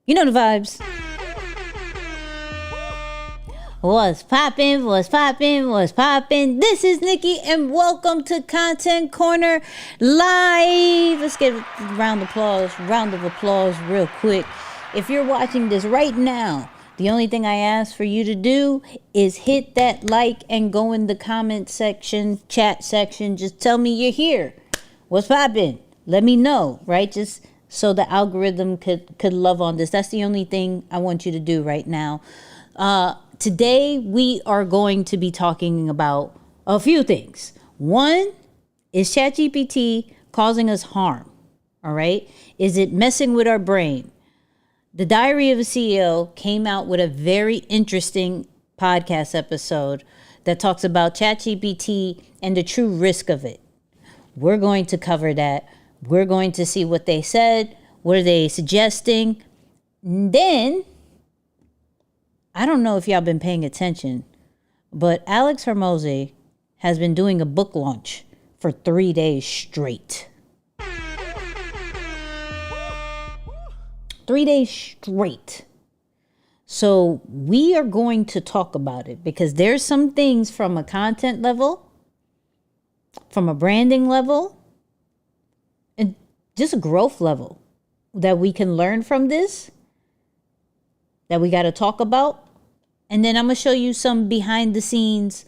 You know the vibes. What's poppin', what's poppin', what's poppin'? This is Nicky and welcome to Content Corner Live. Let's get a round of applause real quick. If you're watching this right now, the only thing I ask for you to do is hit that like and go in the comment section, chat section. Just tell me you're here. What's poppin'? Let me know, right? Just so the algorithm could love on this. That's the only thing I want you to do right now. Today, we are going to be talking about a few things. One, is ChatGPT causing us harm? All right. Is it messing with our brain? The Diary of a CEO came out with a very interesting podcast episode that talks about ChatGPT and the true risk of it. We're going to cover that. We're going to see what they said. What are they suggesting? And then, I don't know if y'all been paying attention, but Alex Hormozi has been doing a book launch for 3 days straight. 3 days straight. So we are going to talk about it because there's some things from a content level, from a branding level, and just a growth level that we can learn from this, that we got to talk about. And then I'm going to show you some behind the scenes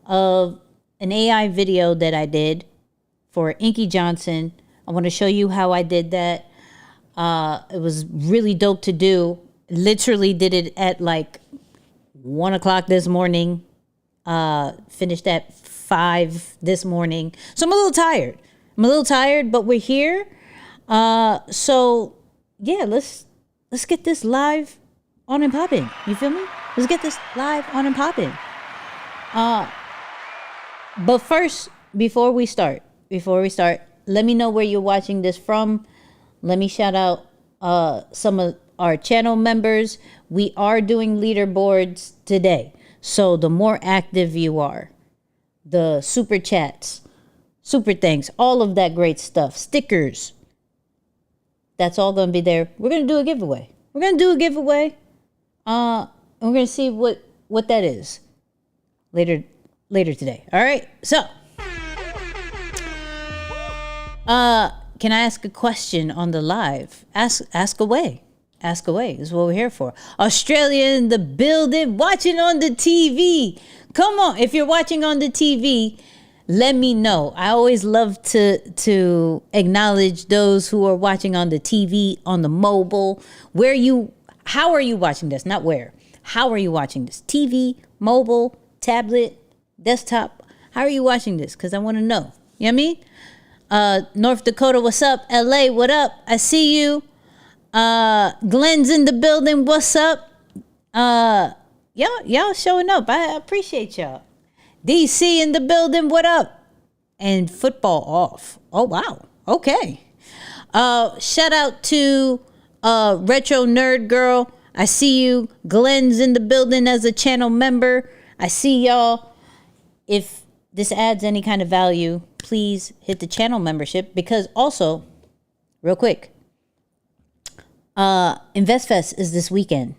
of an AI video that I did for Inky Johnson. I want to show you how I did that. It was really dope to do. Literally did it at like 1 o'clock this morning. Finished at 5 this morning. So I'm a little tired, but we're here. So yeah, let's get this live on and popping. You feel me? Let's get this live on and popping. But first, before we start, let me know where you're watching this from. Let me shout out some of our channel members. We are doing leaderboards today. So the more active you are, the super chats, super thanks, all of that great stuff, stickers, that's all going to be there. We're going to do a giveaway. And we're going to see what that is later today. All right. So, can I ask a question on the live? Ask away. Ask away. This is what we're here for. Australia in the building, watching on the TV. Come on. If you're watching on the TV, let me know. I always love to acknowledge those who are watching on the TV, on the mobile. How are you watching this? Not where. How are you watching this? TV, mobile, tablet, desktop. How are you watching this? Because I want to know. You know what I mean? North Dakota, what's up? LA, what up? I see you. Glenn's in the building. What's up? Y'all showing up. I appreciate y'all. DC in the building. What up? And football off. Oh, wow. Okay. Shout out to Retro Nerd Girl. I see you. Glenn's in the building as a channel member. I see y'all. If this adds any kind of value, please hit the channel membership, because also, real quick, InvestFest is this weekend,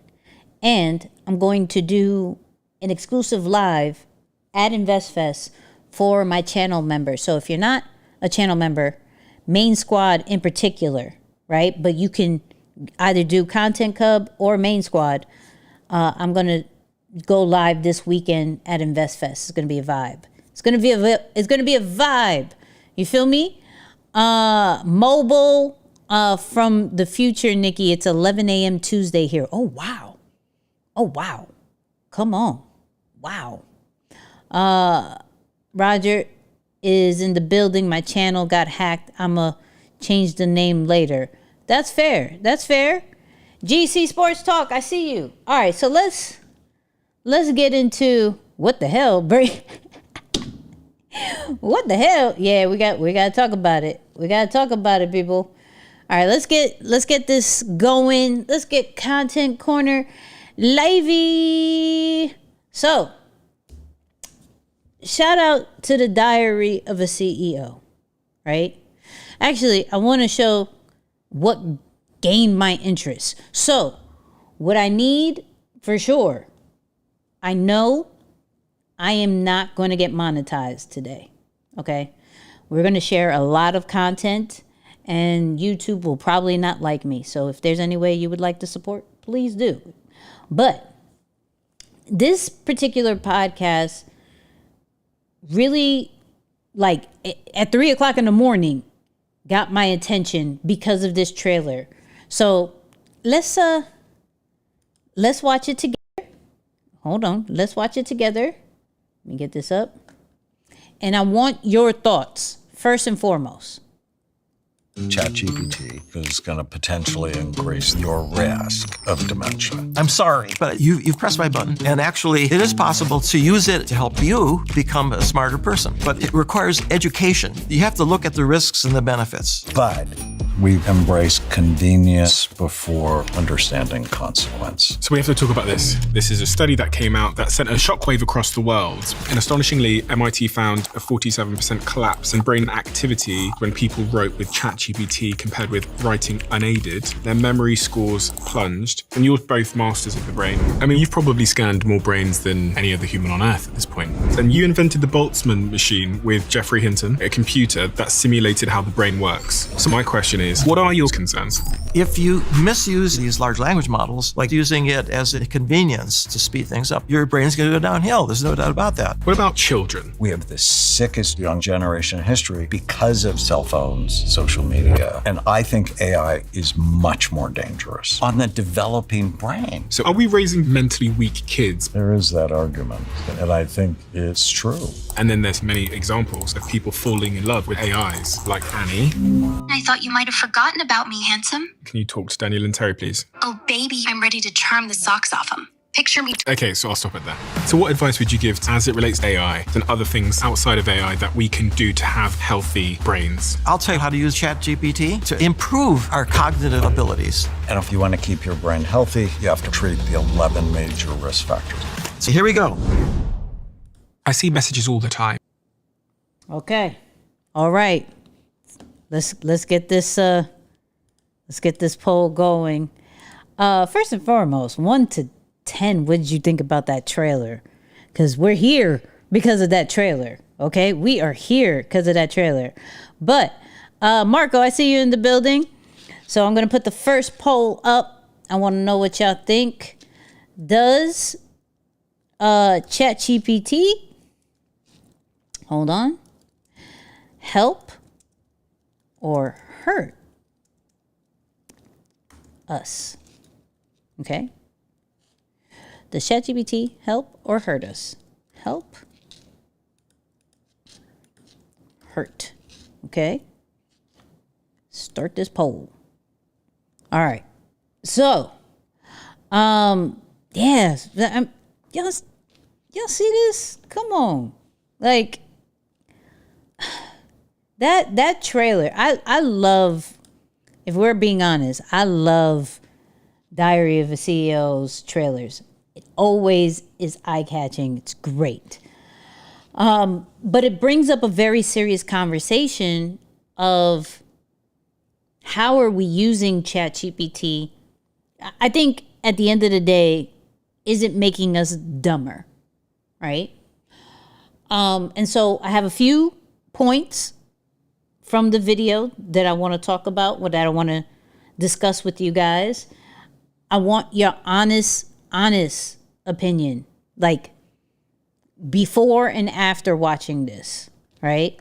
and I'm going to do an exclusive live at InvestFest for my channel members. So if you're not a channel member, Main Squad in particular, right? But you can either do Content Cub or Main Squad. I'm going to go live this weekend at InvestFest. It's going to be a vibe. It's going to be a vibe. You feel me? Mobile from the future, Nicky. It's 11 a.m. Tuesday here. Oh, wow. Come on. Wow. Roger is in the building. My channel got hacked. I'm a change the name later. That's fair. That's fair. GC Sports Talk, I see you. All right, so let's get into what the hell, what the hell? Yeah, we got to talk about it. We got to talk about it, people. All right, let's get this going. Let's get Content Corner livey. So, shout out to the Diary of a CEO, right? Actually, I want to show what gained my interest. So, what I need for sure, I know I am not going to get monetized today, okay? We're going to share a lot of content, and YouTube will probably not like me. So if there's any way you would like to support, please do. But this particular podcast really, like, at 3 o'clock in the morning, got my attention because of this trailer. So let's watch it together. Hold on. Let's watch it together. Let me get this up. And I want your thoughts, first and foremost. ChatGPT is going to potentially increase your risk of dementia. I'm sorry, but you've pressed my button. And actually, it is possible to use it to help you become a smarter person. But it requires education. You have to look at the risks and the benefits. But we embrace convenience before understanding consequence. So we have to talk about this. This is a study that came out that sent a shockwave across the world. And astonishingly, MIT found a 47% collapse in brain activity when people wrote with ChatGPT compared with writing unaided. Their memory scores plunged. And you're both masters of the brain. I mean, you've probably scanned more brains than any other human on Earth at this point. And you invented the Boltzmann machine with Geoffrey Hinton, a computer that simulated how the brain works. So my question is, what are your concerns? If you misuse these large language models, like using it as a convenience to speed things up, your brain's going to go downhill. There's no doubt about that. What about children? We have the sickest young generation in history because of cell phones, social media. And I think AI is much more dangerous on the developing brain. So are we raising mentally weak kids? There is that argument, and I think it's true. And then there's many examples of people falling in love with AIs, like Annie. I thought you might have forgotten about me, handsome. Can you talk to Daniel and Terry, please? Oh, baby, I'm ready to charm the socks off him. Picture me. Okay, so I'll stop it there. So what advice would you give as it relates to AI and other things outside of AI that we can do to have healthy brains? I'll tell you how to use ChatGPT to improve our cognitive abilities. And if you want to keep your brain healthy, you have to treat the 11 major risk factors. So here we go. I see messages all the time. Okay. All right. Let's get this poll going. First and foremost, 1 to 10, what did you think about that trailer? Because we're here because of that trailer. Okay, we are here because of that trailer. But Marco, I see you in the building, so I'm gonna put the first poll up. I want to know what y'all think. Does ChatGPT, hold on, help or hurt us? Okay. Does ChatGPT help or hurt us? Help. Hurt. Okay. Start this poll. All right. So, yes, y'all see this? Come on. Like, that trailer, I love, if we're being honest, I love Diary of a CEO's trailers. It always is eye-catching. It's great. But it brings up a very serious conversation of how are we using ChatGPT? I think at the end of the day, is it making us dumber, right? And so I have a few points from the video that I want to talk about, that I want to discuss with you guys. I want your honest opinion, like before and after watching this, right?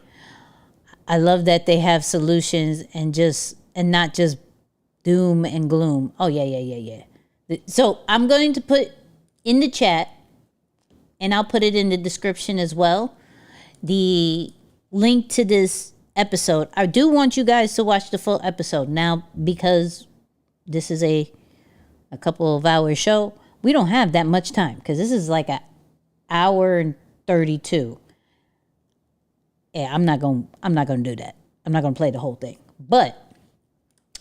I love that they have solutions and not just doom and gloom. Oh, yeah. So I'm going to put in the chat, and I'll put it in the description as well, the link to this episode. I do want you guys to watch the full episode. Now, because this is a couple of hour show, we don't have that much time because this is like an hour and 32. Yeah, I'm not gonna do that. I'm not gonna play the whole thing. But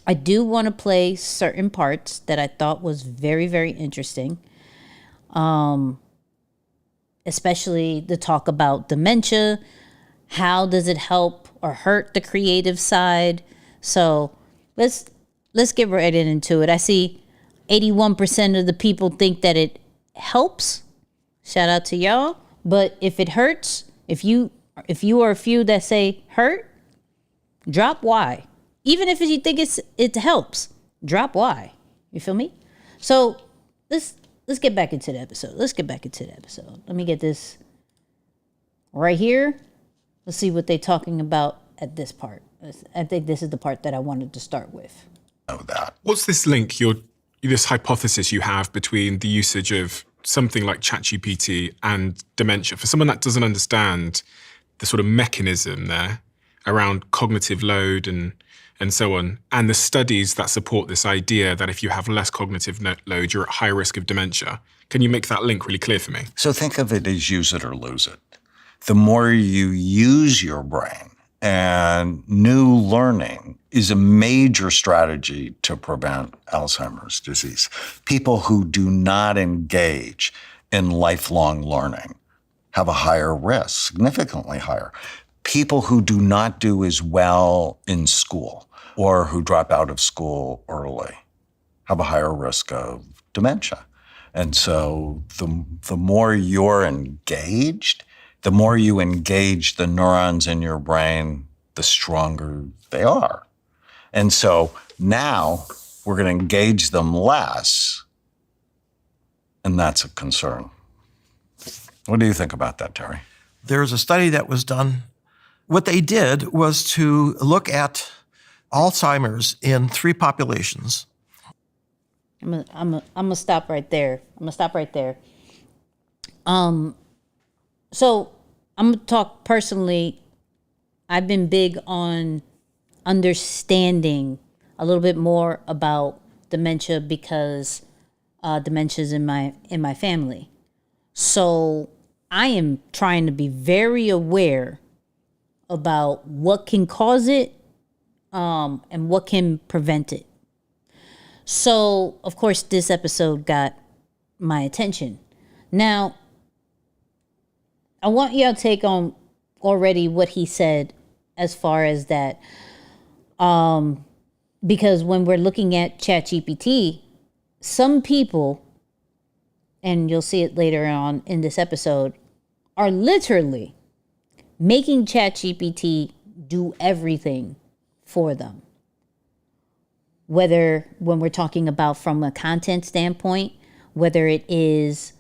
I do want to play certain parts that I thought was very, very interesting. Especially the talk about dementia. How does it help or hurt the creative side? So let's get right into it. I see 81% of the people think that it helps. Shout out to y'all. But if it hurts, if you are a few that say hurt, drop why. Even if you think it helps, drop why. You feel me? So let's get back into the episode. Let me get this right here. Let's see what they're talking about at this part. I think this is the part that I wanted to start with. That. What's this link, this hypothesis you have between the usage of something like ChatGPT and dementia? For someone that doesn't understand the sort of mechanism there around cognitive load and so on, and the studies that support this idea that if you have less cognitive load, you're at high risk of dementia. Can you make that link really clear for me? So think of it as use it or lose it. The more you use your brain, and new learning is a major strategy to prevent Alzheimer's disease. People who do not engage in lifelong learning have a higher risk, significantly higher. People who do not do as well in school or who drop out of school early have a higher risk of dementia. And so the more you're engaged, the more you engage the neurons in your brain, the stronger they are. And so now we're going to engage them less, and that's a concern. What do you think about that, Terry? There's a study that was done. What they did was to look at Alzheimer's in 3 populations. I'm gonna stop right there. So I'm gonna talk personally. I've been big on understanding a little bit more about dementia because dementia's in my family. So I am trying to be very aware about what can cause it and what can prevent it. So, of course, this episode got my attention. Now, I want y'all to take on already what he said as far as that. Because when we're looking at ChatGPT, some people, and you'll see it later on in this episode, are literally making ChatGPT do everything for them. Whether when we're talking about from a content standpoint, whether it is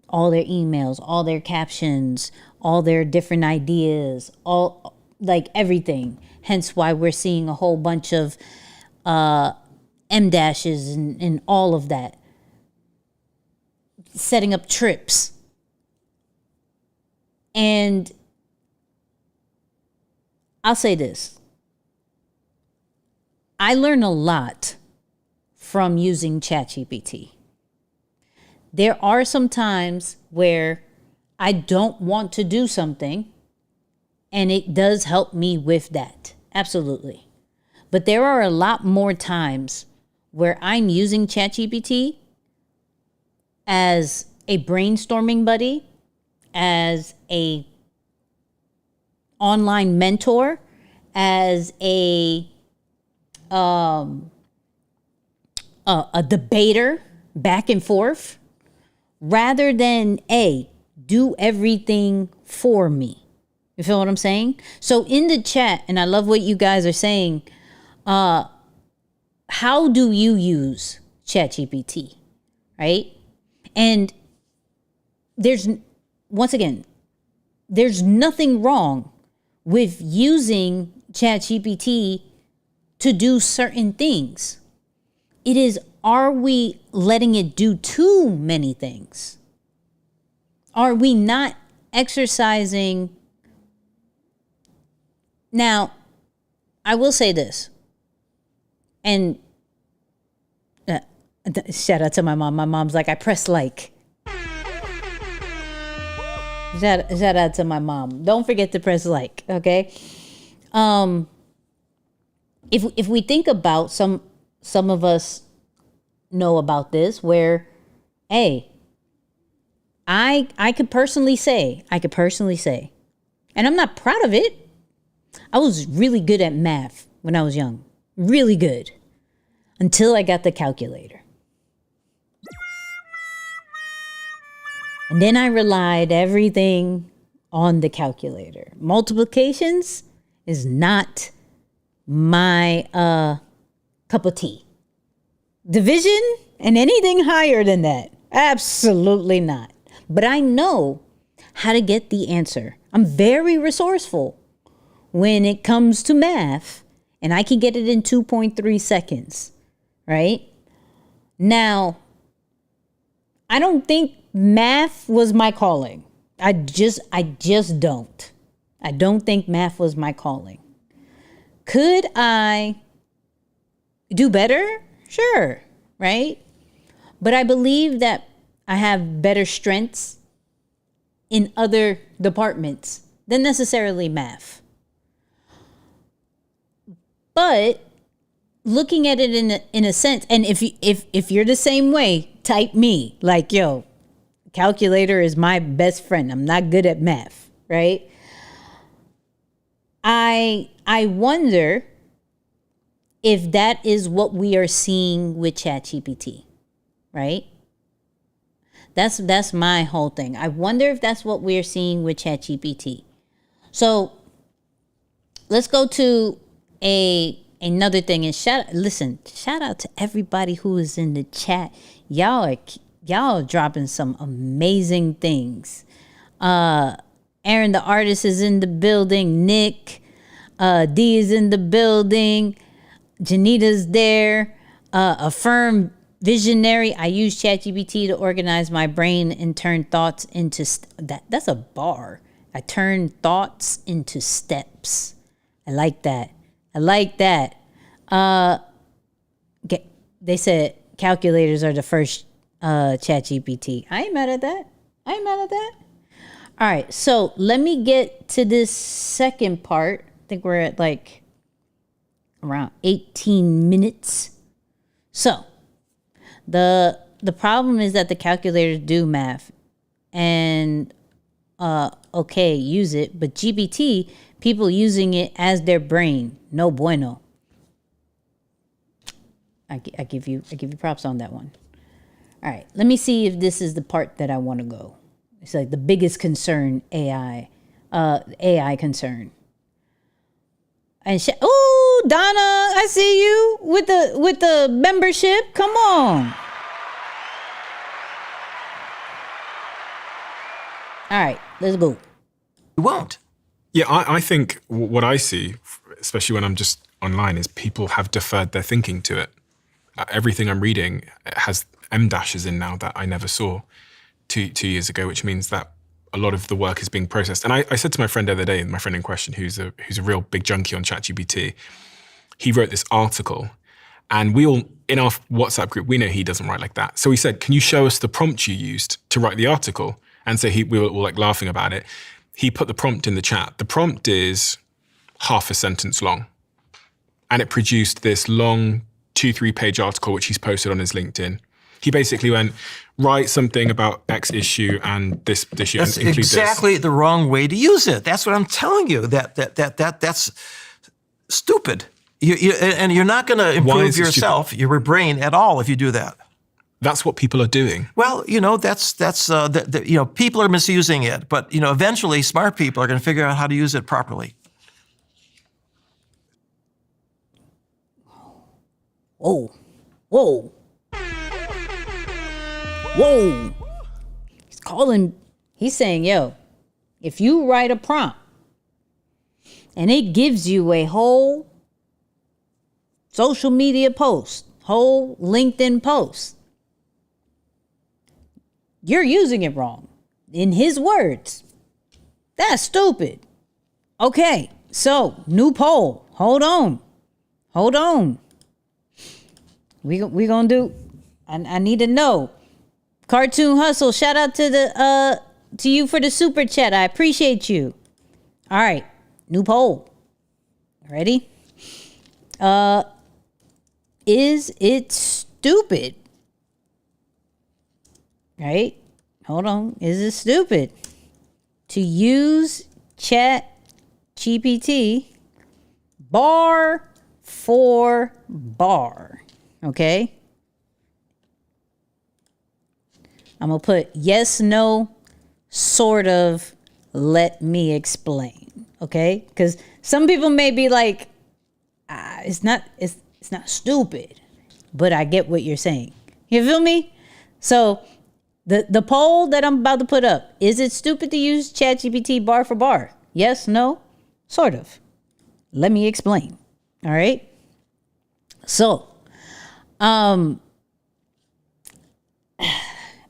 all their emails, all their captions, all their different ideas, all like everything. Hence why we're seeing a whole bunch of M dashes and all of that. Setting up trips. And I'll say this. I learn a lot from using ChatGPT. There are some times where I don't want to do something, and it does help me with that. Absolutely. But there are a lot more times where I'm using ChatGPT as a brainstorming buddy, as a online mentor, as a debater back and forth, rather than do everything for me. You feel what I'm saying? So in the chat, and I love what you guys are saying, how do you use ChatGPT, right? And there's nothing wrong with using ChatGPT to do certain things. It is, are we letting it do too many things? Are we not exercising? Now, I will say this, and shout out to my mom. My mom's like, I press like. Shout out to my mom. Don't forget to press like, okay? If we think about some of us know about this, where, hey, I could personally say, and I'm not proud of it. I was really good at math when I was young. Really good. Until I got the calculator. And then I relied everything on the calculator. Multiplications is not my cup of tea. Division and anything higher than that, absolutely not. But I know how to get the answer. I'm very resourceful when it comes to math, and I can get it in 2.3 seconds, right? Now, I don't think math was my calling. I just don't. I don't think math was my calling. Could I do better? Sure, right? But I believe that I have better strengths in other departments than necessarily math. But looking at it in a sense, and if you're the same way, type me like, yo, calculator is my best friend. I'm not good at math, right? I wonder if that is what we are seeing with ChatGPT, right? That's my whole thing. I wonder if that's what we're seeing with ChatGPT. So let's go to another thing, and shout out to everybody who is in the chat. Y'all are dropping some amazing things. Aaron the artist is in the building. Nick, D is in the building. Janita's there. Affirm visionary. I use ChatGPT to organize my brain and turn thoughts into that's a bar. I turn thoughts into steps. I like that. They said calculators are the first ChatGPT. I ain't mad at that. All right, so let me get to this second part. I think we're at like around 18 minutes. So the problem is that the calculators do math, and okay, use it, but GPT, people using it as their brain, no bueno. I give you props on that one. All right, let me see if this is the part that I want to go. It's like the biggest concern, AI concern. And oh, Donna, I see you with the membership. Come on. All right, let's go. You won't. Yeah, I think what I see, especially when I'm just online, is people have deferred their thinking to it. Everything I'm reading has M dashes in now that I never saw two years ago, which means that a lot of the work is being processed. And I said to my friend the other day, my friend in question, who's a real big junkie on ChatGPT, he wrote this article, and we all, in our WhatsApp group, we know he doesn't write like that. So he said, can you show us the prompt you used to write the article? And so we were all like laughing about it. He put the prompt in the chat. The prompt is half a sentence long. And it produced this long 2-3 page article, which he's posted on his LinkedIn. He basically went, write something about X issue and this issue. That's and include exactly this. the wrong way to use it. That's what I'm telling you. That's stupid. And you're not going to improve yourself, your brain at all if you do that. That's what people are doing. Well, people are misusing it, but eventually smart people are going to figure out how to use it properly. Whoa. He's saying, yo, if you write a prompt and it gives you a whole social media post, whole LinkedIn post, you're using it wrong. In his words, that's stupid. Okay, so new poll. hold on. We gonna do. I need to know. Cartoon Hustle, shout out to you for the super chat. I appreciate you. All right, new poll. Ready? Is it stupid? Right? Hold on. Is it stupid to use ChatGPT bar for bar? Okay. I'm going to put yes, no, sort of, let me explain. Okay. Because some people may be like, it's not stupid, but I get what you're saying. You feel me? So the poll that I'm about to put up, is it stupid to use ChatGPT bar for bar? Yes, no, sort of. Let me explain. All right. So,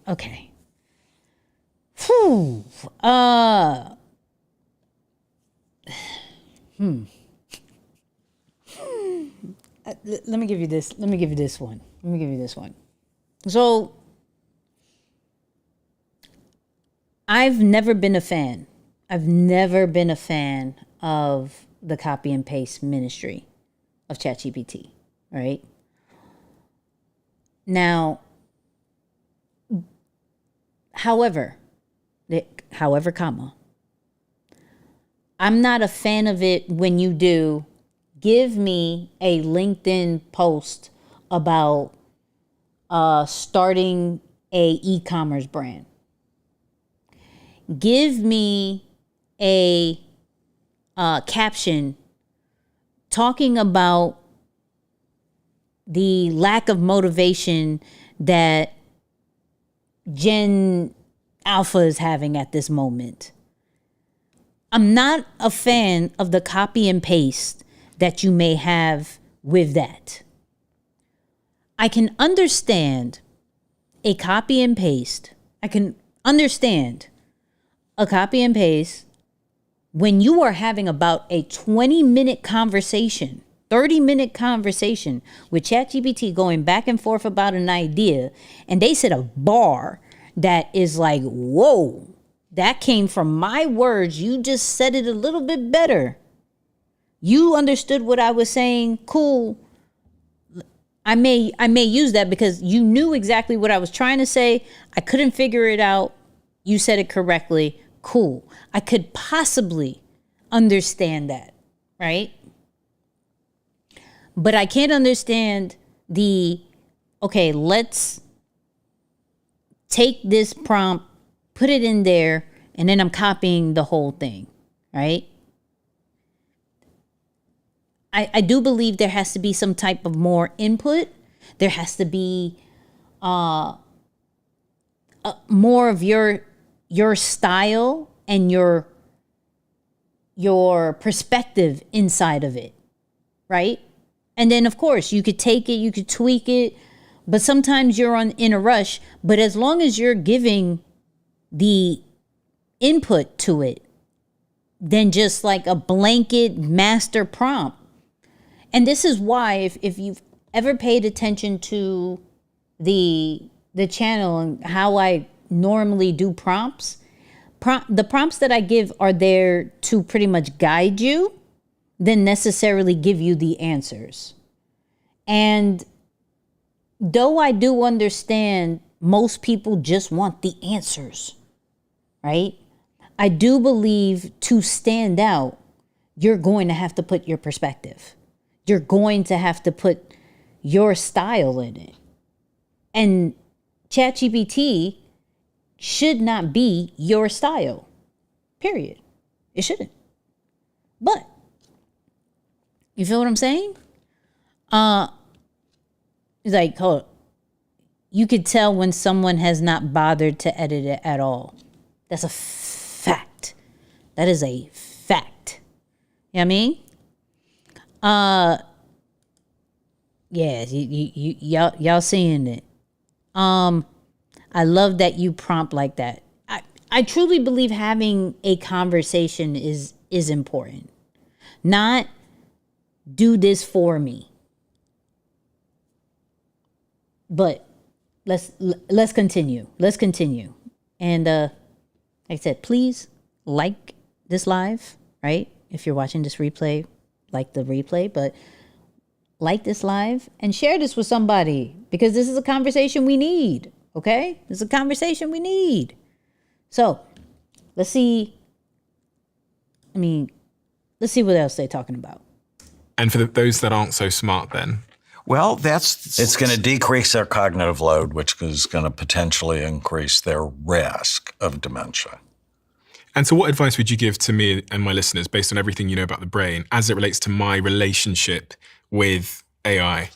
okay. Whew. Let me give you this. Let me give you this one. So, I've never been a fan of the copy and paste ministry of ChatGPT, right? Now, however, comma, I'm not a fan of it when you do give me a LinkedIn post about starting a e-commerce brand. Give me a caption talking about the lack of motivation that Gen Alpha is having at this moment. I'm not a fan of the copy and paste that you may have with that. I can understand a copy and paste. I can understand a copy and paste when you are having about a 20-minute conversation, 30-minute conversation with ChatGPT going back and forth about an idea, and they set a bar that is like, whoa, that came from my words. You just said it a little bit better. You understood what I was saying. Cool. I may use that because you knew exactly what I was trying to say. I couldn't figure it out. You said it correctly. Cool. I could possibly understand that, right? But I can't understand okay, let's take this prompt, put it in there, and then I'm copying the whole thing, right? I do believe there has to be some type of more input. There has to be more of your style and your perspective inside of it, right? And then, of course, you could take it, you could tweak it, but sometimes you're in a rush. But as long as you're giving the input to it, then just like a blanket master prompt. And this is why, if you've ever paid attention to the channel and how I normally do prompts, the prompts that I give are there to pretty much guide you, than necessarily give you the answers. And though I do understand most people just want the answers, right? I do believe to stand out, you're going to have to put your perspective. You're going to have to put your style in it. And ChatGPT should not be your style, period. It shouldn't. But, you feel what I'm saying? It's like, hold on. You could tell when someone has not bothered to edit it at all. That's a fact. That is a fact. You know what I mean? Yeah, y'all seeing it. I love that you prompt like that. I truly believe having a conversation is important. Not do this for me. But let's continue. Let's continue. And like I said, please like this live, right? If you're watching this replay, like the replay, but like this live and share this with somebody, because this is a conversation we need, okay? This is a conversation we need. So let's see what else they're talking about. And for those that aren't so smart then? Well, it's going to decrease their cognitive load, which is going to potentially increase their risk of dementia. And so what advice would you give to me and my listeners based on everything you know about the brain as it relates to my relationship with AI?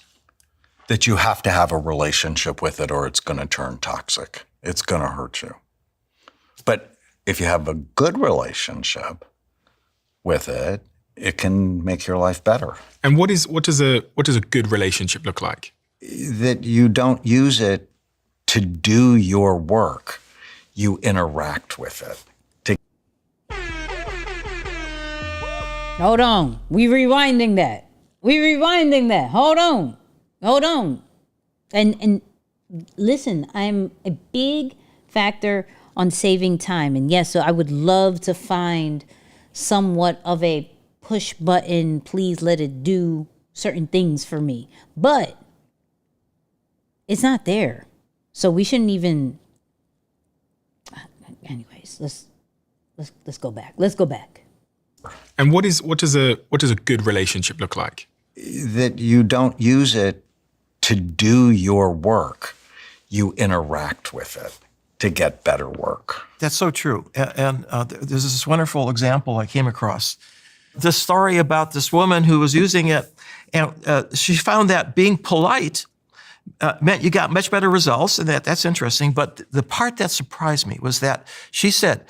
That you have to have a relationship with it or it's going to turn toxic. It's going to hurt you. But if you have a good relationship with it, it can make your life better. And what does a good relationship look like? That you don't use it to do your work. You interact with it. Hold on. We rewinding that. Hold on. And listen, I'm a big factor on saving time. And yes, so I would love to find somewhat of a push button, please let it do certain things for me. But it's not there. So we shouldn't even. Anyways, let's go back. Let's go back. And what does a good relationship look like? That you don't use it to do your work. You interact with it to get better work. That's so true. And there's this wonderful example I came across. This story about this woman who was using it, and she found that being polite meant you got much better results, and that's interesting. But the part that surprised me was that she said,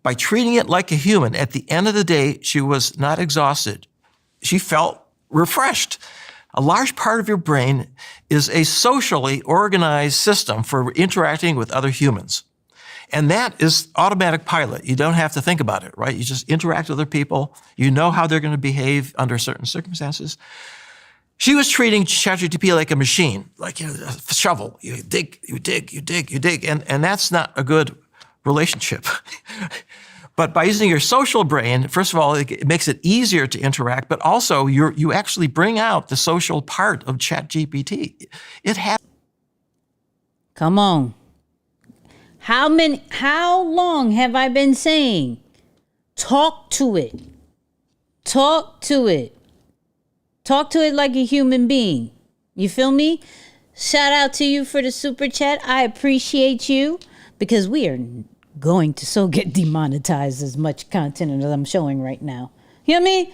by treating it like a human, at the end of the day, she was not exhausted. She felt refreshed. A large part of your brain is a socially organized system for interacting with other humans. And that is automatic pilot. You don't have to think about it, right? You just interact with other people. You know how they're going to behave under certain circumstances. She was treating ChatGPT like a machine, like a shovel. You dig. And that's not a good relationship. But by using your social brain, first of all, it makes it easier to interact, but also you actually bring out the social part of ChatGPT. Come on. How long have I been saying, talk to it. Talk to it. Talk to it like a human being. You feel me? Shout out to you for the super chat. I appreciate you, because we are going to so get demonetized as much content as I'm showing right now. You know what I mean?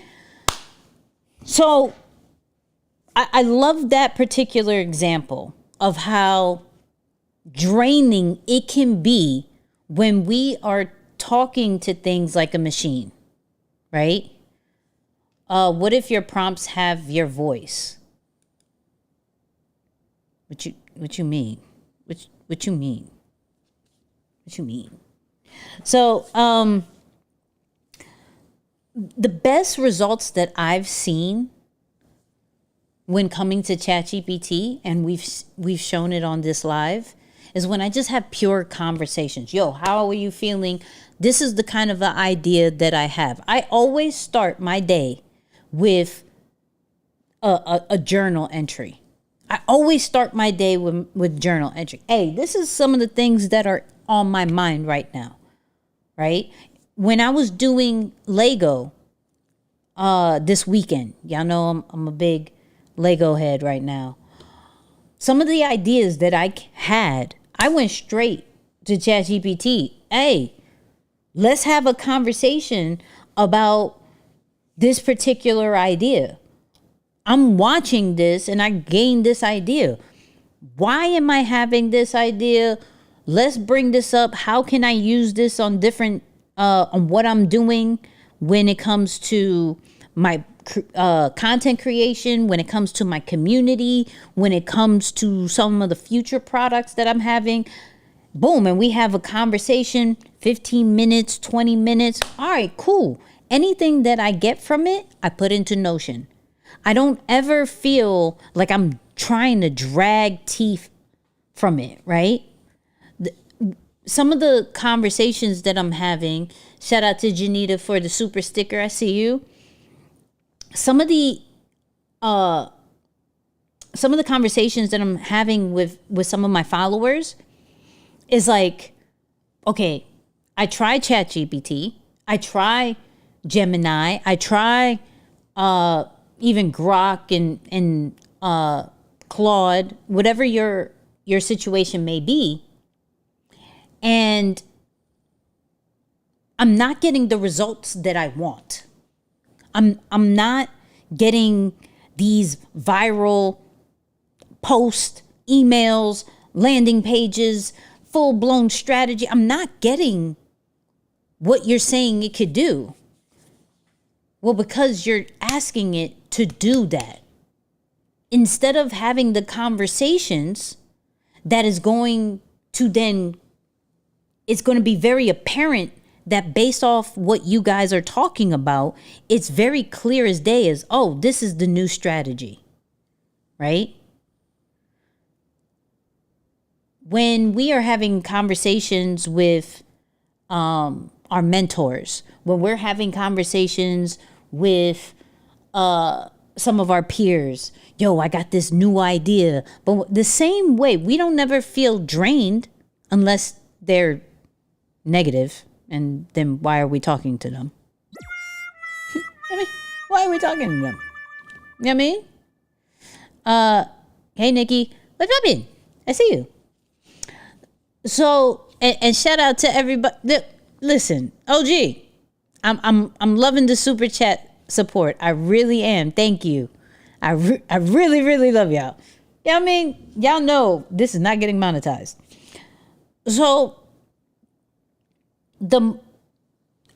So I love that particular example of how draining it can be when we are talking to things like a machine, right? What if your prompts have your voice? What you mean? What you mean? So, the best results that I've seen when coming to ChatGPT, and we've shown it on this live, is when I just have pure conversations. Yo, how are you feeling? This is the kind of an idea that I have. I always start my day with a journal entry. I always start my day with journal entry. Hey, this is some of the things that are on my mind right now, right? When I was doing Lego this weekend, y'all know I'm a big Lego head right now. Some of the ideas that I had, I went straight to ChatGPT. Hey, let's have a conversation about this particular idea. I'm watching this and I gained this idea. Why am I having this idea? Let's bring this up. How can I use this on different, on what I'm doing when it comes to my content creation, when it comes to my community, when it comes to some of the future products that I'm having. Boom, and we have a conversation, 15 minutes, 20 minutes. All right, cool. Anything that I get from it, I put into Notion. I don't ever feel like I'm trying to drag teeth from it, right? Some of the conversations that I'm having, shout out to Janita for the super sticker, I see you. Some of the conversations that I'm having with some of my followers is like, okay, I try ChatGPT, I try Gemini, I try even Grok and Claude, whatever your situation may be, and I'm not getting the results that I want. I'm not getting these viral posts, emails, landing pages, full-blown strategy. I'm not getting what you're saying it could do. Well, because you're asking it to do that. Instead of having the conversations that is going to then, it's going to be very apparent that based off what you guys are talking about, it's very clear as day as, oh, this is the new strategy, right? When we are having conversations with our mentors, when we're having conversations with some of our peers, yo, I got this new idea. But the same way, we don't never feel drained unless they're negative, and then why are we talking to them? I mean, why are we talking to them? You know what I mean? Hey, Nicky, what's up in? I see you. So, and shout out to everybody. Listen, OG, I'm loving the super chat support. I really am. Thank you. I really, really love y'all. Yeah, I mean, y'all know this is not getting monetized. So,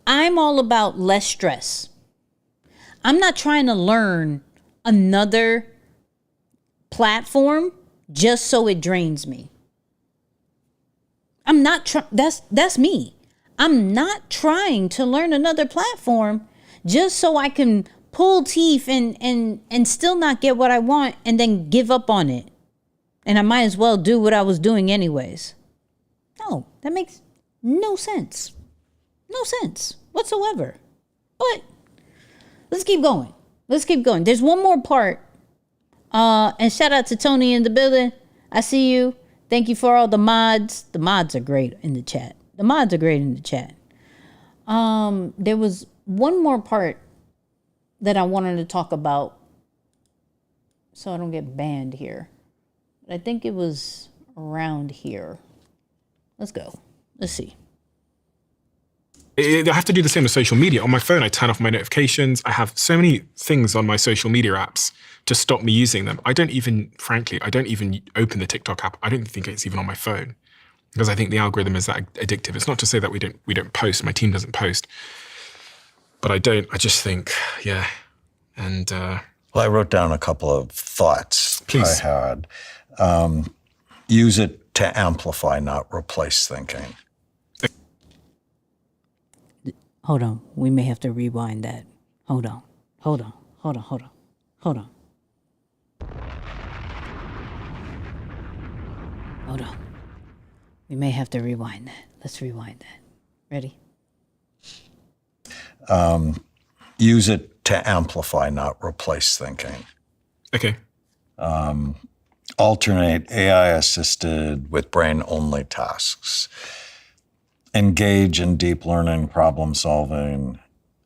I'm all about less stress. I'm not trying to learn another platform just so it drains me. I'm not that's me. I'm not trying to learn another platform just so I can pull teeth and still not get what I want and then give up on it. And I might as well do what I was doing anyways. No, that makes no sense. No sense whatsoever. But let's keep going. Let's keep going. There's one more part. And shout out to Tony in the building. I see you. Thank you for all the mods. The mods are great in the chat. The mods are great in the chat. There was one more part that I wanted to talk about so I don't get banned here. I think it was around here. Let's go. Let's see. I have to do the same with social media. On my phone, I turn off my notifications. I have so many things on my social media apps to stop me using them. I don't even open the TikTok app. I don't think it's even on my phone because I think the algorithm is that addictive. It's not to say that we don't post. My team doesn't post, but I don't. I just think, yeah. And well, I wrote down a couple of thoughts Please. I had. Use it to amplify, not replace thinking. Hold on. We may have to rewind that. Hold on. We may have to rewind that. Let's rewind that. Ready? Use it to amplify, not replace thinking. Okay. Alternate AI-assisted with brain-only tasks. Engage in deep learning, problem solving,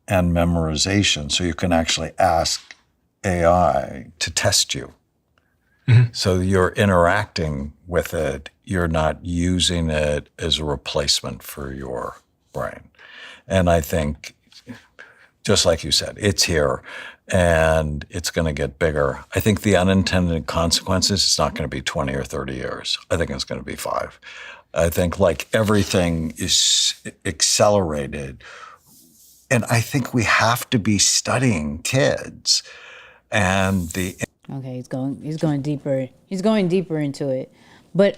and memorization so you can actually ask AI to test you. Mm-hmm. So you're interacting with it. You're not using it as a replacement for your brain. And I think, just like you said, it's here and it's going to get bigger. I think the unintended consequences, it's not going to be 20 or 30 years. I think it's going to be 5. I think like everything is accelerated. And I think we have to be studying kids and the... Okay, he's going deeper. He's going deeper into it. But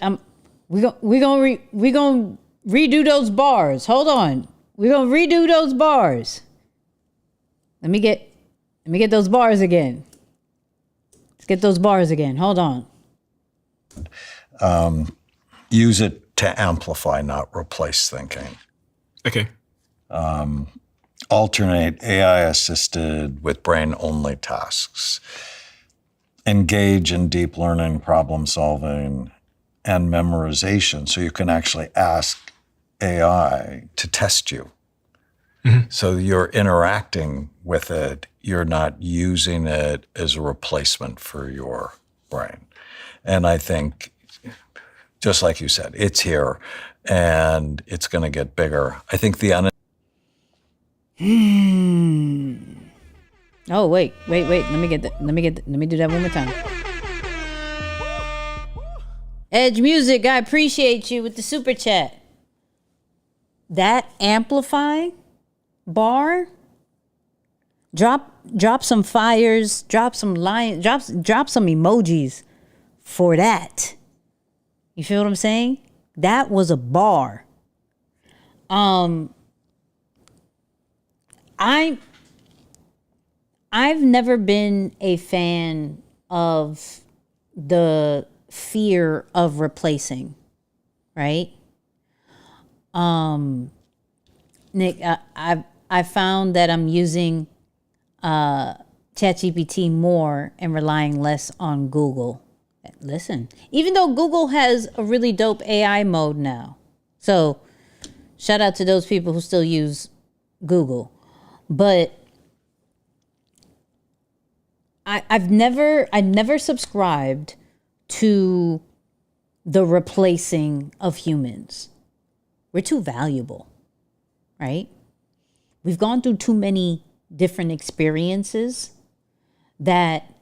we're gonna redo those bars. Hold on. We're gonna redo those bars. Let me get those bars again. Let's get those bars again. Hold on. Use it to amplify, not replace thinking. Okay. Alternate AI assisted with brain only tasks. Engage in deep learning, problem solving, and memorization so you can actually ask AI to test you. So you're interacting with it. You're not using it as a replacement for your brain. And I think, just like you said, it's here and it's going to get bigger. I think the Oh, wait. Let me do that one more time. Edge Music, I appreciate you with the super chat. That amplifying bar, drop some fires, drop some emojis for that. You feel what I'm saying? That was a bar. I've never been a fan of the fear of replacing, right? Nick, I found that I'm using ChatGPT more and relying less on Google. Listen, even though Google has a really dope AI mode now. So shout out to those people who still use Google. But I've never subscribed to the replacing of humans. We're too valuable, right? We've gone through too many different experiences that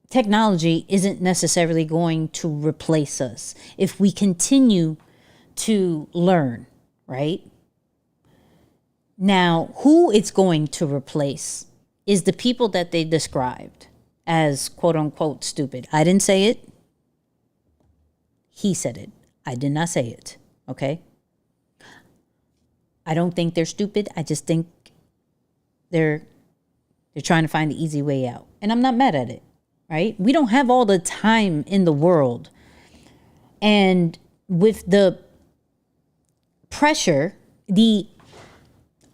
technology isn't necessarily going to replace us if we continue to learn, right? Now, who it's going to replace is the people that they described as quote unquote stupid. I didn't say it. He said it. I did not say it. Okay? I don't think they're stupid. I just think they're trying to find the easy way out. And I'm not mad at it, right? We don't have all the time in the world. And with the pressure, the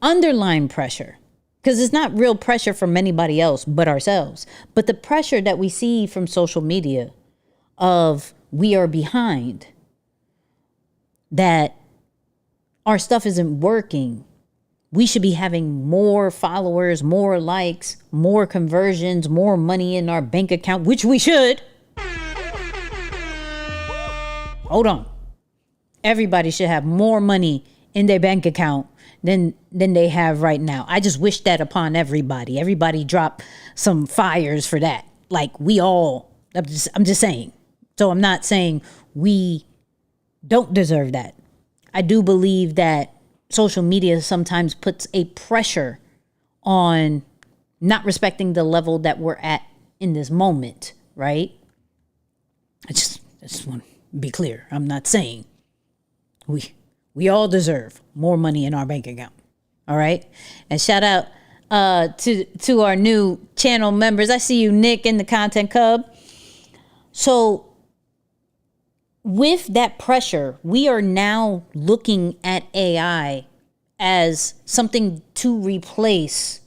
underlying pressure, because it's not real pressure from anybody else but ourselves, but the pressure that we see from social media of we are behind, that our stuff isn't working. We should be having more followers, more likes, more conversions, more money in our bank account, which we should. Hold on. Everybody should have more money in their bank account than they have right now. I just wish that upon everybody. Everybody drop some fires for that. Like we all, I'm just saying. So I'm not saying we don't deserve that. I do believe that social media sometimes puts a pressure on not respecting the level that we're at in this moment, right? I just want to be clear. I'm not saying we all deserve more money in our bank account. All right. And shout out to our new channel members. I see you, Nick, in the Content Cub. So with that pressure, we are now looking at AI as something to replace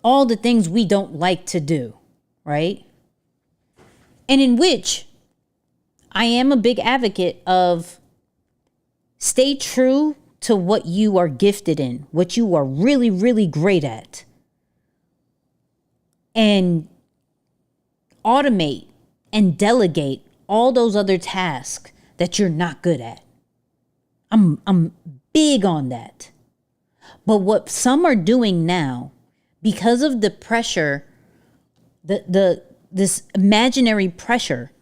all the things we don't like to do, right? And in which I am a big advocate of stay true to what you are gifted in, what you are really, really great at, and automate and delegate all those other tasks that you're not good at. I'm big on that. But what some are doing now, because of the pressure, this imaginary pressure,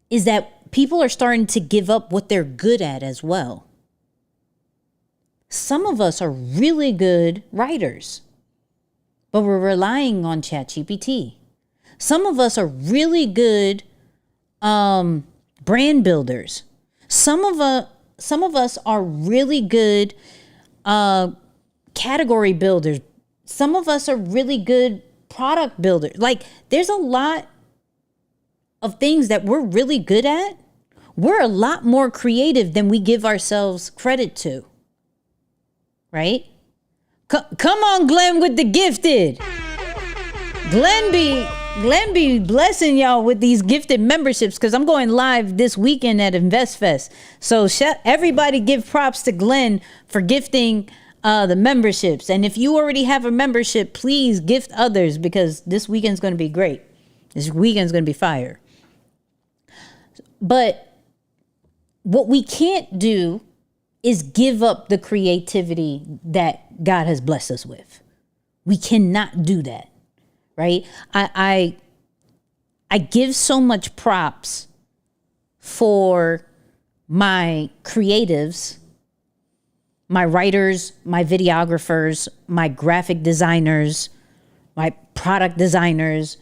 is that people are starting to give up what they're good at as well. Some of us are really good writers, but we're relying on ChatGPT. Some of us are really good brand builders. Some of us are really good category builders. Some of us are really good product builder. Like, there's a lot of things that we're really good at. We're a lot more creative than we give ourselves credit to. Right? Come on, Glenn, with the gifted. Glenn be blessing y'all with these gifted memberships, because I'm going live this weekend at InvestFest. So everybody give props to Glenn for gifting the memberships. And if you already have a membership, please gift others, because this weekend's going to be great. This weekend's going to be fire. But what we can't do is give up the creativity that God has blessed us with. We cannot do that, right? I give so much props for my creatives, my writers, my videographers, my graphic designers, my product designers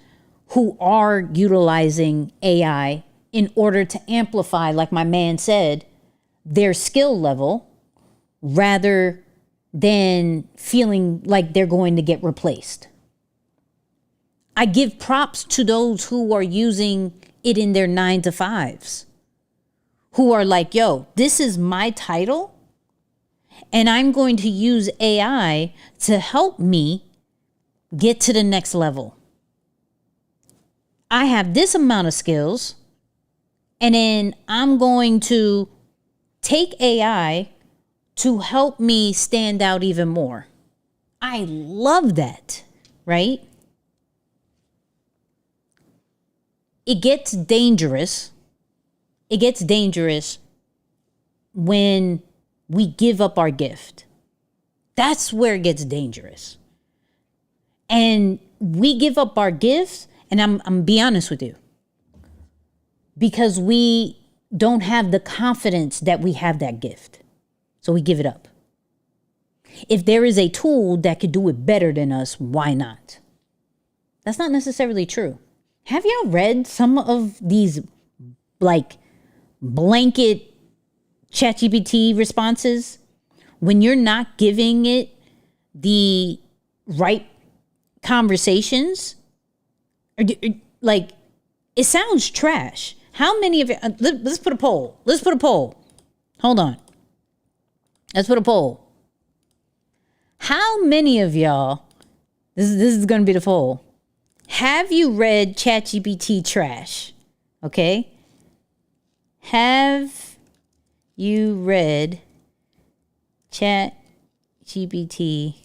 who are utilizing AI in order to amplify, like my man said, their skill level, rather than feeling like they're going to get replaced. I give props to those who are using it in their 9-to-5s, who are like, yo, this is my title, and I'm going to use AI to help me get to the next level. I have this amount of skills, and then I'm going to take AI to help me stand out even more. I love that, right? It gets dangerous. It gets dangerous when we give up our gift. That's where it gets dangerous. And we give up our gifts, and I'm be honest with you, because we don't have the confidence that we have that gift. So we give it up. If there is a tool that could do it better than us, why not? That's not necessarily true. Have y'all read some of these like blanket ChatGPT responses? When you're not giving it the right conversations, like, it sounds trash. How many of you, let's put a poll. Hold on. Let's put a poll. How many of y'all, this is going to be the poll. Have you read ChatGPT trash? Okay. Have you read ChatGPT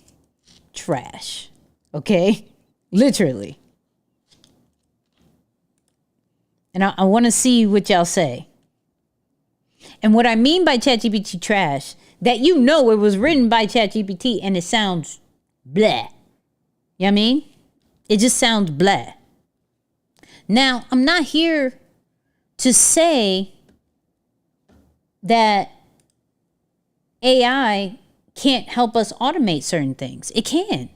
trash? Okay. Literally. And I want to see what y'all say. And what I mean by ChatGPT trash, that you know it was written by ChatGPT and it sounds blah. You know what I mean? It just sounds blah. Now, I'm not here to say that AI can't help us automate certain things. It can.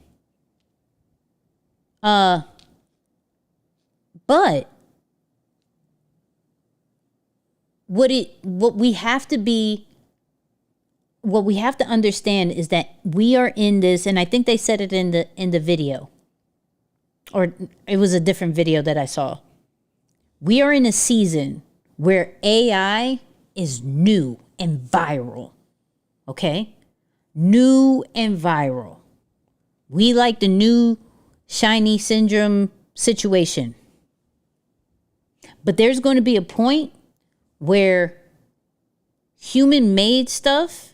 But what we have to understand is that we are in this, and I think they said it in the video, or it was a different video that I saw. We are in a season where AI is new and viral. Okay? New and viral. We like the new shiny syndrome situation. But there's going to be a point where human-made stuff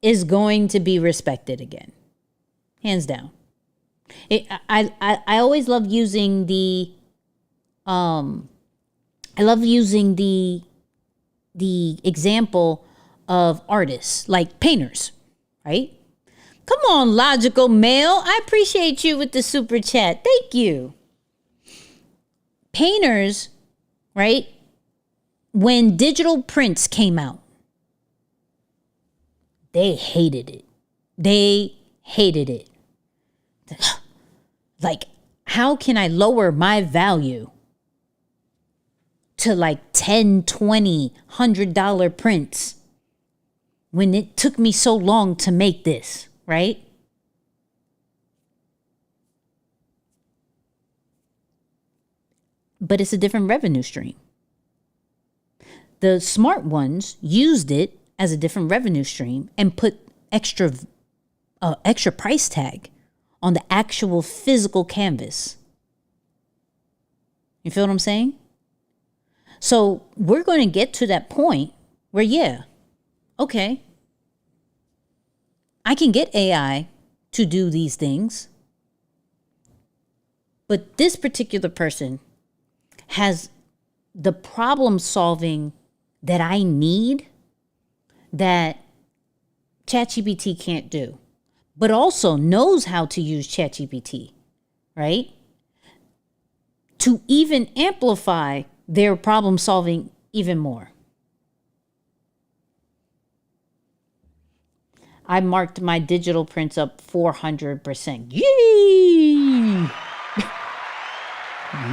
is going to be respected again. Hands down. I always love using the example of artists, like painters, right? Come on, Logical Mail. I appreciate you with the super chat. Thank you. Painters, right? When digital prints came out, they hated it. Like, how can I lower my value to like $10, $20, $100 prints when it took me so long to make this, right? but it's a different revenue stream. The smart ones used it as a different revenue stream and put extra price tag on the actual physical canvas. You feel what I'm saying? So we're going to get to that point where, yeah, okay, I can get AI to do these things, but this particular person has the problem solving that I need that ChatGPT can't do, but also knows how to use ChatGPT, right? To even amplify their problem solving even more. I marked my digital prints up 400%. Yee!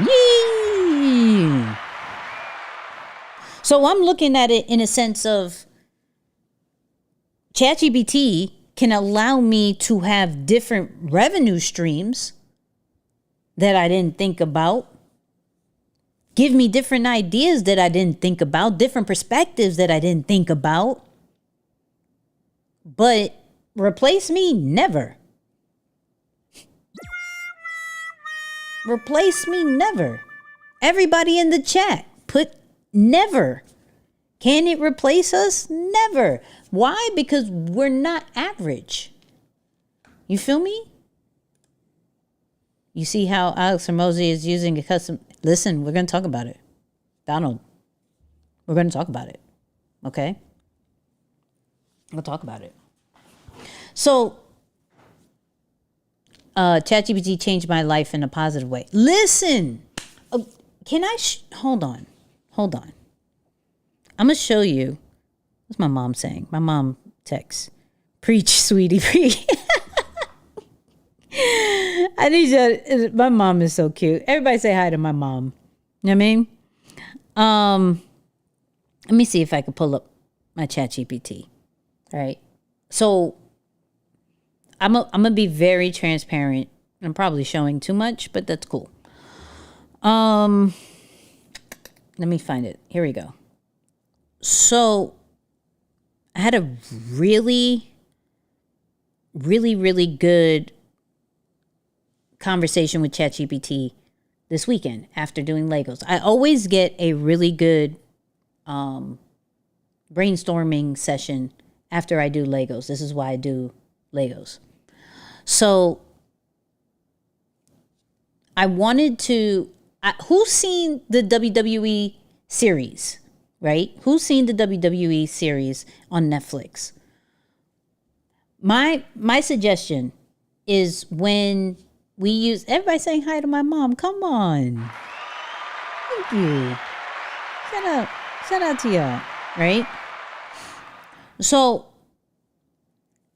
Yee! So I'm looking at it in a sense of ChatGPT can allow me to have different revenue streams that I didn't think about. Give me different ideas that I didn't think about, different perspectives that I didn't think about. But replace me? Never. Replace me? Never. Everybody in the chat, put never. Can it replace us? Never. Why? Because we're not average. You feel me? You see how Alex Hormozi is using a custom. Listen, we're going to talk about it. Donald, we're going to talk about it. Okay? We'll talk about it. So, ChatGPT changed my life in a positive way. Listen, can I, hold on. I'm going to show you. What's my mom saying? My mom texts, preach, sweetie, preach. I need you. My mom is so cute. Everybody say hi to my mom. You know what I mean? Let me see if I can pull up my ChatGPT. All right. So I'm gonna be very transparent. I'm probably showing too much, but that's cool. Let me find it. Here we go. So I had a really, really, really good conversation with ChatGPT this weekend after doing Legos. I always get a really good brainstorming session after I do Legos. This is why I do Legos. So I wanted to, who's seen the WWE series, right? Who's seen the WWE series on Netflix? My suggestion is when we use, everybody saying hi to my mom. Come on. Thank you. Shout out to y'all, right? So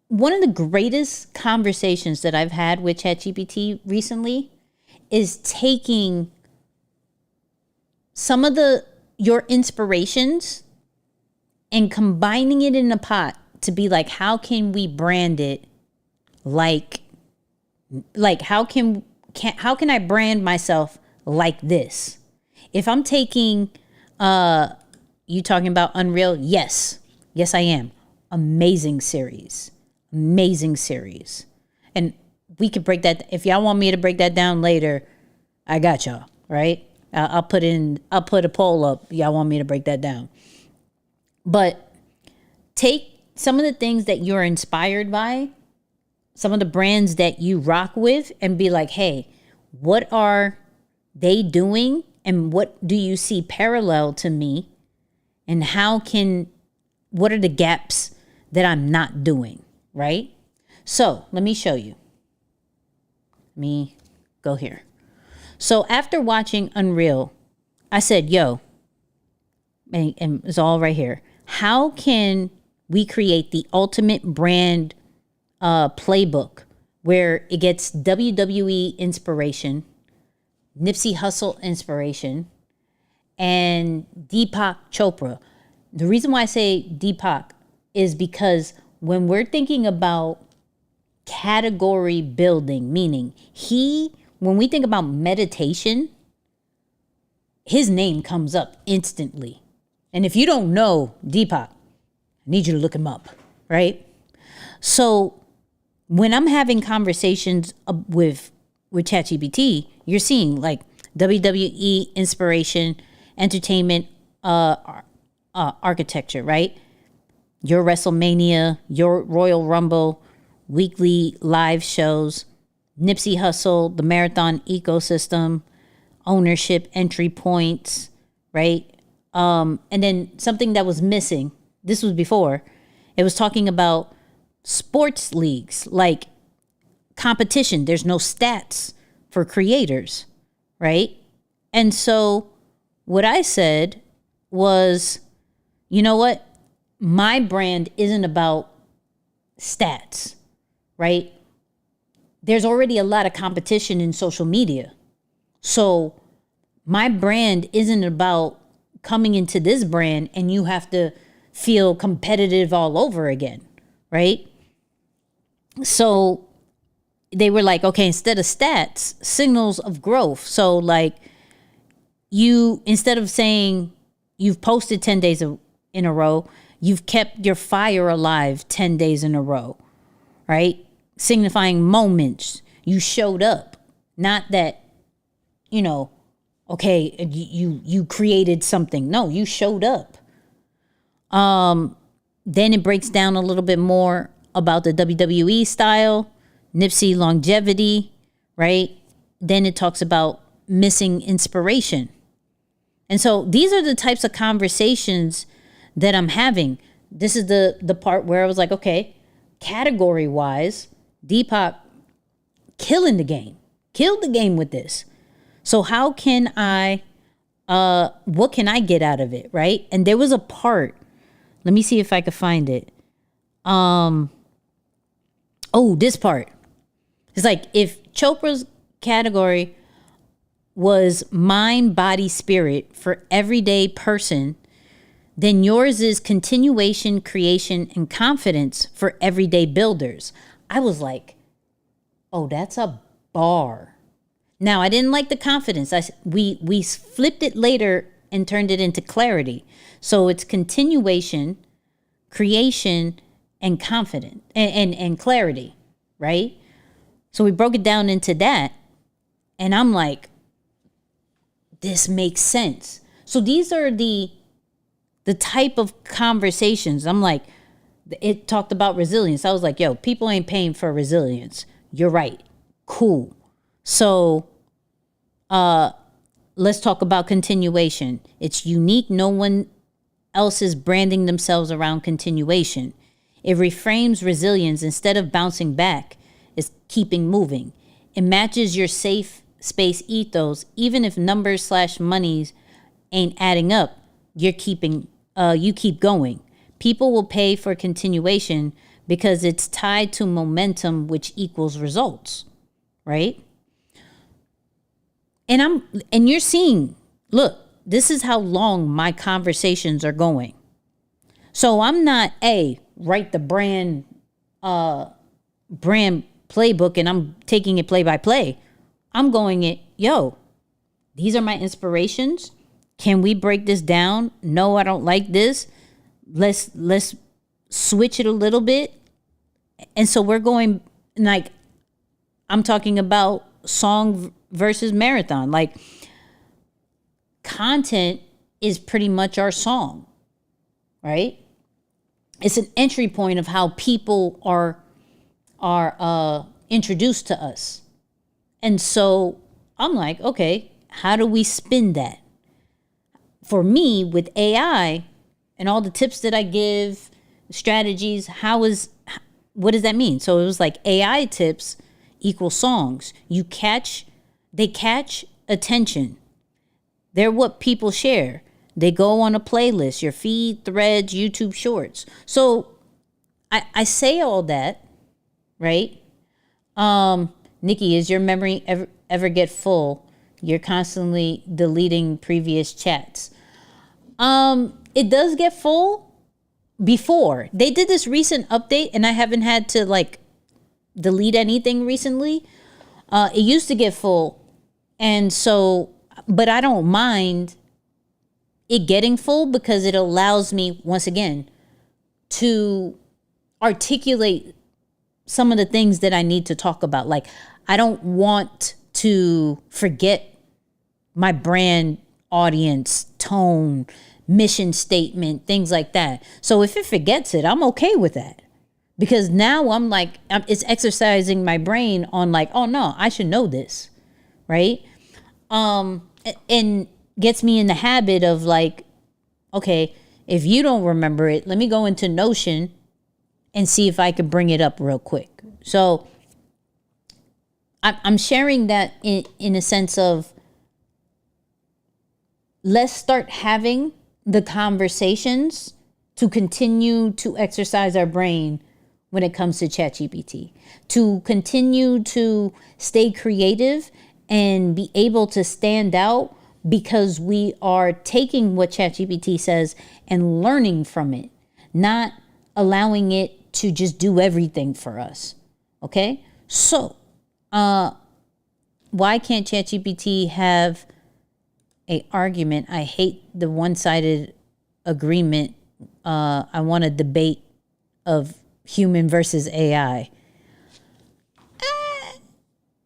one of the greatest conversations that I've had with ChatGPT recently is taking some of your inspirations and combining it in a pot to be like, how can we brand it like how can I brand myself like this? If I'm taking you talking about Unreal, yes I am. Amazing series. And we could break that. If y'all want me to break that down later, I got y'all, right? I'll put a poll up. Y'all want me to break that down. But take some of the things that you're inspired by, some of the brands that you rock with, and be like, hey, what are they doing? And what do you see parallel to me? And what are the gaps that I'm not doing, right? So let me show you. Let me go here. So after watching Unreal, I said, yo, and it's all right here. How can we create the ultimate brand playbook where it gets WWE inspiration, Nipsey Hussle inspiration, and Deepak Chopra? The reason why I say Deepak is because when we're thinking about category building, meaning when we think about meditation, his name comes up instantly. And if you don't know Deepak, I need you to look him up, right? So when I'm having conversations with ChatGPT, you're seeing like WWE inspiration, entertainment, architecture, right? Your WrestleMania, your Royal Rumble, weekly live shows, Nipsey Hussle, the marathon ecosystem, ownership, entry points, right? And then something that was missing, this was before, it was talking about sports leagues, like competition. There's no stats for creators, right? And so what I said was, you know what? My brand isn't about stats, right? There's already a lot of competition in social media. So my brand isn't about coming into this brand and you have to feel competitive all over again, right? So they were like, okay, instead of stats, signals of growth. So like you, instead of saying you've posted 10 days in a row, you've kept your fire alive 10 days in a row, right? Signifying moments. You showed up. Not that, you know, okay, you created something. No, you showed up. Then it breaks down a little bit more about the WWE style, Nipsey longevity, right? Then it talks about missing inspiration. And so these are the types of conversations that I'm having. This is the part where I was like, okay, category wise, Deepak killed the game with this. So how can what can I get out of it, right? And there was a part, let me see if I could find it. This part. It's like if Chopra's category was mind, body, spirit for everyday person, then yours is continuation, creation, and confidence for everyday builders. I was like, oh, that's a bar. Now, I didn't like the confidence. We flipped it later and turned it into clarity. So it's continuation, creation, and confidence, and clarity, right? So we broke it down into that. And I'm like, this makes sense. So these are the type of conversations. I'm like, it talked about resilience. I was like, yo, people ain't paying for resilience. You're right. Cool. So let's talk about continuation. It's unique. No one else is branding themselves around continuation. It reframes resilience. Instead of bouncing back, it's keeping moving. It matches your safe space ethos. Even if numbers / monies ain't adding up, you keep going. People will pay for continuation because it's tied to momentum, which equals results, right? And you're seeing, look, this is how long my conversations are going. So I'm not write the brand playbook and I'm taking it play by play. I'm going these are my inspirations. Can we break this down? No, I don't like this. Let's switch it a little bit. And so we're going, like, I'm talking about song versus marathon. Like, content is pretty much our song, right? It's an entry point of how people are introduced to us. And so I'm like, okay, how do we spin that? For me, with AI and all the tips that I give, strategies, what does that mean? So it was like AI tips equal songs. They catch attention. They're what people share. They go on a playlist, your feed, threads, YouTube shorts. So I say all that, right? Nicky, is your memory ever get full? You're constantly deleting previous chats. It does get full before. They did this recent update and I haven't had to like delete anything recently. It used to get full. And so But I don't mind it getting full because it allows me, once again, to articulate some of the things that I need to talk about. Like, I don't want to forget my brand, audience, tone, mission statement, things like that. So if it forgets it, I'm okay with that. Because now I'm like, it's exercising my brain on like, oh no, I should know this, right? And gets me in the habit of like, okay, if you don't remember it, let me go into Notion and see if I could bring it up real quick. So I'm sharing that in a sense of, let's start having the conversations to continue to exercise our brain when it comes to ChatGPT, to continue to stay creative and be able to stand out because we are taking what ChatGPT says and learning from it, not allowing it to just do everything for us. Okay? So, why can't ChatGPT have a argument? I hate the one-sided agreement. I want a debate of human versus AI.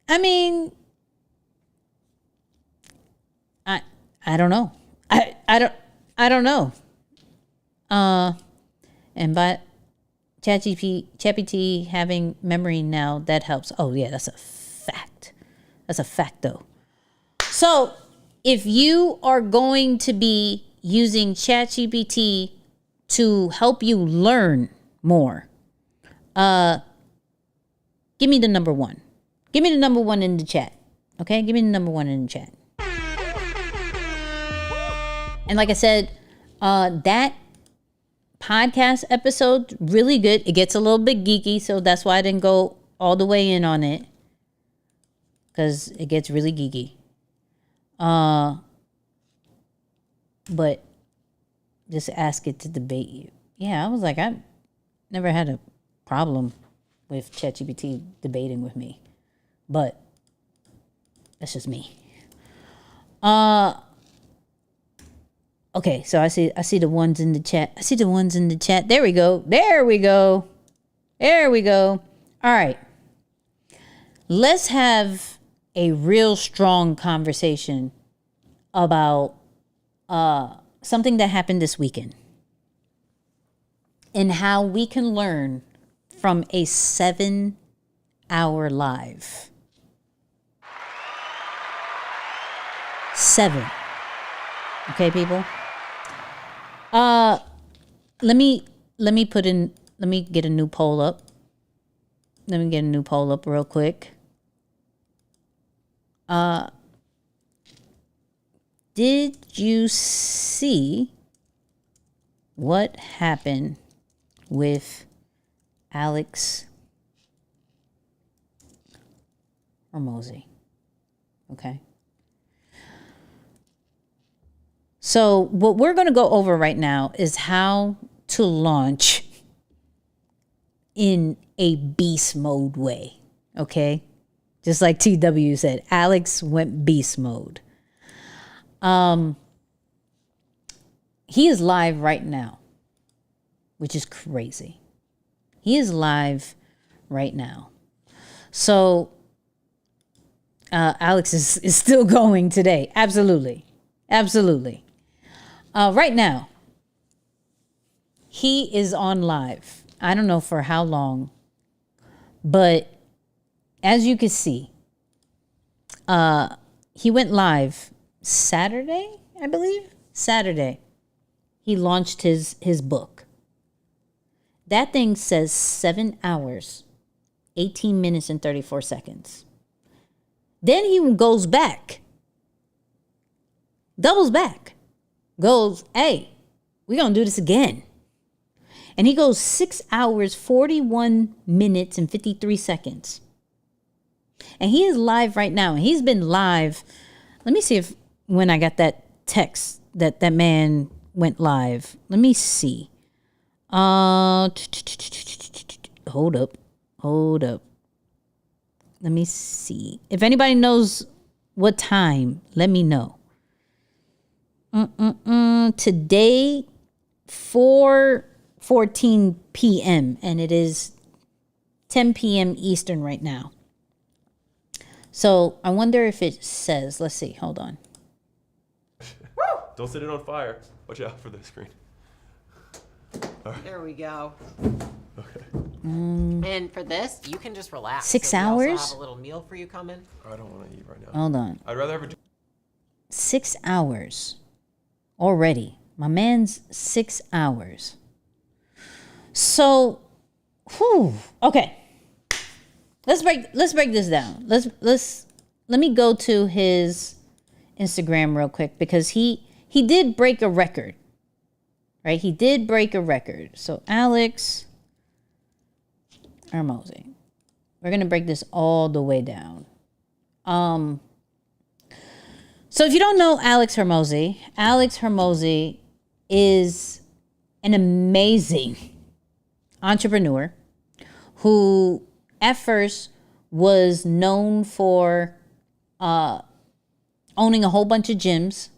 I mean, I don't know. I don't know. And by ChatGPT having memory now, that helps. Oh yeah, that's a fact. That's a fact though. So if you are going to be using ChatGPT to help you learn more, give me the number one. Give me the number one in the chat. Okay? Give me the number one in the chat. And like I said, that podcast episode, really good. It gets a little bit geeky, so that's why I didn't go all the way in on it. Because it gets really geeky. But just ask it to debate you. Yeah, I was like, I've never had a problem with ChatGPT debating with me. But that's just me. Okay, so I see the ones in the chat. I see the ones in the chat. There we go. There we go. There we go. All right. Let's have a real strong conversation about something that happened this weekend and how we can learn from a 7-hour live. 7. Okay, people? Let me get a new poll up. Let me get a new poll up real quick. Did you see what happened with Alex Hormozi? Okay. So what we're going to go over right now is how to launch in a beast mode way. Okay. Just like TW said, Alex went beast mode. He is live right now, which is crazy. He is live right now. So Alex is still going today. Absolutely. Absolutely. Right now, he is on live. I don't know for how long, but as you can see, he went live Saturday, I believe. Saturday, he launched his book. That thing says 7 hours, 18 minutes, and 34 seconds. Then he goes back, doubles back, goes, hey, we're going to do this again. And he goes 6 hours, 41 minutes, and 53 seconds. And he is live right now. And he's been live. Let me see if when I got that text that man went live. Let me see. Hold up. Let me see. If anybody knows what time, let me know. Today, 4:14 p.m. and it is 10 p.m. Eastern right now. So I wonder if it says, let's see, hold on. Don't set it on fire. Watch out for the screen. There we go. Okay. And for this, you can just relax. 6 So we hours? also have a little meal for you coming. I don't want to eat right now. Hold on. I'd rather have a 6 hours already. My man's 6 hours. So, okay. Let's break this down. Let me go to his Instagram real quick because he did break a record. Right? He did break a record. So Alex Hormozi. We're going to break this all the way down. So if you don't know Alex Hormozi is an amazing entrepreneur who at first was known for owning a whole bunch of gyms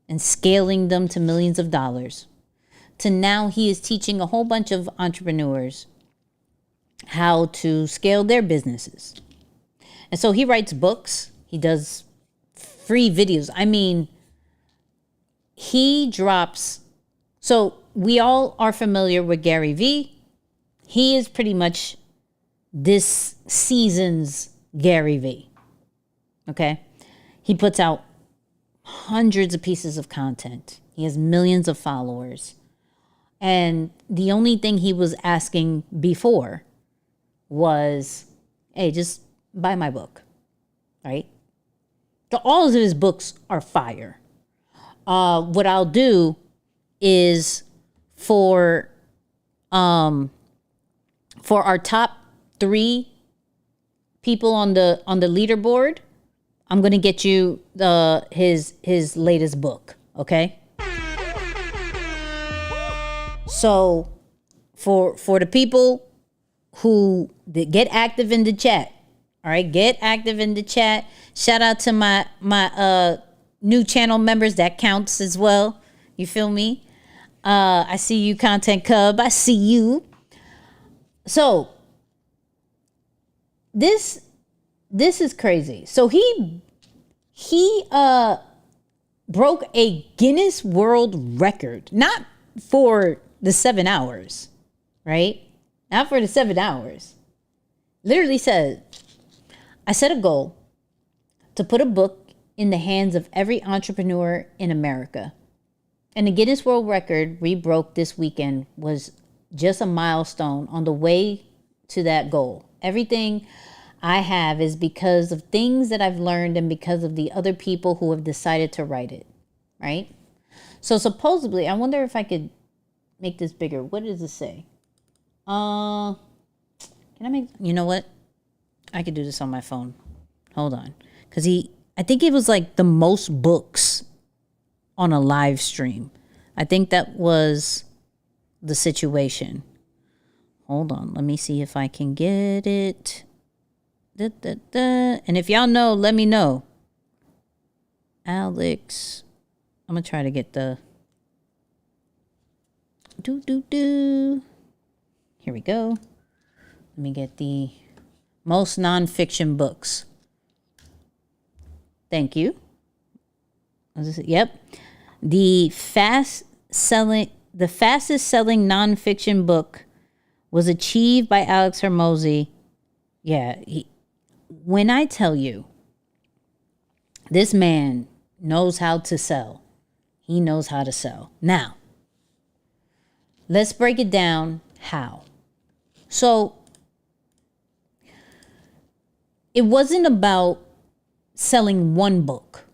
and scaling them to millions of dollars, to now he is teaching a whole bunch of entrepreneurs how to scale their businesses. And so he writes books, he does free videos. I mean, he drops, so we all are familiar with Gary Vee. He is pretty much this season's Gary Vee. Okay? He puts out hundreds of pieces of content. He has millions of followers. And the only thing he was asking before was, hey, just buy my book. Right? So all of his books are fire. What I'll do is for our top 3 people on the leaderboard, I'm gonna get you his latest book. Okay. So for the people who get active in the chat, all right, get active in the chat. Shout out to my new channel members. That counts as well. You feel me? I see you, Content Cub. I see you. So this is crazy. So he broke a Guinness World Record, not for the 7 hours, right? Not for the 7 hours. Literally said, I set a goal to put a book in the hands of every entrepreneur in America. And the Guinness World Record we broke this weekend was just a milestone on the way to that goal. Everything I have is because of things that I've learned and because of the other people who have decided to write it, right? So supposedly, I wonder if I could make this bigger. What does it say? Can I make, you know what? I could do this on my phone. Hold on. Because I think it was like the most books on a live stream. I think that was the situation. Hold on. Let me see if I can get it. And if y'all know, let me know. Alex. I'm going to try to get the. Here we go. Let me get the most nonfiction books. Thank you. Yep. The fastest selling nonfiction book was achieved by Alex Hormozi. Yeah. When I tell you, this man knows how to sell. He knows how to sell. Now, let's break it down. How? So, it wasn't about selling one book.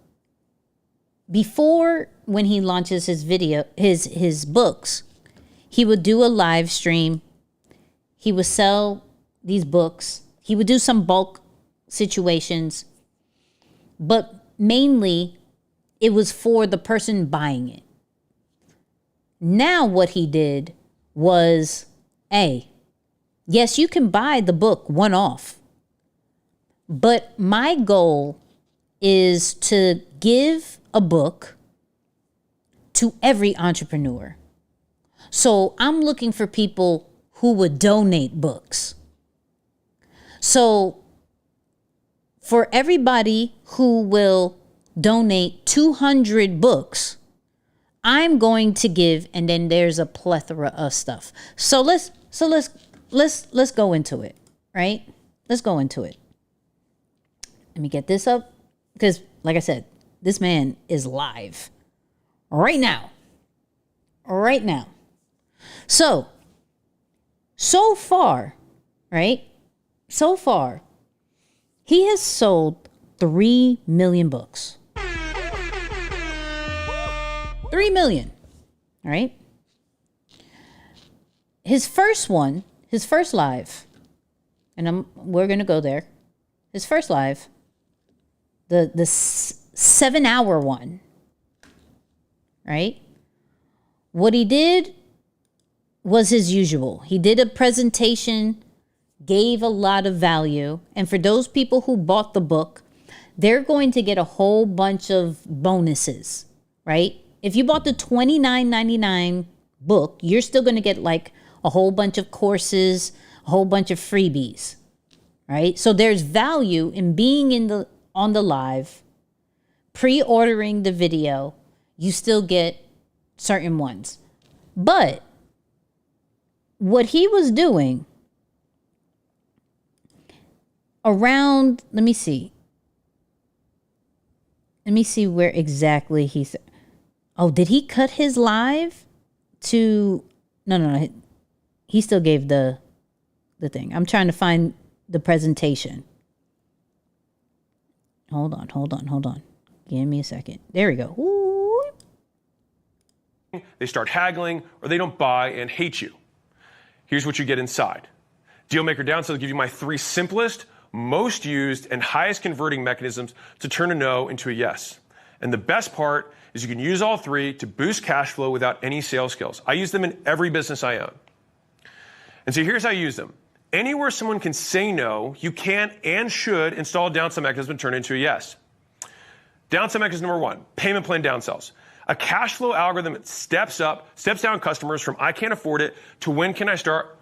Before, when he launches his books, he would do a live stream. He would sell these books. He would do some bulk situations. But mainly, it was for the person buying it. Now what he did was, yes, you can buy the book one-off. But my goal is to give a book to every entrepreneur. So I'm looking for people who would donate books. So for everybody who will donate 200 books, I'm going to give, and then there's a plethora of stuff. So let's go into it, right? Let's go into it. Let me get this up because, like I said, this man is live right now. Right now. So far, right? So far, he has sold 3 million books. 3 million. All right. His first live, and we're going to go there. His first live, the 7-hour one, right? What he did was his usual. He did a presentation, gave a lot of value. And for those people who bought the book, they're going to get a whole bunch of bonuses, right? If you bought the $29.99 book, you're still going to get like a whole bunch of courses, a whole bunch of freebies, right? So there's value in being on the live, pre-ordering the video. You still get certain ones. But what he was doing around, let me see where exactly he's. Oh, did he cut his live to? No. He still gave the thing. I'm trying to find the presentation. Hold on. Give me a second. There we go. Ooh. They start haggling or they don't buy and hate you. Here's what you get inside. Dealmaker Downsells give you my 3 simplest, most used, and highest converting mechanisms to turn a no into a yes. And the best part is you can use all 3 to boost cash flow without any sales skills. I use them in every business I own. And so here's how you use them. Anywhere someone can say no, you can and should install a downsell mechanism and turn it into a yes. Downsell mechanism number 1, payment plan downsells. A cash flow algorithm that steps down customers from I can't afford it to when can I start.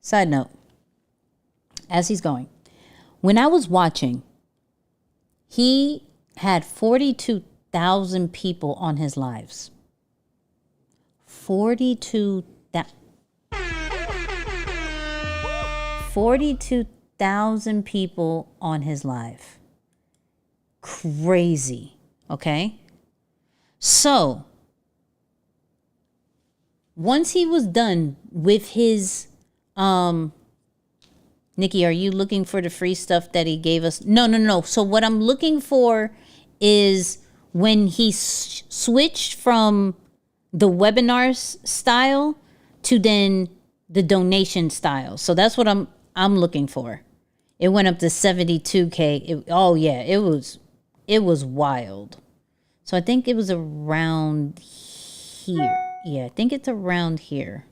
Side note, as he's going, when I was watching, he had 42,000 people on his lives. 42,000 people on his live. Crazy. Okay? So, once he was done with his, Nicky, are you looking for the free stuff that he gave us? No. So what I'm looking for is when he switched from the webinar style to then the donation style. So that's what I'm looking for. It went up to 72K. It was wild. So I think it was around here. Yeah, I think it's around here.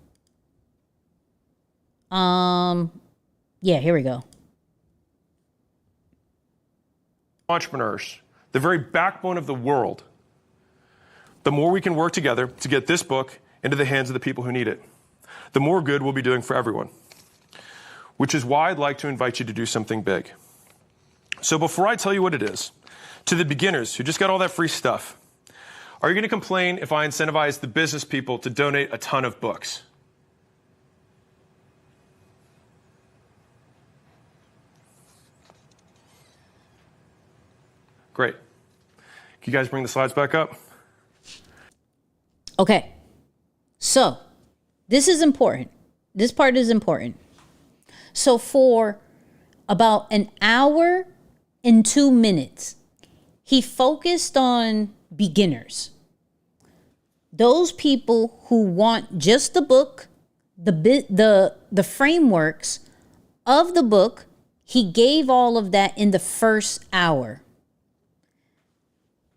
Yeah, here we go. Entrepreneurs, the very backbone of the world. The more we can work together to get this book into the hands of the people who need it, the more good we'll be doing for everyone. Which is why I'd like to invite you to do something big. So before I tell you what it is, to the beginners who just got all that free stuff, are you going to complain if I incentivize the business people to donate a ton of books? Great. Can you guys bring the slides back up? Okay. So, this is important. This part is important. So, for about an hour and 2 minutes, he focused on beginners. Those people who want just the book, the frameworks of the book. He gave all of that in the first hour.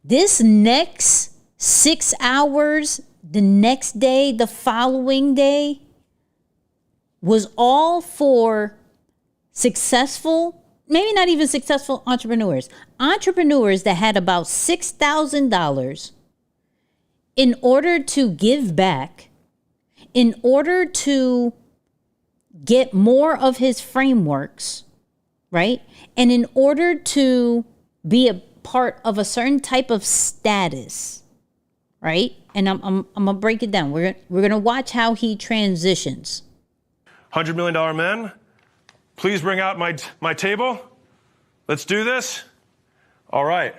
This next 6 hours, the next day, the following day, was all for successful, maybe not even successful entrepreneurs that had about $6,000 in order to give back, in order to get more of his frameworks, right? And in order to be a part of a certain type of status, right? And I'm gonna break it down. We're gonna watch how he transitions. $100 million men, please bring out my table. Let's do this. All right.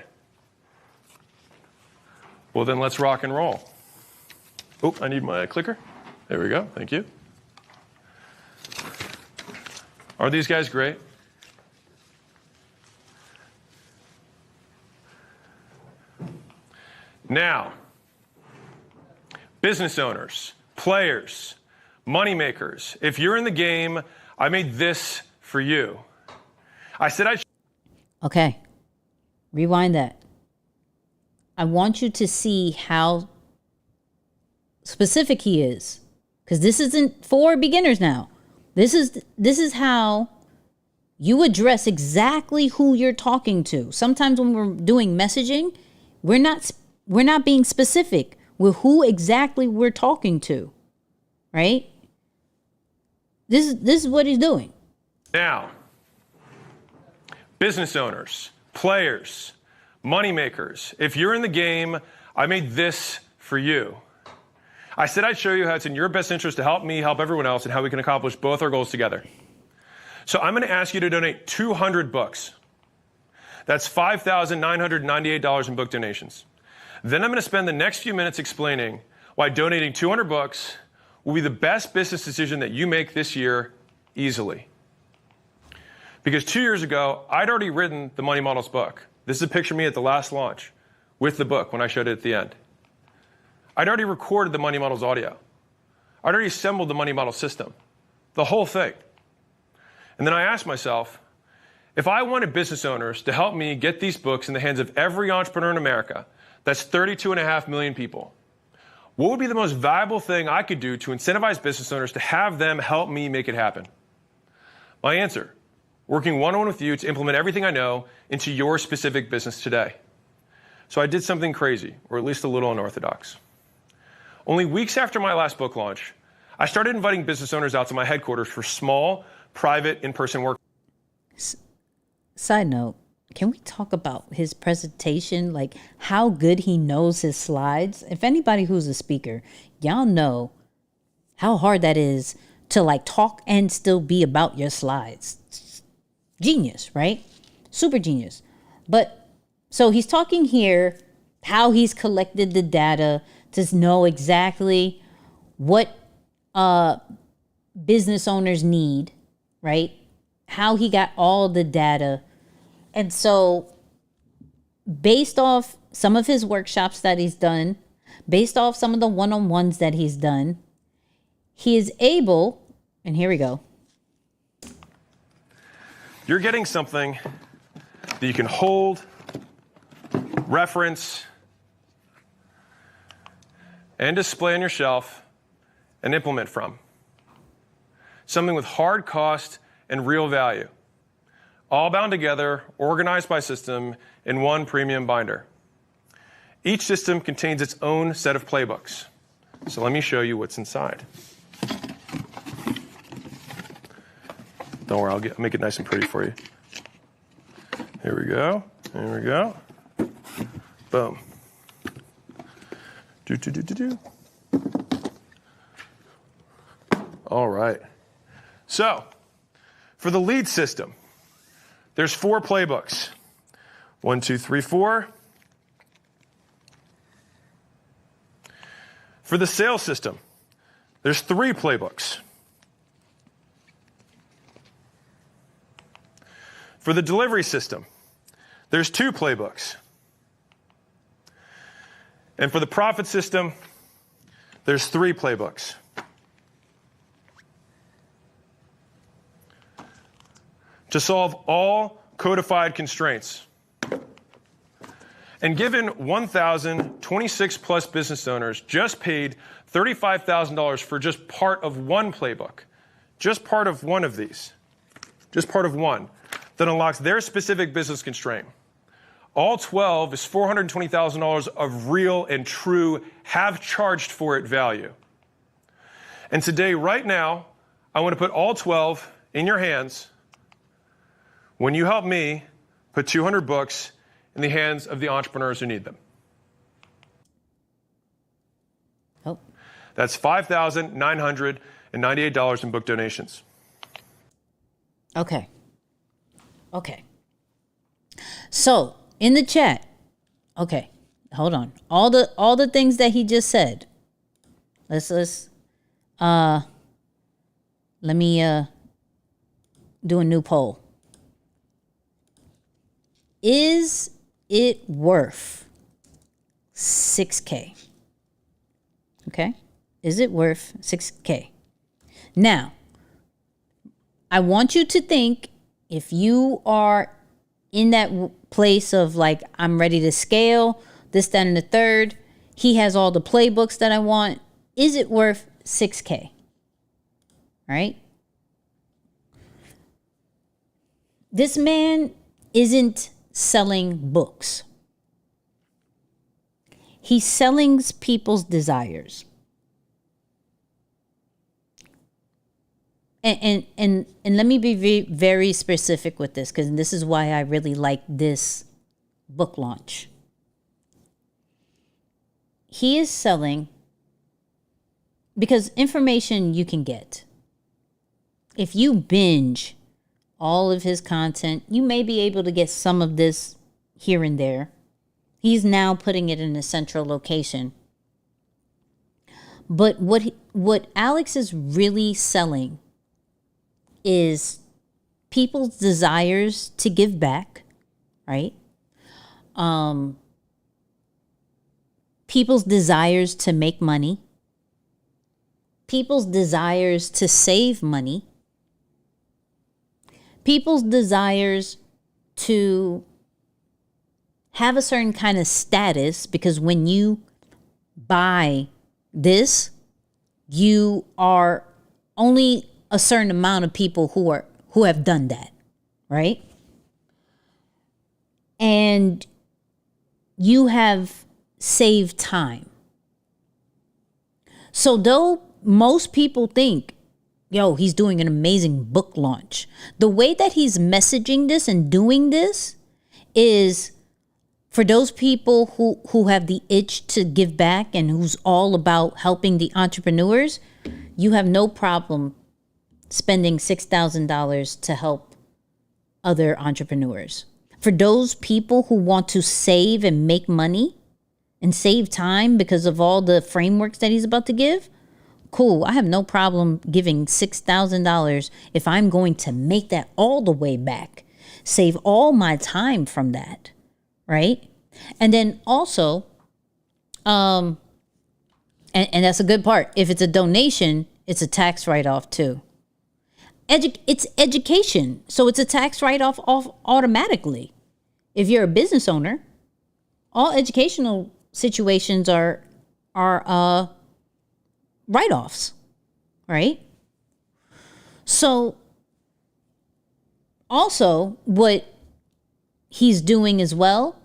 Well, then let's rock and roll. Oh, I need my clicker. There we go. Thank you. Are these guys great? Now, business owners, players, money makers, if you're in the game, I made this for you. I said I... Okay, rewind that. I want you to see how specific he is, because this isn't for beginners now. This is how you address exactly who you're talking to. Sometimes when we're doing messaging, we're not being specific with who exactly we're talking to, right? This is what he's doing. Now, business owners, players, money makers, if you're in the game, I made this for you. I said I'd show you how it's in your best interest to help me help everyone else and how we can accomplish both our goals together. So I'm going to ask you to donate 200 books. That's $5,998 in book donations. Then I'm going to spend the next few minutes explaining why donating 200 books will be the best business decision that you make this year easily. Because 2 years ago, I'd already written the Money Models book. This is a picture of me at the last launch with the book when I showed it at the end. I'd already recorded the Money Models audio. I'd already assembled the Money Model system, the whole thing. And then I asked myself, if I wanted business owners to help me get these books in the hands of every entrepreneur in America, that's 32.5 million people, what would be the most valuable thing I could do to incentivize business owners to have them help me make it happen? My answer, working one-on-one with you to implement everything I know into your specific business today. So I did something crazy, or at least a little unorthodox. Only weeks after my last book launch, I started inviting business owners out to my headquarters for small, private, in-person work. Side note, can we talk about his presentation? Like how good he knows his slides? If anybody who's a speaker, y'all know how hard that is to like talk and still be about your slides. Genius, right? Super genius. But so he's talking here how he's collected the data to know exactly what business owners need, right? How he got all the data. And so based off some of his workshops that he's done, based off some of the one-on-ones that he's done, he is able, and here we go. You're getting something that you can hold, reference, and display on your shelf and implement from. Something with hard cost and real value. All bound together, organized by system in one premium binder. Each system contains its own set of playbooks. So let me show you what's inside. Don't worry, I'll make it nice and pretty for you. Here we go. Here we go. Boom. All right. So, for the lead system, there's 4 playbooks. 1, 2, 3, 4. For the sales system, there's 3 playbooks. For the delivery system, there's 2 playbooks. And for the profit system, there's 3 playbooks. To solve all codified constraints. And given 1,026 plus business owners just paid $35,000 for just part of one playbook, just part of one of these, just part of one, that unlocks their specific business constraint, All 12 is $420,000 of real and true have charged for it value. And today, right now, I want to put all 12 in your hands when you help me put 200 books in the hands of the entrepreneurs who need them. Oh. That's $5,998 in book donations. Okay. So in the chat, okay, hold on. All the things that he just said. Let me do a new poll. Is it worth $6K? Okay. Is it worth $6K? Now, I want you to think, if you are in that place of like, I'm ready to scale, this, that, and the third, he has all the playbooks that I want. Is it worth $6K? Right? This man isn't selling books. He's selling people's desires. And let me be very specific with this, because this is why I really like this book launch. He is selling, because information you can get. If you binge all of his content, you may be able to get some of this here and there. He's now putting it in a central location. But what Alex is really selling is people's desires to give back, right? People's desires to make money, people's desires to save money, people's desires to have a certain kind of status, because when you buy this, you are only a certain amount of people who have done that, right? And you have saved time. So though most people think, yo, he's doing an amazing book launch, the way that he's messaging this and doing this is for those people who have the itch to give back and who's all about helping the entrepreneurs. You have no problem spending $6,000 to help other entrepreneurs. For those people who want to save and make money and save time because of all the frameworks that he's about to give, cool. I have no problem giving $6,000 if I'm going to make that all the way back, save all my time from that, right? And then also, and that's a good part. If it's a donation, it's a tax write-off too. It's education, so it's a tax write-off automatically. If you're a business owner, all educational situations are write-offs, right? So also what he's doing as well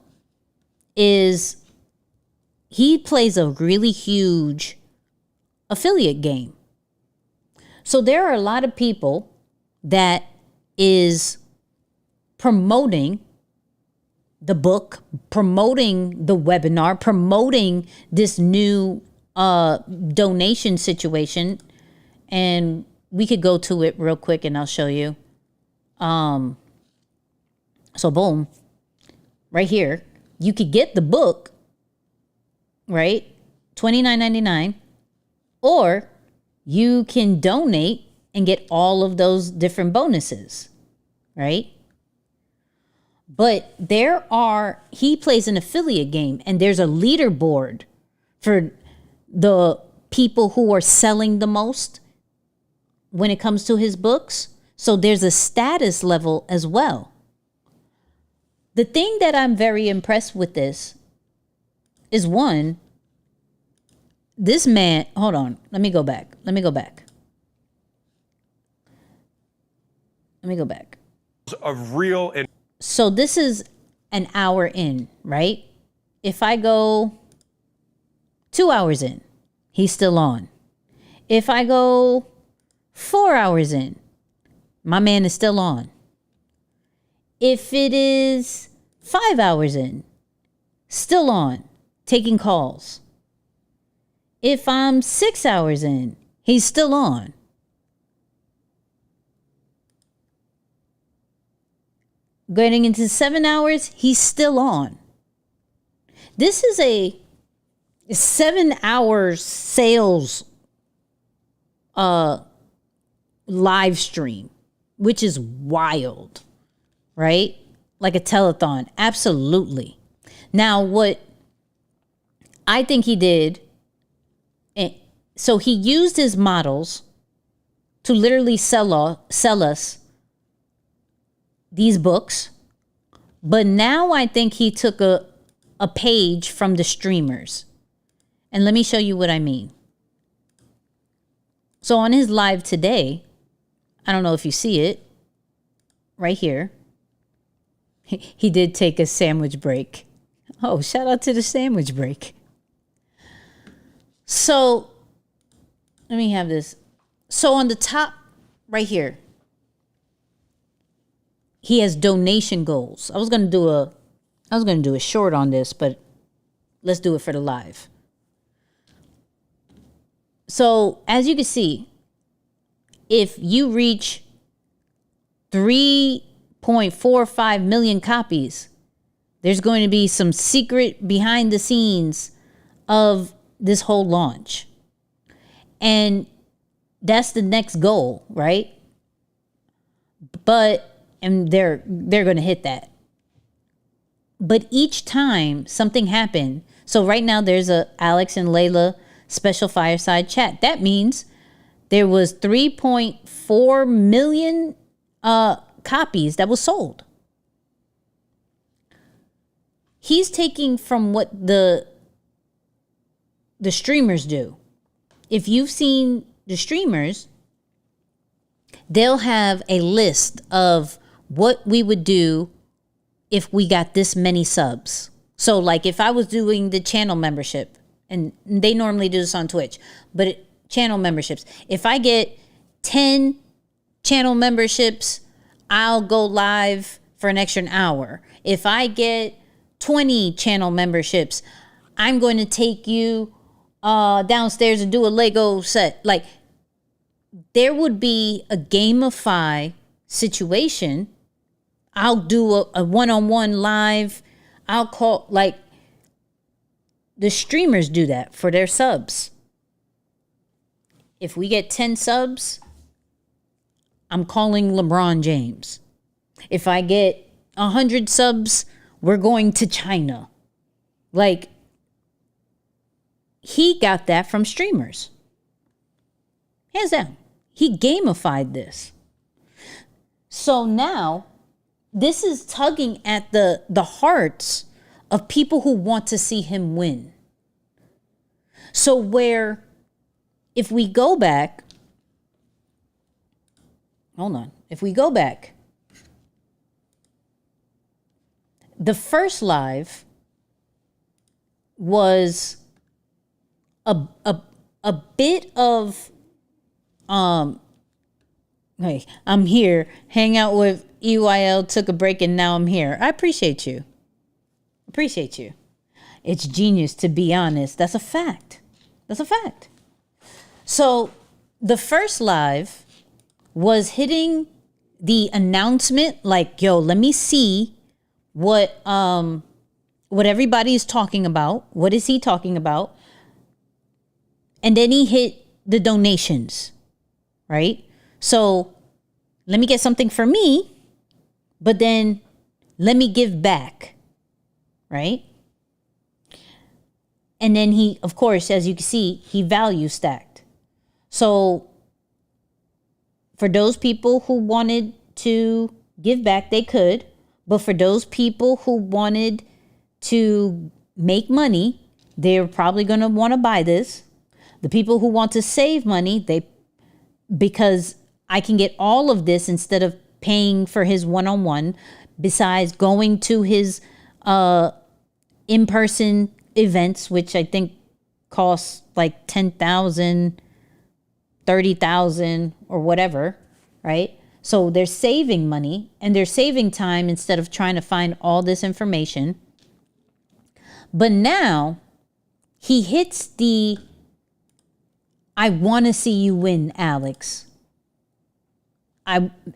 is he plays a really huge affiliate game. So there are a lot of people that is promoting the book, promoting the webinar, promoting this new donation situation. And we could go to it real quick and I'll show you. So boom, right here, you could get the book, right? $29.99, or you can donate and get all of those different bonuses, right? But he plays an affiliate game, and there's a leaderboard for the people who are selling the most when it comes to his books. So there's a status level as well. The thing that I'm very impressed with this is, one, this man, hold on, let me go back. Of real and So this is an hour in, right? If I go 2 hours in, he's still on. If I go 4 hours in, my man is still on. If it is 5 hours in, still on, taking calls. If I'm 6 hours in, he's still on. Getting into 7 hours, he's still on. This is a 7 hour sales live stream, which is wild, right? Like a telethon. Absolutely. Now, what I think he did, so he used his models to literally sell us these books. But now I think he took a page from the streamers. And let me show you what I mean. So on his live today, I don't know if you see it, right here, he did take a sandwich break. Oh, shout out to the sandwich break. So let me have this. So on the top right here, he has donation goals. I was gonna do a short on this, but let's do it for the live. So as you can see, if you reach 3.45 million copies, there's going to be some secret behind the scenes of this whole launch. And that's the next goal, right? And they're going to hit that. But each time something happened, so right now there's a Alex and Layla special fireside chat. That means there was 3.4 million copies that was sold. He's taking from what the streamers do. If you've seen the streamers, they'll have a list of what we would do if we got this many subs. So like if I was doing the channel membership, and they normally do this on Twitch, but channel memberships, if I get 10 channel memberships, I'll go live for an extra hour. If I get 20 channel memberships, I'm going to take you downstairs and do a Lego set. Like, there would be a gamify situation. I'll do a one-on-one live. I'll call, like, the streamers do that for their subs. If we get 10 subs, I'm calling LeBron James. If I get 100 subs, we're going to China. Like, he got that from streamers. Hands down. He gamified this. So now, this is tugging at the hearts of people who want to see him win. So where, if we go back, if we go back, the first live was a bit of, hey, I'm here, hang out with EYL, took a break, and now I'm here. I appreciate you. Appreciate you. It's genius, to be honest. That's a fact. That's a fact. So the first live was hitting the announcement, like, yo, let me see what everybody is talking about. What is he talking about? And then he hit the donations, right? So let me get something for me, but then let me give back, right? And then he, of course, as you can see, he value stacked. So for those people who wanted to give back, they could. But for those people who wanted to make money, they're probably going to want to buy this. The people who want to save money, because I can get all of this instead of paying for his one-on-one, besides going to his in-person events, which I think cost like 10,000, 30,000 or whatever, right? So they're saving money and they're saving time instead of trying to find all this information. But now he hits the, I want to see you win, Alex.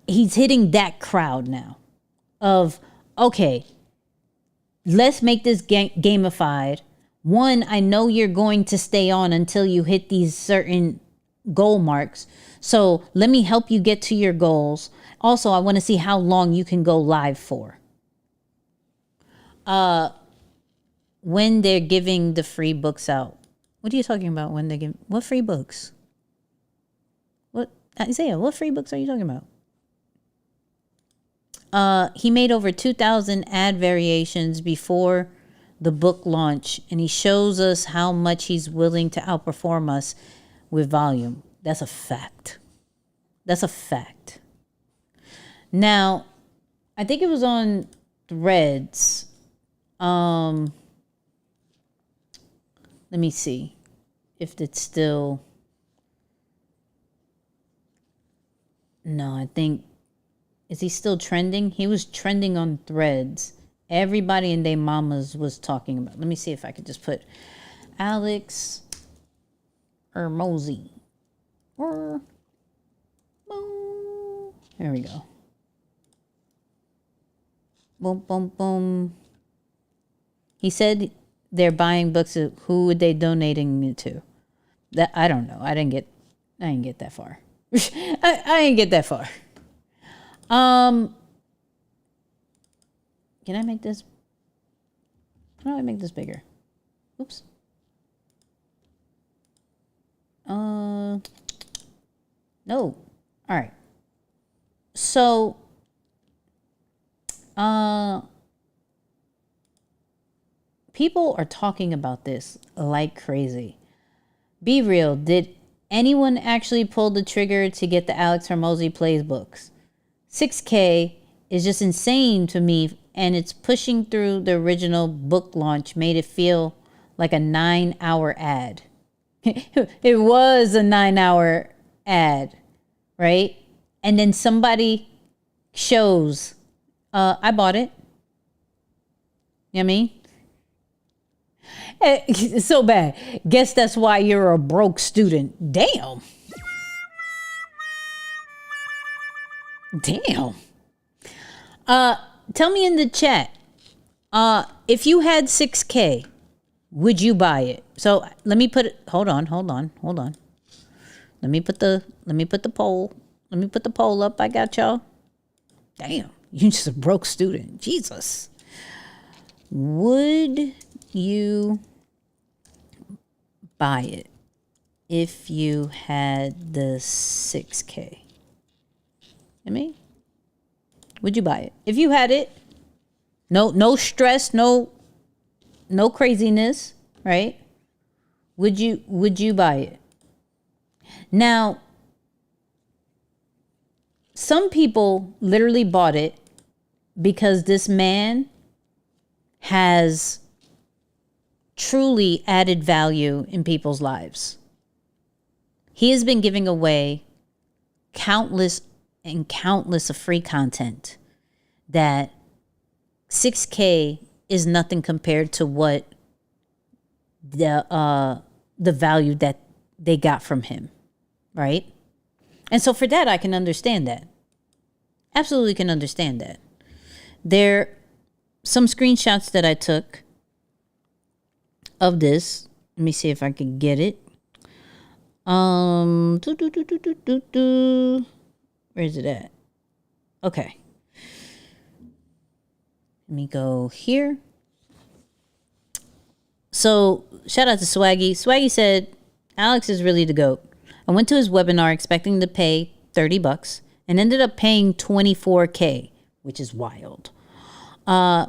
He's hitting that crowd now of, okay, let's make this gamified. One, I know you're going to stay on until you hit these certain goal marks. So let me help you get to your goals. Also, I want to see how long you can go live for. When they're giving the free books out. What are you talking about when they give, what free books? What, Isaiah, what free books are you talking about? He made over 2,000 ad variations before the book launch, and he shows us how much he's willing to outperform us with volume. That's a fact. That's a fact. Now, I think it was on Threads. Let me see if it's still. No, I think, is he still trending? He was trending on Threads. Everybody and their mamas was talking about. Let me see if I could just put Alex Hormozi. There we go. Boom, boom, boom. He said they're buying books. Who would they donating it to? That I don't know. I didn't get that far. I didn't get that far. Can I make this? How do I make this bigger? Oops. No. All right. So, people are talking about this like crazy. Be real. Did anyone actually pull the trigger to get the Alex Hormozi Plays books? 6K is just insane to me, and it's pushing through the original book launch made it feel like a 9-hour ad. It was a 9-hour ad, right? And then somebody shows, I bought it. You know what I mean? It's so bad. Guess that's why you're a broke student. Damn. Damn. Tell me in the chat, if you had 6K, would you buy it? So let me put it, hold on. Let me put the poll. Let me put the poll up. I got y'all. Damn, you just a broke student. Jesus. Would you buy it if you had the 6K? I mean, would you buy it? If you had it, no stress, no craziness, right? Would you buy it? Now, some people literally bought it because this man has truly added value in people's lives. He has been giving away countless of free content that 6K is nothing compared to what the value that they got from him, right? And so for that, I can understand that. Absolutely can understand that. There some screenshots that I took of this. Let me see if I can get it. Where is it at? Okay. Let me go here. So shout out to Swaggy. Swaggy said, Alex is really the GOAT. I went to his webinar expecting to pay $30 and ended up paying $24K, which is wild. I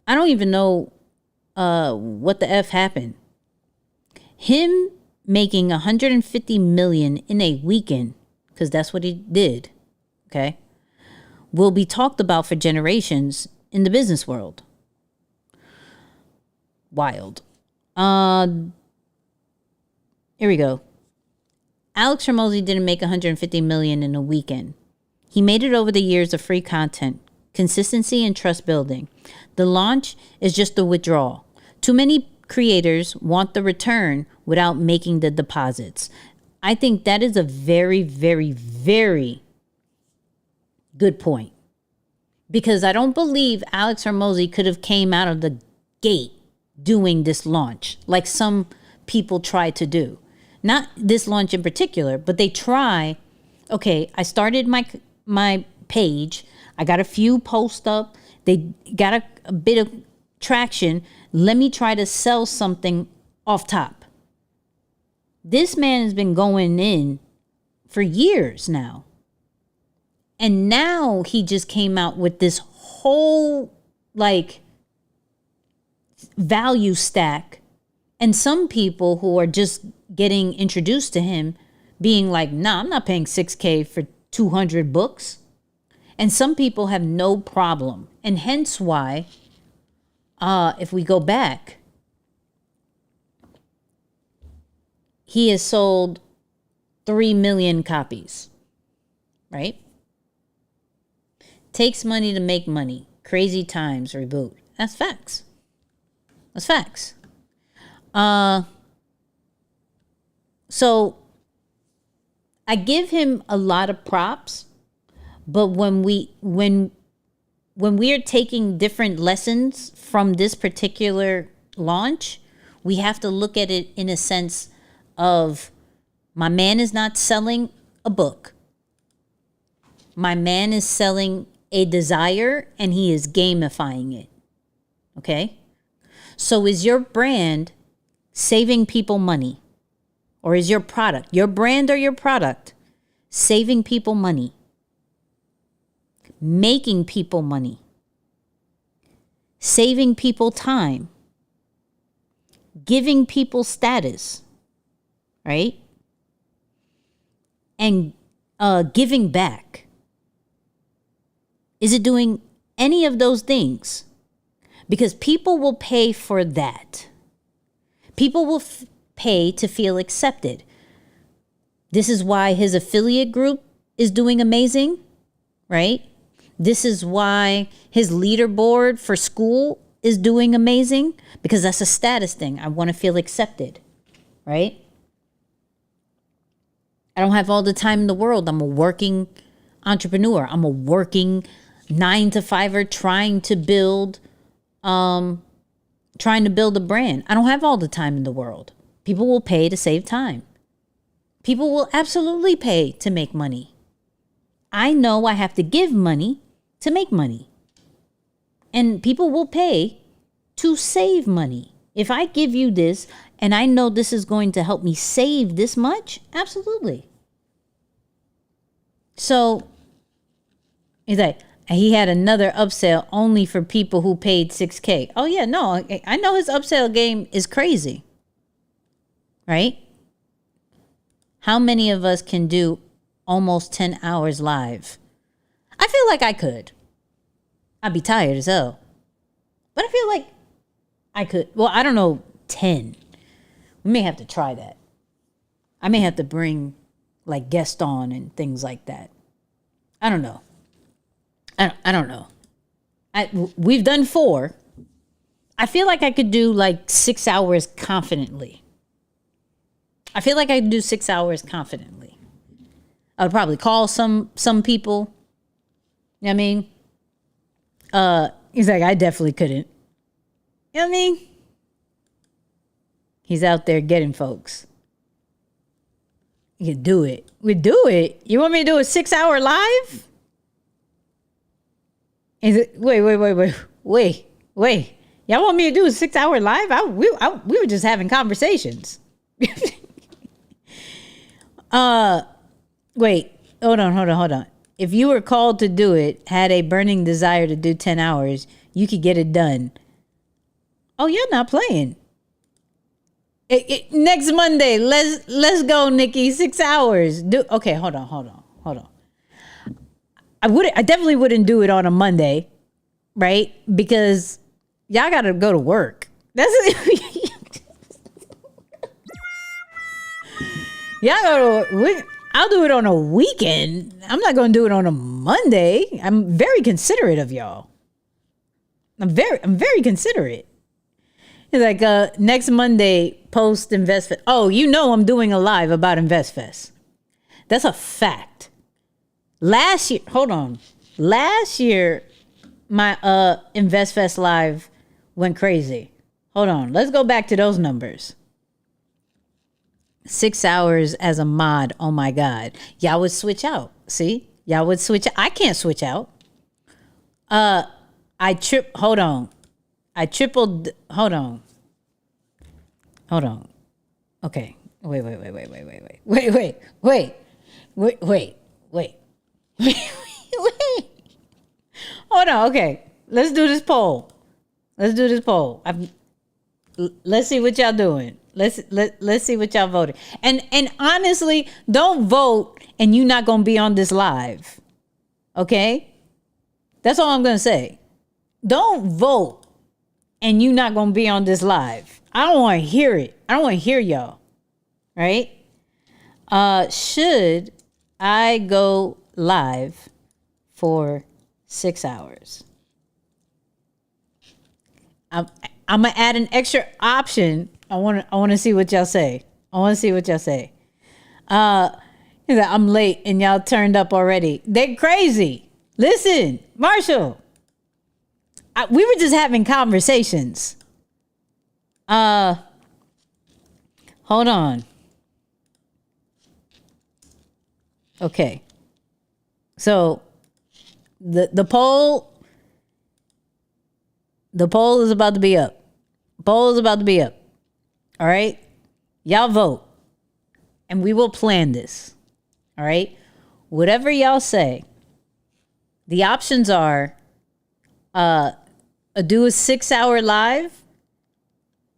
don't even know what the F happened. Him making $150 million in a weekend, because that's what he did, okay, will be talked about for generations in the business world. Wild. Here we go. Alex Hormozi didn't make $150 million in a weekend. He made it over the years of free content, consistency, and trust building. The launch is just the withdrawal. Too many creators want the return without making the deposits. I think that is a very, very, very good point. Because I don't believe Alex Hormozi could have came out of the gate doing this launch like some people try to do. Not this launch in particular, but they try, okay, I started my page. I got a few posts up. They got a bit of traction. Let me try to sell something off top. This man has been going in for years now. And now he just came out with this whole like value stack. And some people who are just getting introduced to him being like, nah, I'm not paying $6,000 for 200 books. And some people have no problem. And hence why, if we go back, he has sold 3 million copies, right? Takes money to make money. Crazy times reboot. That's facts. That's facts. So I give him a lot of props, but when we are taking different lessons from this particular launch, we have to look at it in a sense of my man is not selling a book. My man is selling a desire and he is gamifying it. Okay? So is your brand saving people money? Or is your product, your brand or your product, saving people money? Making people money? Saving people time? Giving people status? Right? And giving back? Is it doing any of those things? Because people will pay for that. People will pay to feel accepted. This is why his affiliate group is doing amazing, right? This is why his leaderboard for school is doing amazing, because that's a status thing. I want to feel accepted, right? I don't have all the time in the world. I'm a working entrepreneur. I'm a working 9-to-5er trying to build a brand. I don't have all the time in the world. People will pay to save time. People will absolutely pay to make money. I know I have to give money to make money. And people will pay to save money. If I give you this and I know this is going to help me save this much, absolutely. So, he's like, he had another upsell only for people who paid $6,000. Oh yeah, no, I know his upsell game is crazy. Right? How many of us can do almost 10 hours live? I feel like I could. I'd be tired as hell. But I feel like I could. Well, I don't know, 10. We may have to try that. I may have to bring like guests on and things like that. I don't know. I don't know. We've done 4. I feel like I could do like 6 hours confidently. I feel like I could do 6 hours confidently. I would probably call some people. You know what I mean? He's like, I definitely couldn't. You know what I mean? He's out there getting folks. You can do it. We do it. You want me to do a 6-hour live? Is it, wait. Y'all want me to do a 6-hour live? We were just having conversations. Wait, hold on. If you were called to do it, had a burning desire to do 10 hours, you could get it done. Oh, you're not playing. Next Monday, let's go, Nicky. 6 hours. Okay, hold on. I definitely wouldn't do it on a Monday, right? Because y'all gotta go to work. That's y'all go. I'll do it on a weekend. I'm not going to do it on a Monday. I'm very considerate of y'all. I'm very considerate. It's like next Monday post InvestFest. Oh, you know I'm doing a live about InvestFest. That's a fact. Last year, hold on. Last year, my InvestFest live went crazy. Hold on. Let's go back to those numbers. 6 hours as a mod. Oh my God. Y'all would switch out. See? Y'all would switch out. I can't switch out. Hold on. I tripled. Hold on. Okay. Wait. Hold on. Okay. Let's do this poll. Let's see what y'all doing. Let's see what y'all voted. And honestly, don't vote and you're not gonna be on this live. Okay? That's all I'm gonna say. Don't vote and you're not gonna be on this live. I don't wanna hear it. I don't wanna hear y'all. Right? Should I go live for 6 hours? I'm gonna add an extra option. I want to see what y'all say. I'm late and y'all turned up already. They're crazy. Listen, Marshall. We were just having conversations. Hold on. Okay. So the poll is about to be up. All right? Y'all vote. And we will plan this. All right? Whatever y'all say, the options are do a 6 hour live.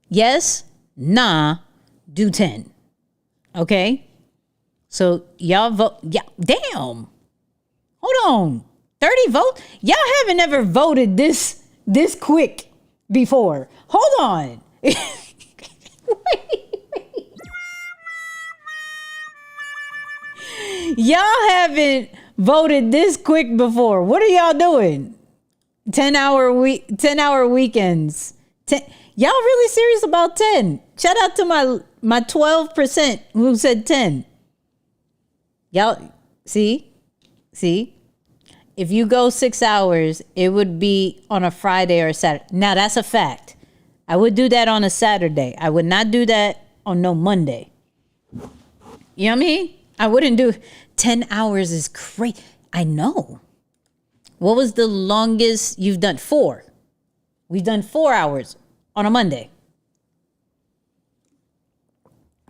Yes. Nah. Do 10. Okay? So y'all vote. Yeah. Damn. Hold on. 30 votes? Y'all haven't ever voted this quick before. Hold on. Wait. Y'all haven't voted this quick before. What are y'all doing? 10-hour weekends. Y'all really serious about 10? Shout out to my 12% who said 10. Y'all see? If you go 6 hours, it would be on a Friday or a Saturday. Now that's a fact. I would do that on a Saturday. I would not do that on no Monday. You know what I mean? I wouldn't do 10 hours is great. I know. What was the longest you've done? 4. We've done 4 hours on a Monday.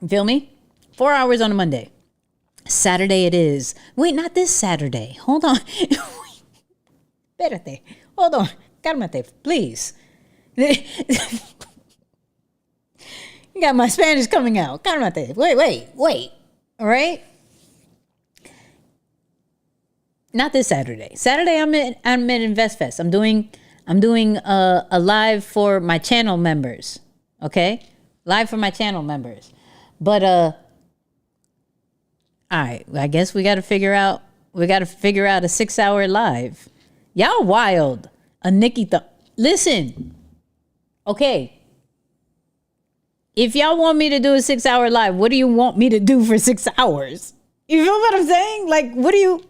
You feel me? 4 hours on a Monday. Saturday it is. Wait, not this Saturday. Hold on. Espérate. Hold on. Cálmate, please. You got my Spanish coming out. Cálmate. Wait. All right? Not this Saturday. Saturday I'm at InvestFest. I'm doing a live for my channel members. Okay? Live for my channel members. But all right, I guess we got to figure out a 6 hour live. Y'all wild. A Nicky listen. Okay. If y'all want me to do a 6 hour live, what do you want me to do for 6 hours? You feel what I'm saying? Like, what are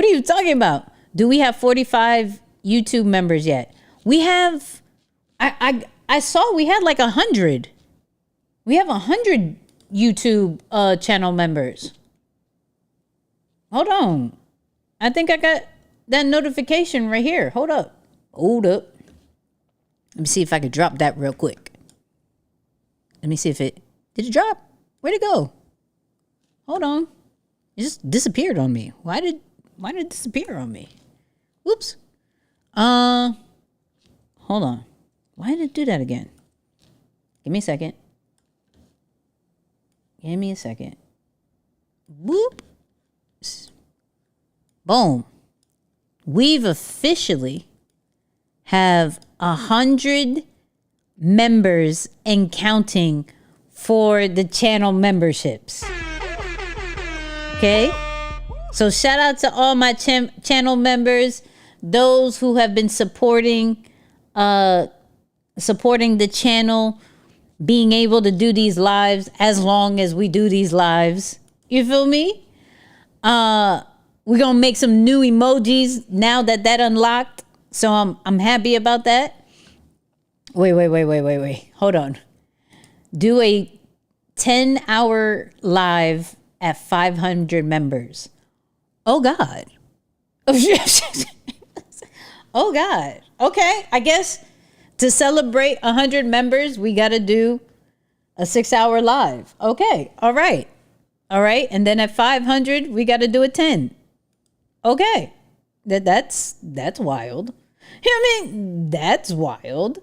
you talking about? Do we have 45 YouTube members yet? We have, I saw we had like 100. We have 100 YouTube channel members. Hold on. I think I got that notification right here. Hold up. Let me see if I could drop that real quick. Let me see if did it drop? Where'd it go? Hold on. It just disappeared on me. Why did it disappear on me? Whoops. Hold on. Why did it do that again? Give me a second. Whoop. Boom. We've officially have 100 members and counting for the channel memberships. Okay? So shout out to all my channel members, those who have been supporting the channel, being able to do these lives as long as we do these lives. You feel me? We're gonna make some new emojis now that unlocked. So I'm happy about that. Wait. Hold on. Do a 10-hour live at 500 members. Oh God. Oh God. Okay, I guess to celebrate 100 members, we got to do a 6-hour live. Okay, all right. And then at 500, we got to do a 10. Okay, that's wild. I mean, that's wild.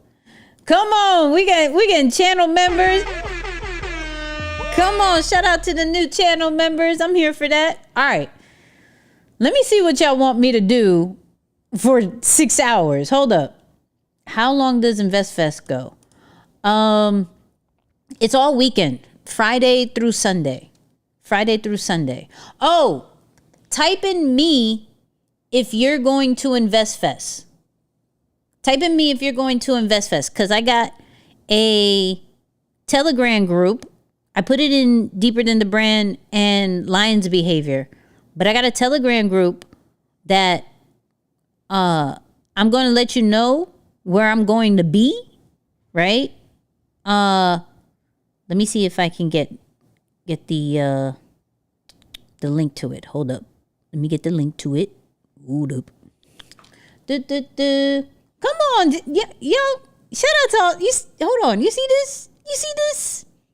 Come on, we getting channel members. Come on, shout out to the new channel members. I'm here for that. All right, let me see what y'all want me to do for 6 hours. Hold up. How long does InvestFest go? It's all weekend, Friday through Sunday. Oh, type in me if you're going to InvestFest. Because I got a Telegram group. I put it in Deeper Than the Brand and Lions Behavior. But I got a Telegram group that I'm going to let you know where I'm going to be, right? Let me see if I can get the link to it. Hold up. Let me get the link to it. Hold up. Come on, yo! Shout out to all. Hold on. You see this?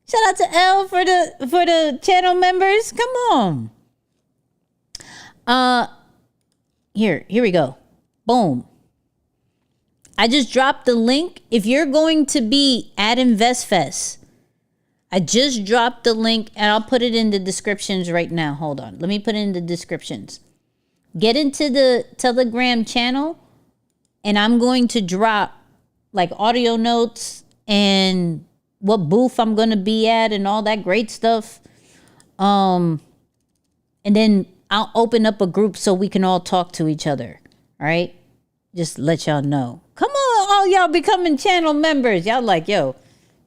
Shout out to L for the channel members. Come on. Here we go. Boom. I just dropped the link. If you're going to be at InvestFest, I just dropped the link and I'll put it in the descriptions right now. Hold on. Let me put it in the descriptions. Get into the Telegram channel and I'm going to drop like audio notes and what booth I'm going to be at and all that great stuff. And then I'll open up a group so we can all talk to each other. All right? Just let y'all know. Come on, all y'all becoming channel members. Y'all like, yo,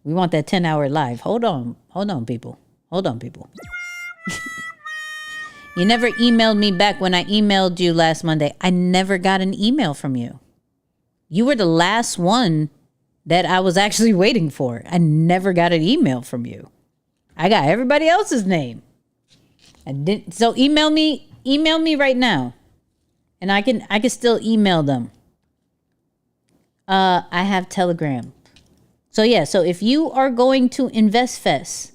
we want that 10-hour live. Hold on, people. You never emailed me back when I emailed you last Monday. I never got an email from you. You were the last one that I was actually waiting for. I never got an email from you. I got everybody else's name. So email me right now. And I can still email them. I have Telegram. So yeah, so if you are going to InvestFest,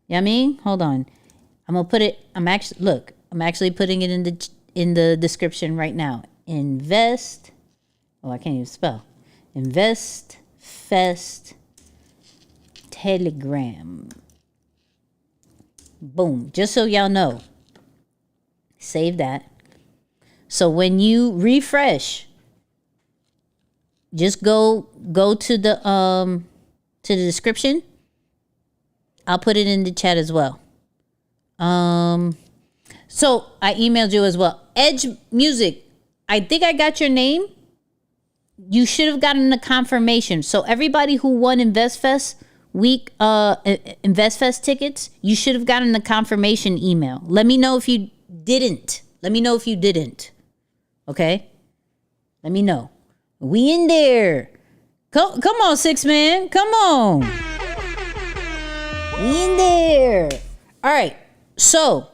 you know what I mean? Hold on. I'm gonna put it, I'm actually putting it in the description right now. I can't even spell. InvestFest Telegram. Boom. Just so y'all know. Save that. So when you refresh, just go to the description. I'll put it in the chat as well. So I emailed you as well. Edge Music, I think I got your name. You should have gotten the confirmation. So everybody who won InvestFest week, InvestFest tickets, you should have gotten the confirmation email. Let me know if you didn't. Okay? Let me know. We in there. Come on, 6 man. Come on. We in there. All right. So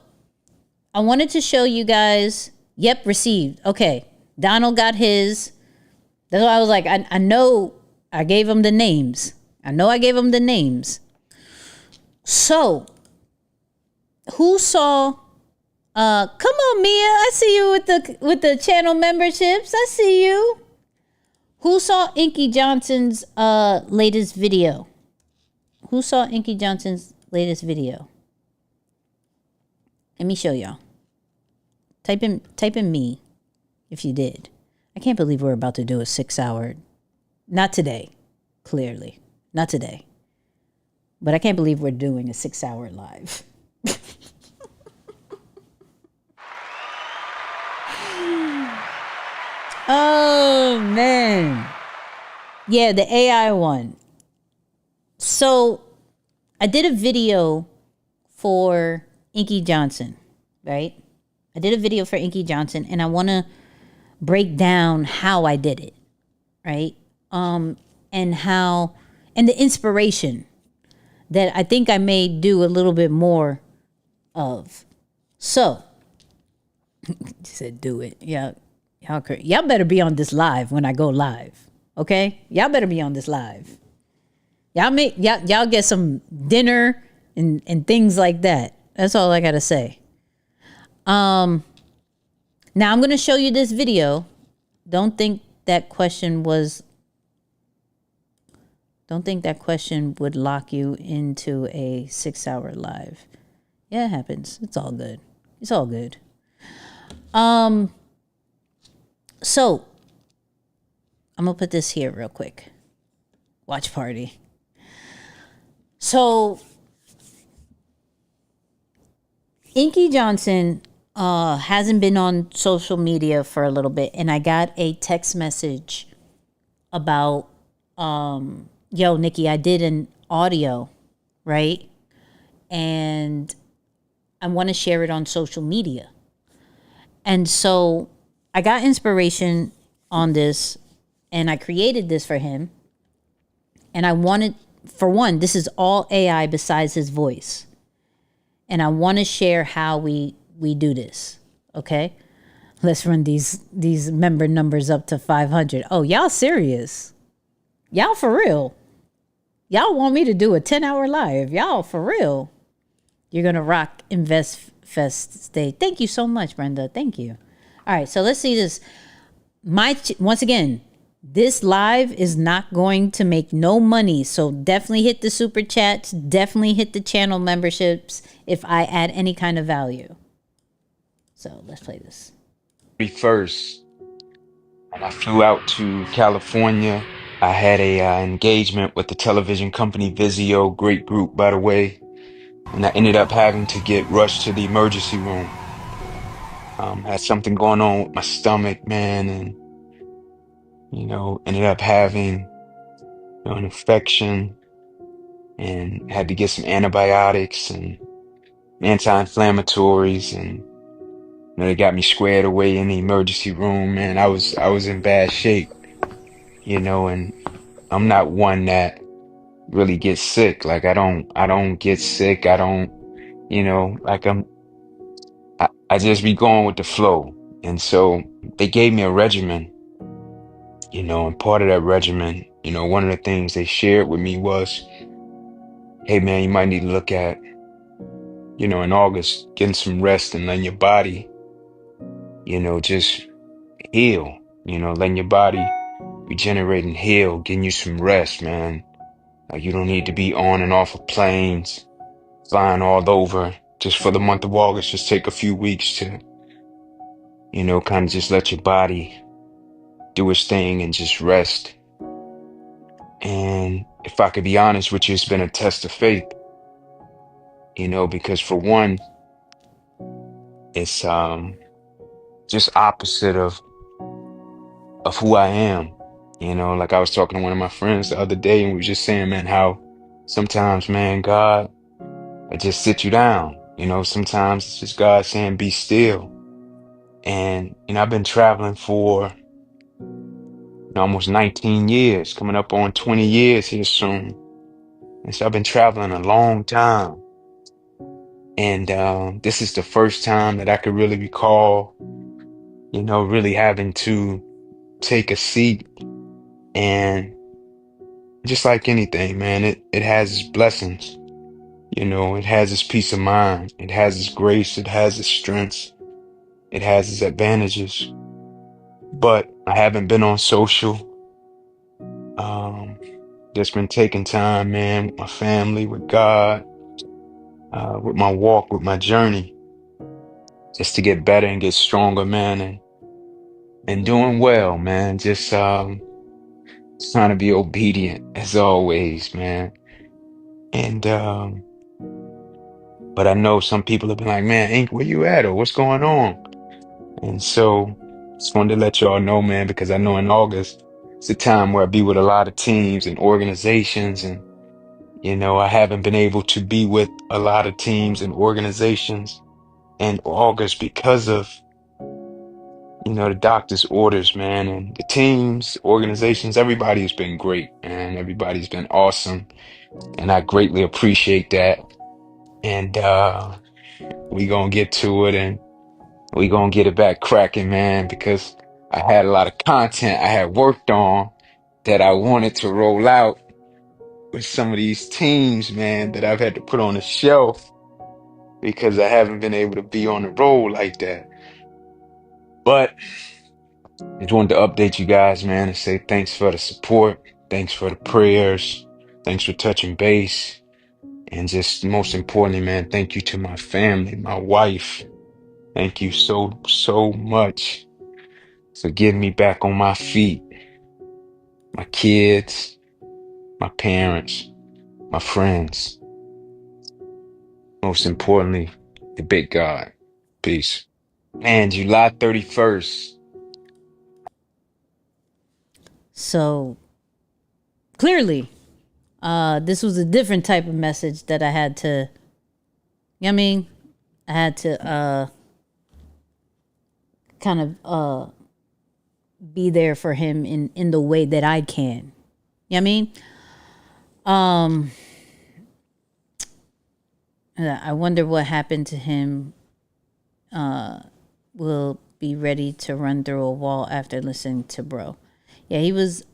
I wanted to show you guys. Yep, received. Okay. Donald got his. That's why I was like, I know I gave him the names. So who saw come on, Mia. I see you with the channel memberships. I see you. Who saw Inky Johnson's latest video? Let me show y'all. Type in me if you did. I can't believe we're about to do a 6-hour. Not today, clearly. Not today. But I can't believe we're doing a 6-hour live. Oh, man. Yeah, the AI one. So I did a video for Inky Johnson, right? I did a video for Inky Johnson, and I want to break down how I did it, right? And the inspiration that I think I may do a little bit more of. So, she said, do it. Yeah, y'all better be on this live when I go live, okay? Y'all better be on this live. Y'all get some dinner and things like that. That's all I gotta say. Now I'm gonna show you this video. Don't think that question would lock you into a 6-hour live. Yeah, it happens. It's all good. It's all good. So I'm gonna put this here real quick. Watch party. So Inky Johnson hasn't been on social media for a little bit, and I got a text message about, yo, Nicky, I did an audio, right? And I want to share it on social media. And so I got inspiration on this, and I created this for him. And I wanted, for one, this is all AI besides his voice. And I want to share how we do this, okay? Let's run these member numbers up to 500. Oh, y'all serious? Y'all for real? Y'all want me to do a 10-hour live? Y'all for real? You're going to rock Invest Fest stage. Thank you so much, Brenda. Thank you. All right, so let's see this. Once again, this live is not going to make no money, so definitely hit the super chats, definitely hit the channel memberships if I add any kind of value. So let's play this. First, when I flew out to California, I had a engagement with the television company Vizio, great group by the way, and I ended up having to get rushed to the emergency room. Had something going on with my stomach, man, and ended up having an infection and had to get some antibiotics and anti-inflammatories, and they got me squared away in the emergency room, man. I was in bad shape, and I'm not one that really gets sick. Like I don't get sick. I don't, like I just be going with the flow. And so they gave me a regimen, and part of that regimen, one of the things they shared with me was, hey man, you might need to look at, in August, getting some rest and letting your body, just heal, letting your body regenerate and heal, getting you some rest, man. Like you don't need to be on and off of planes, flying all over just for the month of August. Just take a few weeks to, kind of just let your body do its thing and just rest. And if I could be honest with you, it's been a test of faith, because for one, it's just opposite of who I am. Like I was talking to one of my friends the other day, and we were just saying, man, how sometimes, man, God, I just sit you down. Sometimes it's just God saying, be still. And, I've been traveling for almost 19 years, coming up on 20 years here soon. And so I've been traveling a long time. And this is the first time that I could really recall, really having to take a seat. And just like anything, man, it has its blessings. It has its peace of mind. It has its grace. It has its strengths. It has its advantages. But I haven't been on social. Just been taking time, man, with my family, with God, with my walk, with my journey, just to get better and get stronger, man, and doing well, man. Just trying to be obedient as always, man. And but I know some people have been like, man, Ink, where you at, or what's going on? And so just wanted to let y'all know, man, because I know in August it's a time where I be with a lot of teams and organizations, and I haven't been able to be with a lot of teams and organizations in August because of the doctor's orders, man. And the teams, organizations, everybody has been great, and everybody's been awesome. And I greatly appreciate that. And we gonna get to it, and we gonna get it back cracking, man, because I had a lot of content I had worked on that I wanted to roll out with some of these teams, man, that I've had to put on the shelf because I haven't been able to be on the road like that. But just wanted to update you guys, man, and say thanks for the support. Thanks for the prayers. Thanks for touching base. And just most importantly, man, thank you to my family, my wife. Thank you so, so much for getting me back on my feet. My kids, my parents, my friends. Most importantly, the big God. Peace. Man, July 31st. So clearly, this was a different type of message that I had to, you know what I mean? I had to kind of be there for him in the way that I can. You know what I mean? I wonder what happened to him. Will be ready to run through a wall after listening to bro. Yeah, he was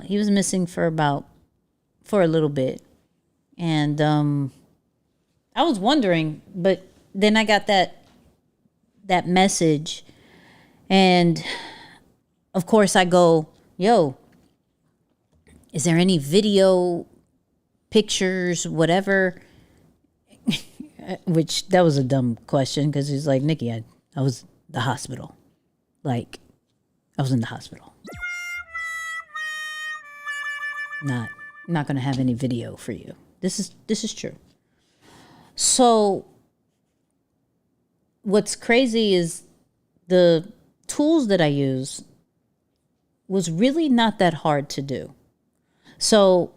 missing for a little bit. And I was wondering, but then I got that message, and of course I go, yo, is there any video, pictures, whatever? Which that was a dumb question, because he's like, Nicky, I was at the hospital. Like, I was in the hospital. Not gonna have any video for you. This is true. So what's crazy is the tools that I use was really not that hard to do. So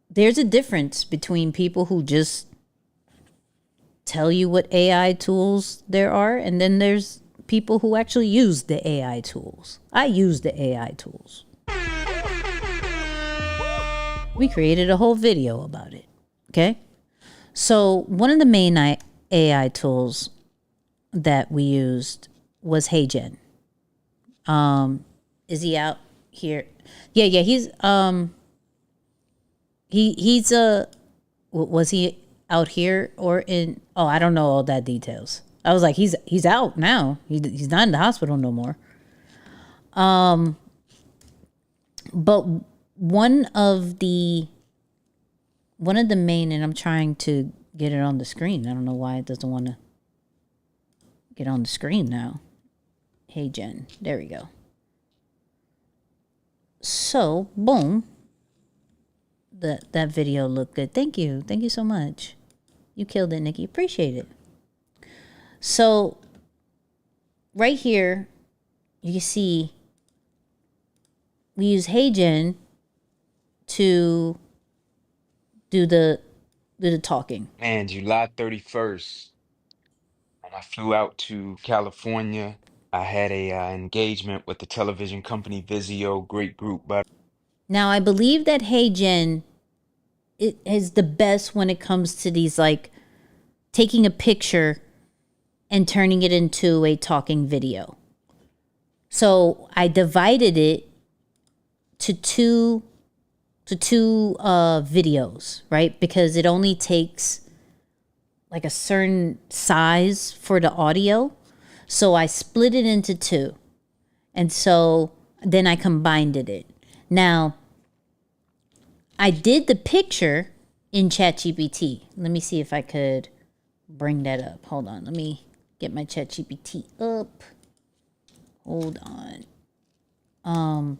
there's a difference between people who just tell you what AI tools there are, and then there's people who actually use the AI tools. I use the AI tools. We created a whole video about it. Okay? So one of the main AI tools that we used was HeyGen. Is he out here? Yeah, he's was he out here or in? Oh, I don't know all that details. I was like, he's out now. He's not in the hospital no more. But one of the main, and I'm trying to get it on the screen. I don't know why it doesn't want to get on the screen now. HeyGen, there we go. So, boom. That video looked good. Thank you so much. You killed it, Nicky. Appreciate it. So, right here, you can see we use HeyGen to do the talking. Man, July 31st. And I flew out to California. I had a engagement with the television company Vizio, great group. But Now, I believe that HeyGen is the best when it comes to these, like, taking a picture and turning it into a talking video. So I divided it to two videos, right? Because it only takes like a certain size for the audio. So I split it into two. And so then I combined it. Now, I did the picture in ChatGPT. Let me see if I could bring that up. Hold on. Let me get my ChatGPT up. Hold on.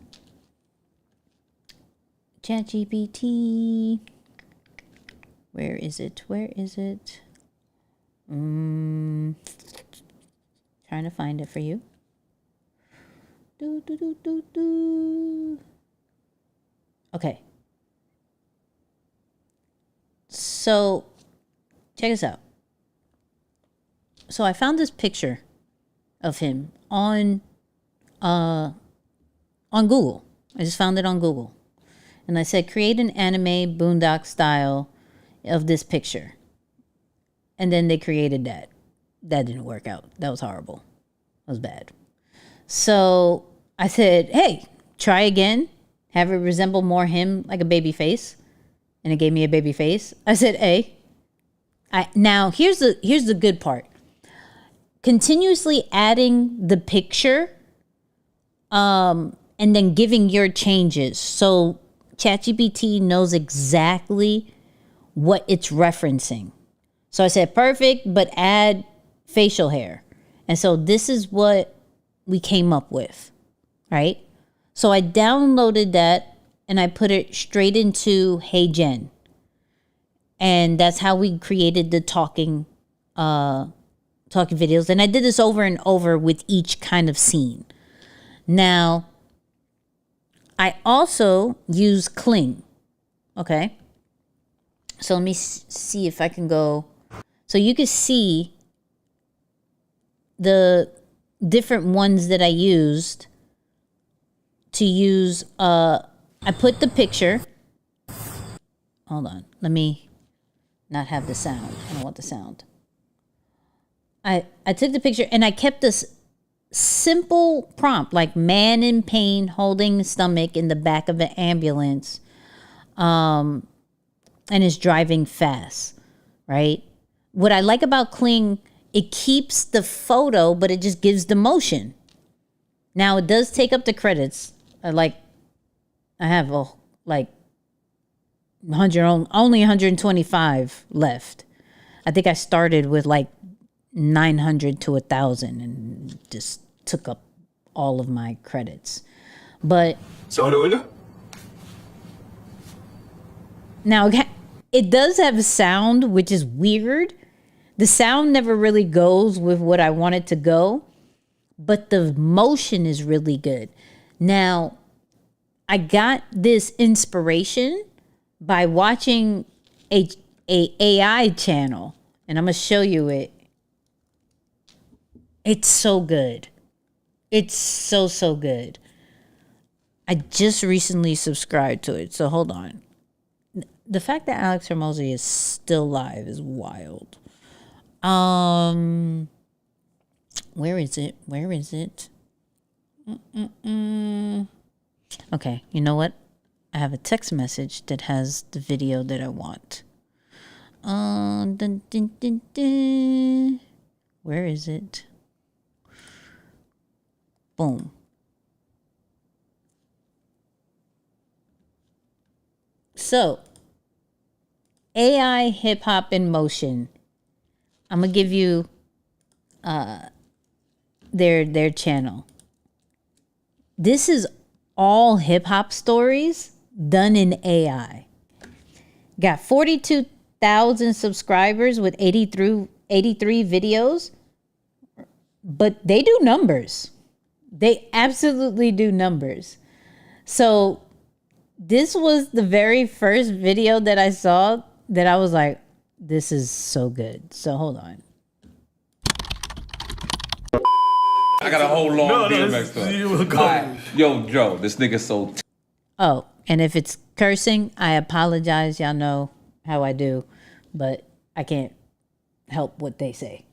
ChatGPT. Where is it? Trying to find it for you. Okay. So, check this out. So I found this picture of him on Google. I just found it on Google. And I said, create an anime boondock style of this picture. And then they created that. That didn't work out. That was horrible. That was bad. So I said, hey, try again. Have it resemble more him, like a baby face. And it gave me a baby face. I said, hey. Now, here's the good part. Continuously adding the picture and then giving your changes. So ChatGPT knows exactly what it's referencing. So I said, perfect, but add facial hair. And so this is what we came up with, right? So I downloaded that and I put it straight into Hey Jen. And that's how we created the talking videos. And I did this over and over with each kind of scene. Now, I also use Kling. Okay. So let me see if I can go. So you can see the different ones that I used to use. I put the picture. Hold on. Let me not have the sound. I don't want the sound. I took the picture and I kept this simple prompt, like man in pain holding stomach in the back of an ambulance and is driving fast, right? What I like about Kling, it keeps the photo, but it just gives the motion. Now, it does take up the credits. I have only 125 left. I think I started with 900 to 1,000 and just took up all of my credits. But now it does have a sound, which is weird. The sound never really goes with what I want it to go, but the motion is really good. Now, I got this inspiration by watching a AI channel, and I'm going to show you it. It's so good. It's so good. I just recently subscribed to it, so hold on. The fact that Alex Hormozi is still live is wild. Where is it? Okay, you know what? I have a text message that has the video that I want. Where is it? Boom. So, AI hip hop in motion. I'm gonna give you their channel. This is all hip hop stories done in AI. Got 42,000 subscribers with 83 videos, but they do numbers. They absolutely do numbers. So this was the very first video that I saw that I was like, this is so good. So hold on. I got a whole long DMX story. Yo, Joe, this nigga so... Oh, and if it's cursing, I apologize. Y'all know how I do, but I can't help what they say.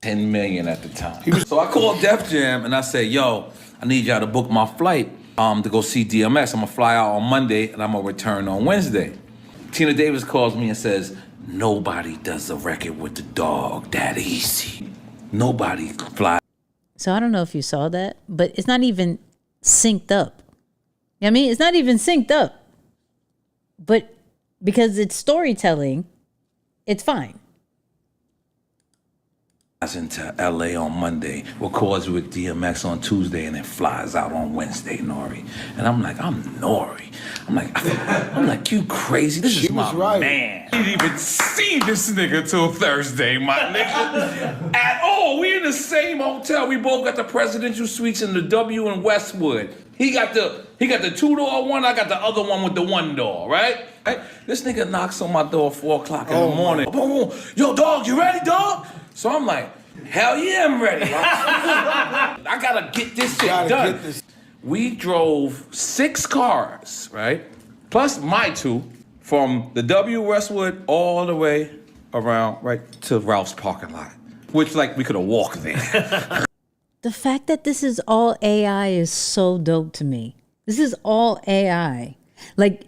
10 million at the time. So I called Def Jam and I said, yo, I need y'all to book my flight to go see DMX. I'm gonna fly out on Monday and I'm gonna return on Wednesday. Tina Davis calls me and says, nobody does a record with the dog that easy. Nobody fly. So I don't know if you saw that, but it's not even synced up. You know what I mean? It's not even synced up. But because it's storytelling, it's fine. into LA on Monday, records with DMX on Tuesday, and then flies out on Wednesday, Nori. And I'm like, I'm Nori. I'm like, you crazy? This is my man. I didn't even see this nigga till Thursday, my nigga. At all. We in the same hotel. We both got the presidential suites in the W in Westwood. He got the 2-door one, I got the other one with the 1 door, right? This nigga knocks on my door 4 o'clock in the morning. Boom, boom. Yo, dog, you ready, dog? So I'm like, hell yeah, I'm ready. I gotta get this shit done. We drove 6 cars, right? Plus my 2, from the W Westwood all the way around right to Ralph's parking lot. Which, like, we could have walked there. The fact that this is all AI is so dope to me. This is all AI. Like,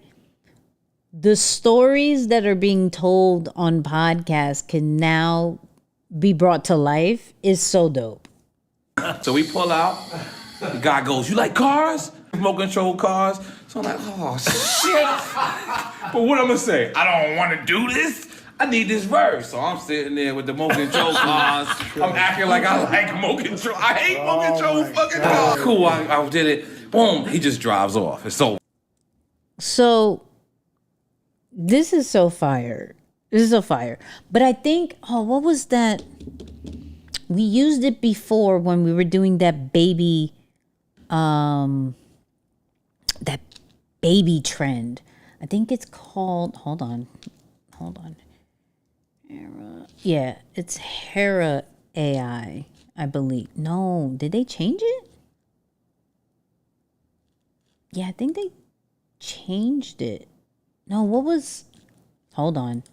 the stories that are being told on podcasts can now be brought to life is so dope. So we pull out. The guy goes, you like cars? Remote control cars. So I'm like, oh, shit. But what I'm going to say? I don't want to do this. I need this verse. So I'm sitting there with the remote control cars. I'm acting like I like remote control. I hate remote control fucking cars. Cool, I did it. Boom, he just drives off. It's over. So this is so fire. This is so fire. But I think, what was that? We used it before when we were doing that baby trend. I think it's called, hold on. Yeah, it's Hera AI, I believe. No, did they change it? Yeah, I think they changed it. No, hold on.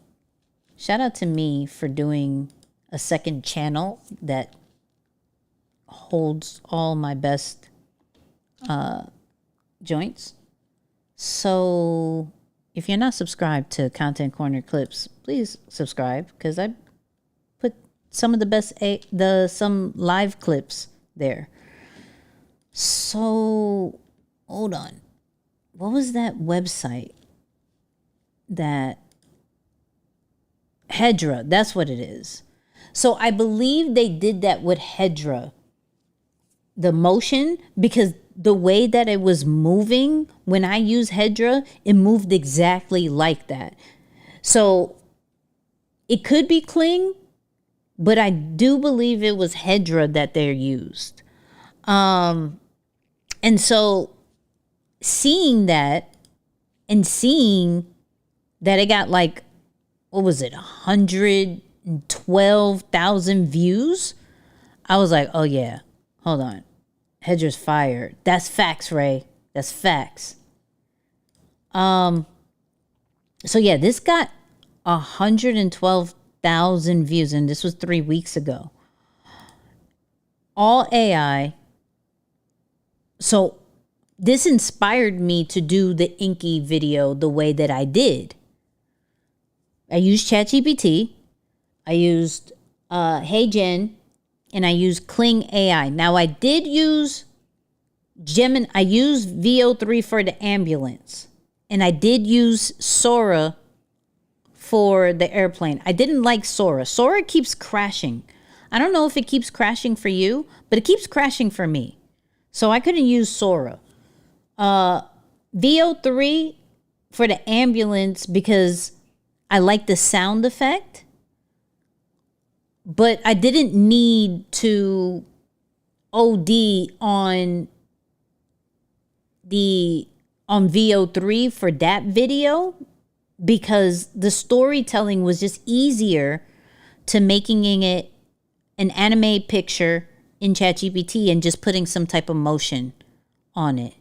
Shout out to me for doing a second channel that holds all my best joints. So if you're not subscribed to Content Corner Clips, please subscribe, because I put some of the best some live clips there. So hold on. What was that website? That Hedra, that's what it is. So I believe they did that with Hedra, the motion, because the way that it was moving, when I use Hedra, it moved exactly like that. So it could be Kling, but I do believe it was Hedra that they used. And so seeing that and seeing that it got like, what was it, 112,000 views, I was like, oh yeah, hold on. Hedra's fire. That's facts, Ray. That's facts. So yeah, this got 112,000 views, and this was 3 weeks ago. All AI. So this inspired me to do the Inky video the way that I did. I used ChatGPT. I used Hey Jen. And I used Kling AI. Now I did use Gemini. I used VO3 for the ambulance. And I did use Sora for the airplane. I didn't like Sora. Sora keeps crashing. I don't know if it keeps crashing for you, but it keeps crashing for me. So I couldn't use Sora. VO3 for the ambulance because I like the sound effect. But I didn't need to OD on VO3 for that video, because the storytelling was just easier to making it an anime picture in ChatGPT and just putting some type of motion on it.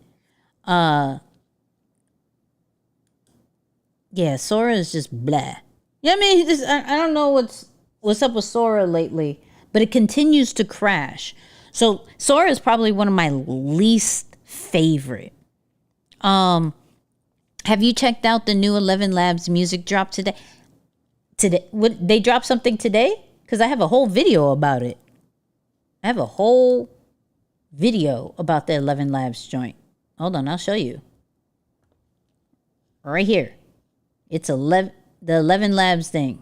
Yeah, Sora is just blah. Yeah, I mean, I don't know what's up with Sora lately, but it continues to crash. So Sora is probably one of my least favorite. Have you checked out the new 11 Labs music drop today? What, they dropped something today? Because I have a whole video about it. I have a whole video about the 11 Labs joint. Hold on, I'll show you. Right here. It's the 11 Labs thing.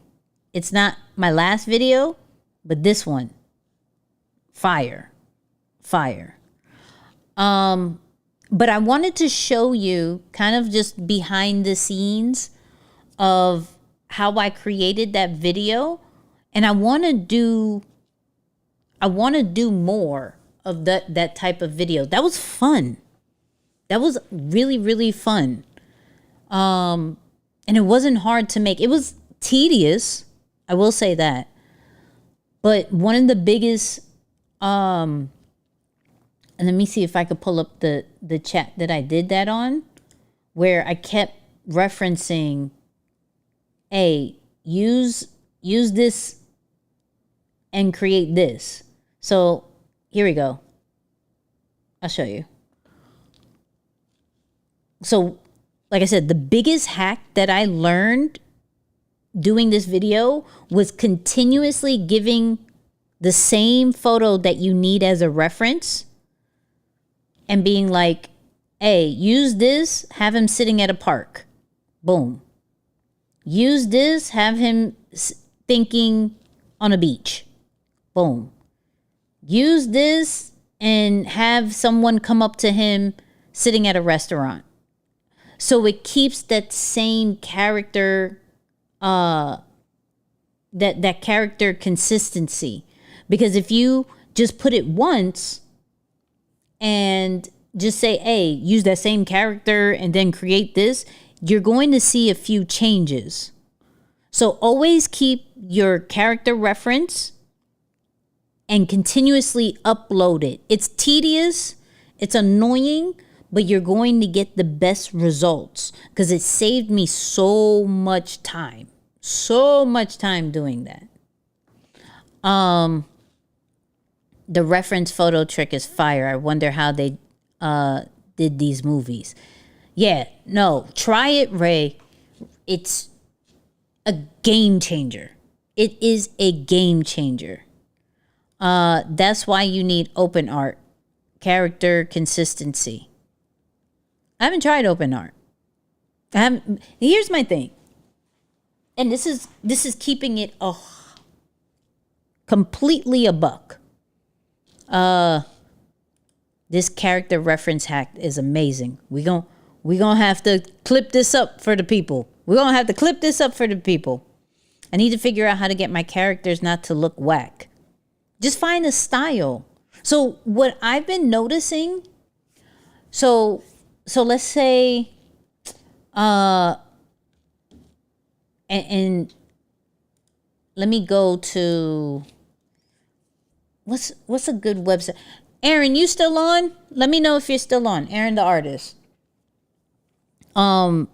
It's not my last video, but this one. Fire. But I wanted to show you kind of just behind the scenes of how I created that video. And I want to do more of that type of video. That was fun. That was really, really fun. And it wasn't hard to make. It was tedious. I will say that. But one of the biggest, and let me see if I could pull up the chat that I did that on, where I kept referencing, hey, use this and create this. So here we go. I'll show you. So, like I said, the biggest hack that I learned doing this video was continuously giving the same photo that you need as a reference and being like, hey, use this, have him sitting at a park. Boom. Use this, have him thinking on a beach. Boom. Use this and have someone come up to him sitting at a restaurant. So it keeps that same character, that character consistency. Because if you just put it once and just say, hey, use that same character and then create this, you're going to see a few changes. So always keep your character reference and continuously upload it. It's tedious, it's annoying, but you're going to get the best results because it saved me so much time doing that. The reference photo trick is fire. I wonder how they did these movies. Yeah, no, try it, Ray. It's a game changer. It is a game changer. That's why you need open art, character consistency. I haven't tried open art. Here's my thing. And this is keeping it completely a buck. This character reference hack is amazing. We gonna have to clip this up for the people. I need to figure out how to get my characters not to look whack. Just find a style. So what I've been noticing, so let's say, and let me go to, what's a good website? Aaron, you still on? Let me know if you're still on. Aaron, the artist. I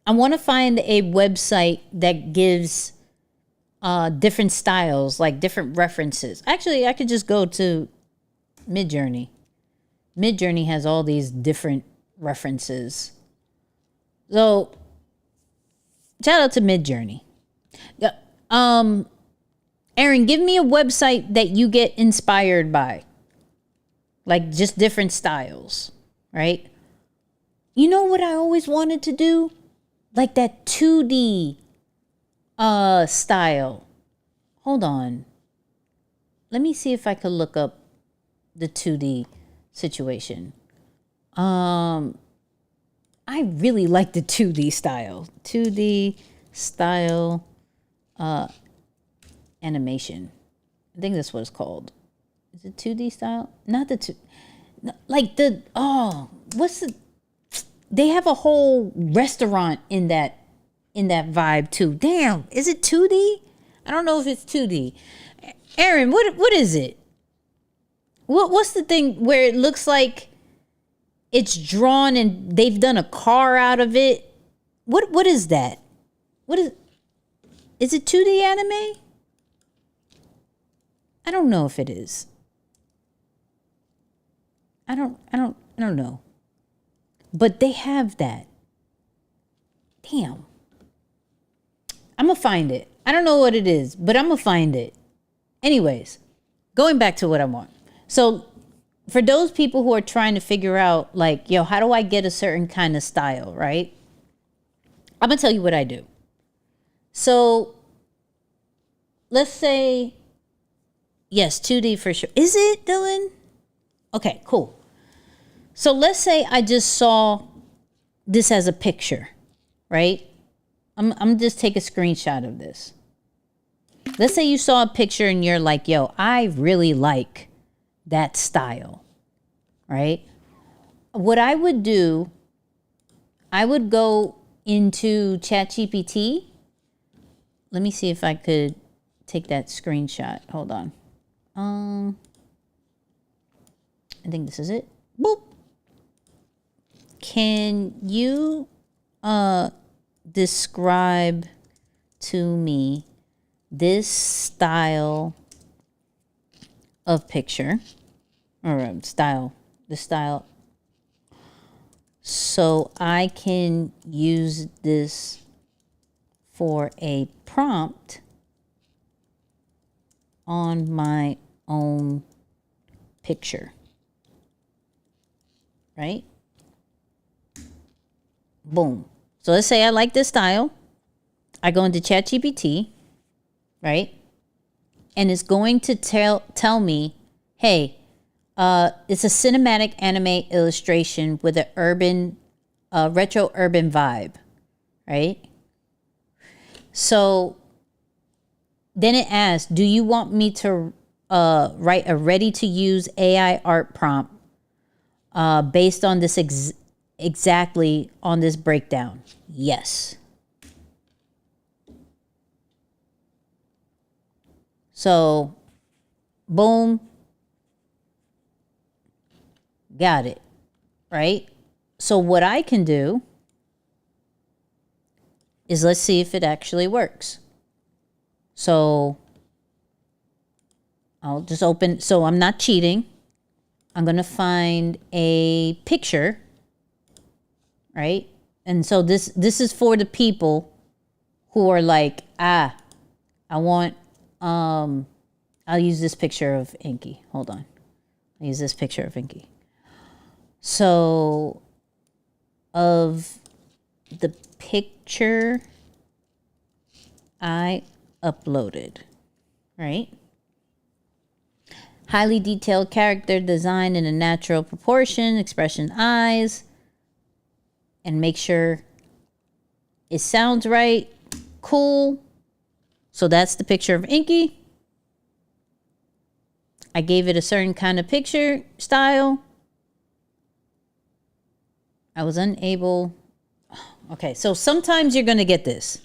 want to find a website that gives different styles, like different references. Actually, I could just go to Midjourney. Midjourney has all these different references. So, shout out to Midjourney. Aaron, give me a website that you get inspired by. Like just different styles, right? You know what I always wanted to do? Like that 2D style. Hold on. Let me see if I could look up the 2D situation. I really like the 2D style. 2D style animation. I think that's what it's called. Is it 2D style? Not the two. Like the, what's the, they have a whole restaurant in that vibe too. Damn, is it 2D? I don't know if it's 2D. Aaron, what is it? What's the thing where it looks like it's drawn and they've done a car out of it? What is that? What is it 2D anime? I don't know if it is. I don't know. But they have that. Damn. I'm gonna find it. I don't know what it is, but I'm gonna find it. Anyways, going back to what I want. So for those people who are trying to figure out like, yo, how do I get a certain kind of style, right? I'm gonna tell you what I do. So let's say Yes, 2D for sure. Is it, Dylan? Okay, cool. So let's say I just saw this as a picture, right? I'm just take a screenshot of this. Let's say you saw a picture and you're like, yo, I really like that style, right? What I would do, I would go into ChatGPT. Let me see if I could take that screenshot. Hold on. I think this is it. Boop. Can you describe to me this style of picture or the style, so I can use this for a prompt on my own picture, right? Boom. So let's say I like this style. I go into ChatGPT, right? And it's going to tell me, hey, it's a cinematic anime illustration with an urban, retro urban vibe, right? So then it asks, do you want me to write a ready-to-use AI art prompt based on this exactly on this breakdown? Yes. So, boom. Got it. Right? So what I can do is let's see if it actually works. So I'll just open, so I'm not cheating. I'm going to find a picture, right? And so this is for the people who are like, I want, I'll use this picture of Inky. Hold on. I'll use this picture of Inky. So of the picture I uploaded, right? Highly detailed character design in a natural proportion, expression eyes, and make sure it sounds right. Cool. So that's the picture of Inky. I gave it a certain kind of picture style. I was unable. Okay, so sometimes you're going to get this.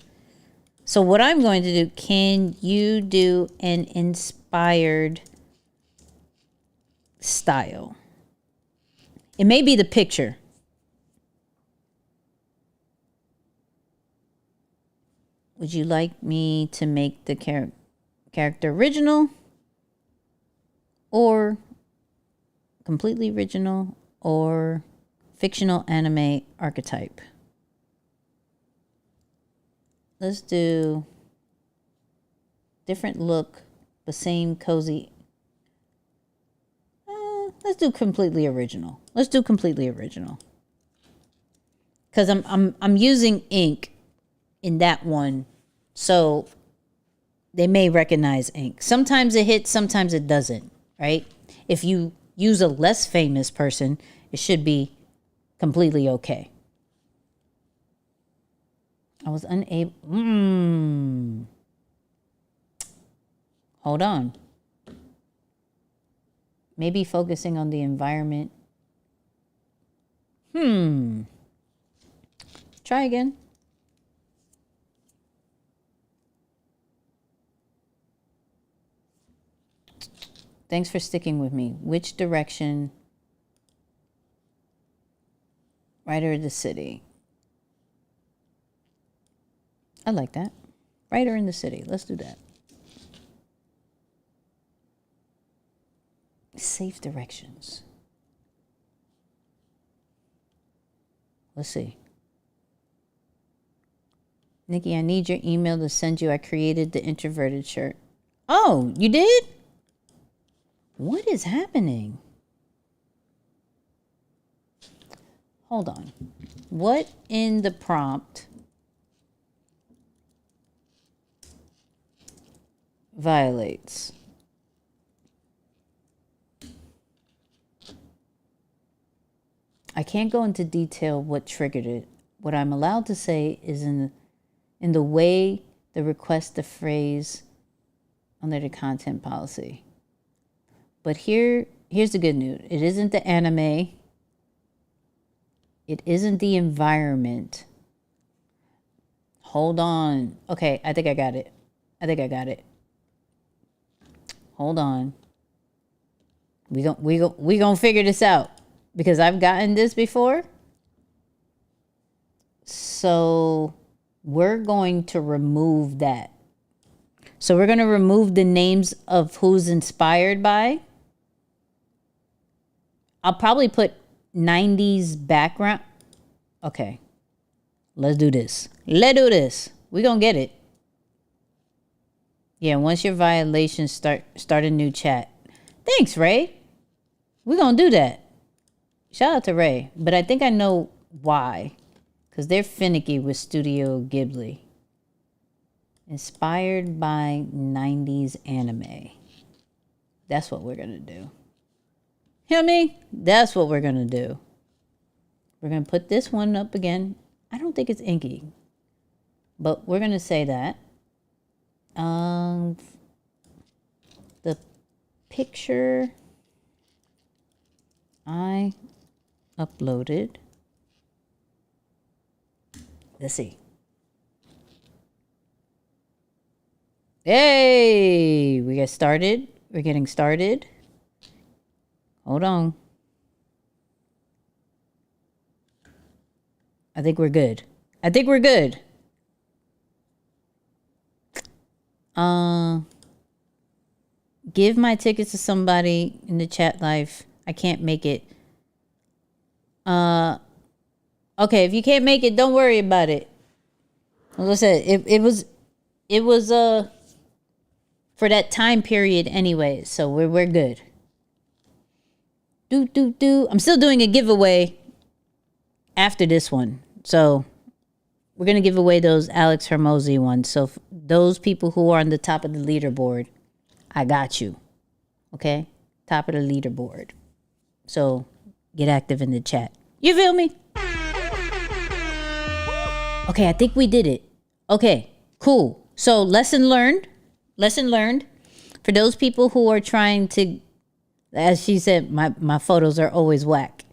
So what I'm going to do, can you do an inspired style? It may be the picture. Would you like me to make the character original or completely original or fictional anime archetype? Let's do different look, the same cozy. Let's do completely original. Let's do completely original. Because I'm using ink in that one, so they may recognize ink. Sometimes it hits, sometimes it doesn't, right? If you use a less famous person, it should be completely okay. I was unable. Hold on. Maybe focusing on the environment. Try again. Thanks for sticking with me. Which direction? Writer of the city. I like that. Writer in the city. Let's do that. Safe directions. Let's see. Nikki, I need your email to send you. I created the introverted shirt. Oh, you did? What is happening? Hold on. What in the prompt violates I can't go into detail what triggered it. What I'm allowed to say is in the way the request the phrase under the content policy. But here's the good news. It isn't the anime. It isn't the environment. Hold on. Okay, I think I got it. Hold on. We gonna figure this out because I've gotten this before. So we're going to remove that. So we're going to remove the names of who's inspired by. I'll probably put 90s background. Okay. Let's do this. We're going to get it. Yeah, once your violations start a new chat. Thanks, Ray. We're going to do that. Shout out to Ray. But I think I know why. Because they're finicky with Studio Ghibli. Inspired by 90s anime. That's what we're going to do. Hear me? That's what we're going to do. We're going to put this one up again. I don't think it's inky. But we're going to say that. The picture I uploaded. Let's see. Hey, we get started. We're getting started. Hold on. I think we're good. Give my tickets to somebody in the chat live. I can't make it. Okay, if you can't make it, don't worry about it. As I said, it was for that time period anyway, so we're good. I'm still doing a giveaway after this one. So we're going to give away those Alex Hormozi ones. So those people who are on the top of the leaderboard, I got you. Okay? Top of the leaderboard. So get active in the chat. You feel me? Okay, I think we did it. Okay, cool. So lesson learned. For those people who are trying to, as she said, my photos are always whack.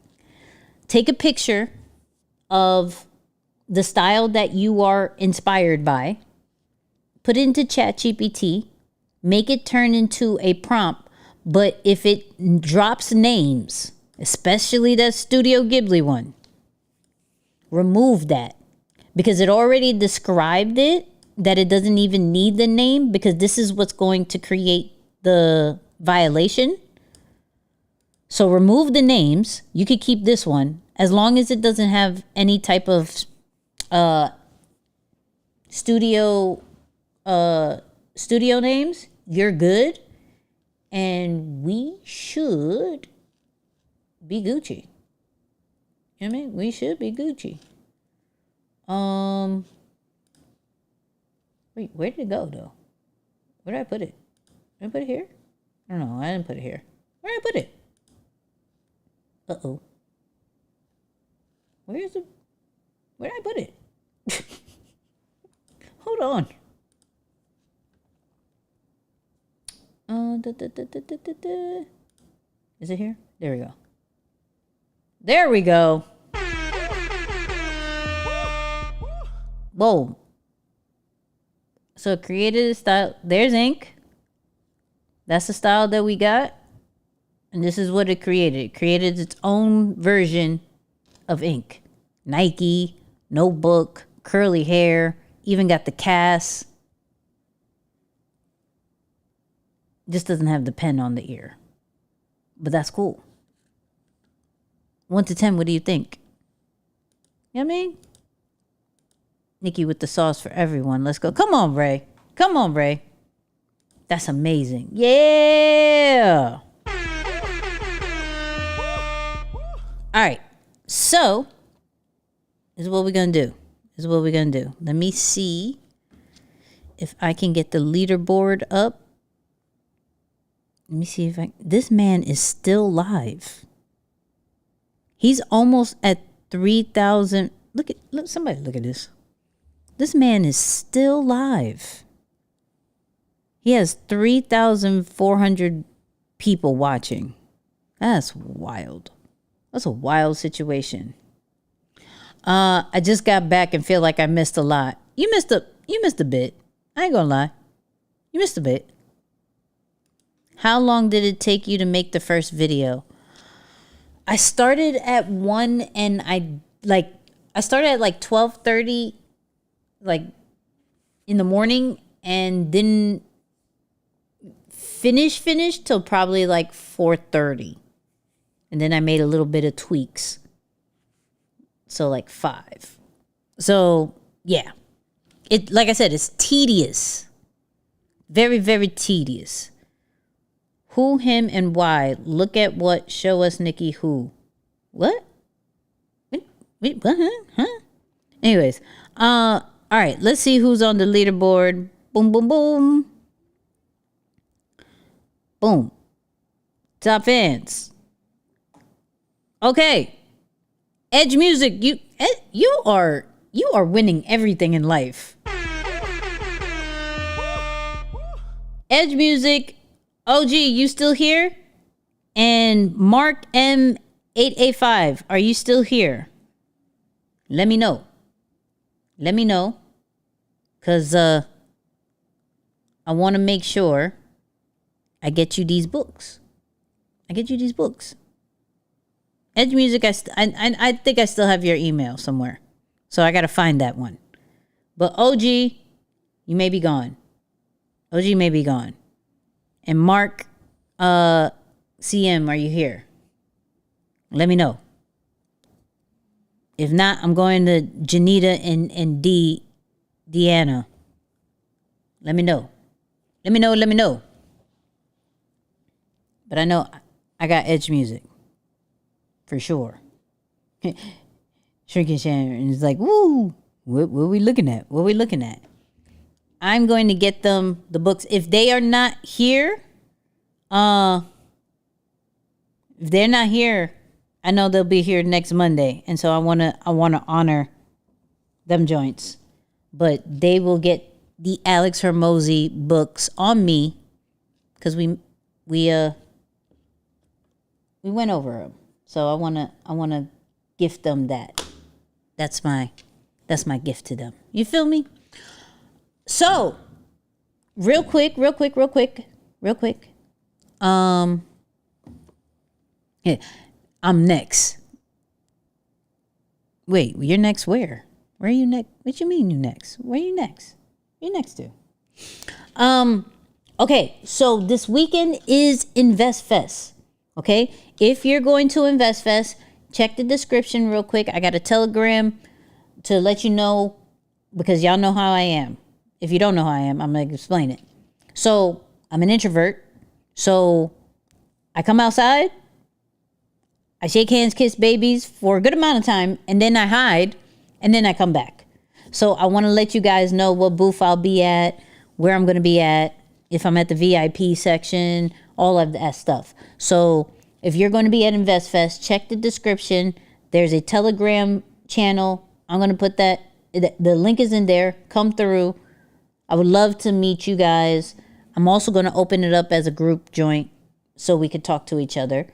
Take a picture of the style that you are inspired by. Put it into ChatGPT. Make it turn into a prompt. But if it drops names, especially that Studio Ghibli one, remove that. Because it already described it, that it doesn't even need the name, because this is what's going to create the violation. So remove the names. You could keep this one. As long as it doesn't have any type of studio names, you're good. And we should be Gucci. You know what I mean? We should be Gucci. Wait, where did it go though? Where did I put it? Did I put it here? I don't know. I didn't put it here. Where did I put it? Uh-oh. Where did I put it? Hold on. Is it here? There we go. There we go. Whoa. So it created a style. There's ink. That's the style that we got. And this is what it created. It created its own version of ink. Nike, notebook, curly hair, even got the cast. Just doesn't have the pen on the ear. But that's cool. 1 to 10, what do you think? You know what I mean? Nicky with the sauce for everyone. Let's go. Come on, Ray. That's amazing. Yeah. All right. So, this is what we're going to do. Let me see if I can get the leaderboard up. Let me see if this man is still live. He's almost at 3,000. Somebody look at this. This man is still live. He has 3,400 people watching. That's wild. That's a wild situation. I just got back and feel like I missed a lot. You missed a bit. I ain't gonna lie. You missed a bit. How long did it take you to make the first video? I started at 1 and I started at like 12:30 like in the morning and didn't finish till probably like 4:30. And then I made a little bit of tweaks. So like 5. So yeah. It, like I said, it's tedious. Very, very tedious. Who, him, and why? Look at what. Show us, Nicky, who. What? Wait, what? Huh? Anyways. All right. Let's see who's on the leaderboard. Boom, boom, boom. Boom. Top fans. Okay. Edge Music. You are winning everything in life. Edge Music, OG, you still here? And Mark M885, are you still here? Let me know. Let me know. Because I want to make sure I get you these books. Edge Music, I think I still have your email somewhere. So I got to find that one. But OG, you may be gone. OG may be gone. And Mark, CM, are you here? Let me know. If not, I'm going to Janita and Deanna. Let me know. Let me know. But I know I got Edge Music. For sure. Shrinking Sharon is like, woo, what are we looking at? I'm going to get them the books. If they are not here, I know they'll be here next Monday. And so I wanna honor them joints. But they will get the Alex Hormozi books on me. Because we went over them. So I wanna gift them that. That's my gift to them. You feel me? So, real quick. Yeah, I'm next. Wait, you're next where? Where are you next? What you mean you next? Where are you next? You're next to. Okay, so this weekend is Invest Fest. Okay, if you're going to Invest Fest, check the description real quick. I got a Telegram to let you know because y'all know how I am. If you don't know how I am, I'm going to explain it. So I'm an introvert. So I come outside, I shake hands, kiss babies for a good amount of time, and then I hide, and then I come back. So I want to let you guys know what booth I'll be at, where I'm going to be at, if I'm at the VIP section, all of that stuff. So if you're going to be at InvestFest, check the description. There's a Telegram channel. I'm going to put that. The link is in there. Come through. I would love to meet you guys. I'm also going to open it up as a group joint so we could talk to each other.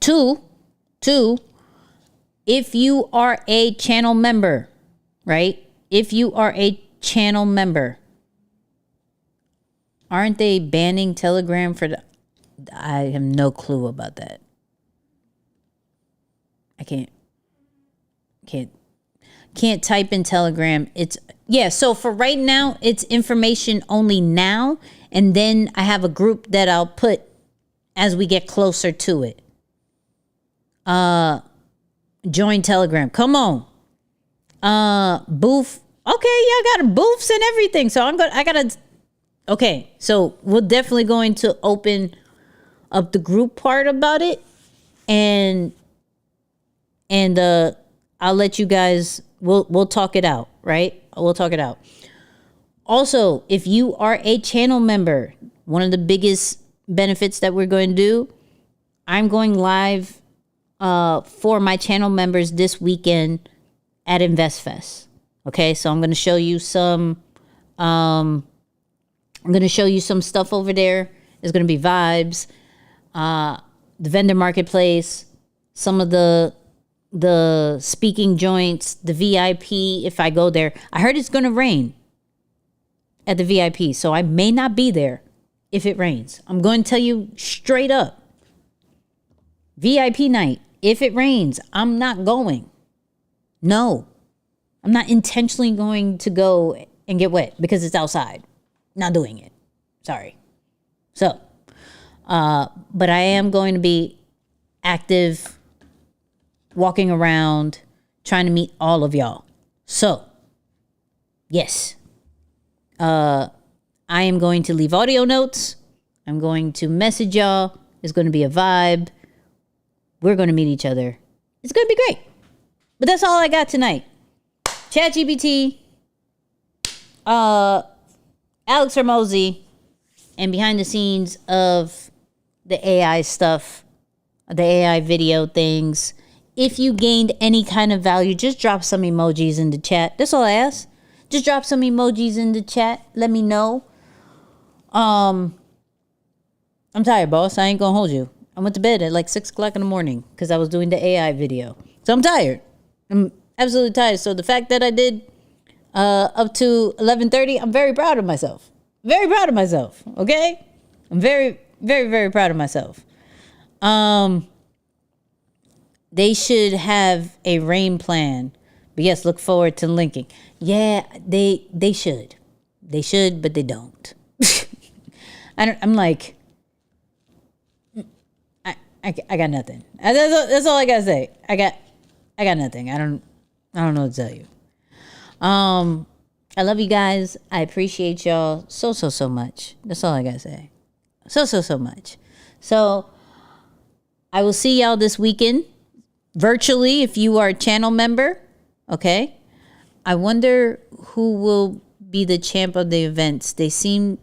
Two, if you are a channel member, right? If you are a channel member, aren't they banning Telegram for the... I have no clue about that. I can't type in Telegram. So for right now, it's information only now. And then I have a group that I'll put as we get closer to it. Join Telegram. Come on. Booth. Okay, y'all got booths and everything. So okay, so we're definitely going to open up the group part about it. And I'll let you guys, we'll talk it out, right? We'll talk it out. Also, if you are a channel member, one of the biggest benefits that we're going to do, I'm going live for my channel members this weekend at InvestFest. Okay, so I'm going to show you some. I'm going to show you some stuff over there. It's going to be vibes, the vendor marketplace, some of the speaking joints, the VIP. If I go there, I heard it's going to rain at the VIP, so I may not be there if it rains. I'm going to tell you straight up. VIP night. If it rains, I'm not going. No, I'm not intentionally going to go and get wet because it's outside. Not doing it. Sorry. So, but I am going to be active, walking around, trying to meet all of y'all. So, yes. I am going to leave audio notes. I'm going to message y'all. It's going to be a vibe. We're going to meet each other. It's going to be great. But that's all I got tonight. ChatGPT, Alex Hormozi, and behind the scenes of the AI stuff, the AI video things. If you gained any kind of value, just drop some emojis in the chat. That's all I ask. Just drop some emojis in the chat. Let me know. I'm tired, boss. I ain't gonna hold you. I went to bed at like 6 o'clock in the morning because I was doing the AI video. So I'm tired. I'm absolutely tired. So the fact that I did up to 11:30, I'm very proud of myself. Very proud of myself. Okay? I'm very, very, very proud of myself. They should have a rain plan. But yes, look forward to linking. Yeah, they should. They should, but they don't. I'm like, I got nothing. That's all I gotta say. I got nothing. I don't know what to tell you. I love you guys. I appreciate y'all so much. That's all I gotta say. So much. So I will see y'all this weekend virtually if you are a channel member. Okay. I wonder who will be the champ of the events. They seem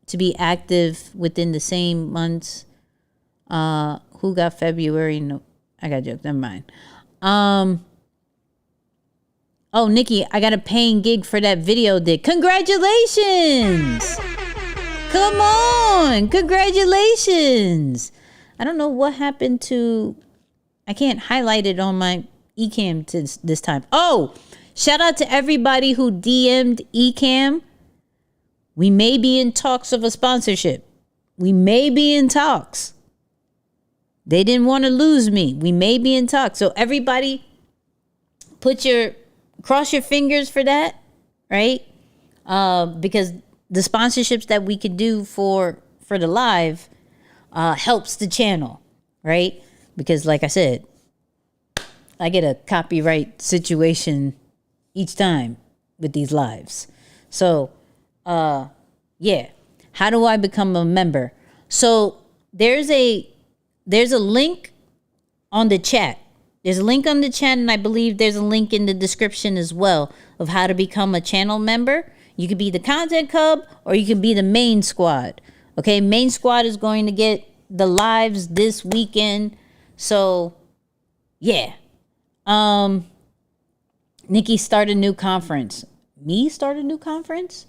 to be active within the same months. Who got February? No, I got jokes. Never mind. Oh, Nicky, I got a paying gig for that video did. Congratulations! Come on! Congratulations! I don't know what happened to... I can't highlight it on my Ecamm this time. Oh! Shout out to everybody who DM'd Ecamm. We may be in talks of a sponsorship. We may be in talks. They didn't want to lose me. We may be in talks. So everybody, cross your fingers for that, right? Because the sponsorships that we could do for the live helps the channel, right? Because like I said, I get a copyright situation each time with these lives. So, yeah. How do I become a member? So there's a link on the chat. There's a link on the chat, and I believe there's a link in the description as well of how to become a channel member. You could be the content cub or you could be the main squad. Okay, main squad is going to get the lives this weekend. So, yeah. Nicky started a new conference. Me start a new conference?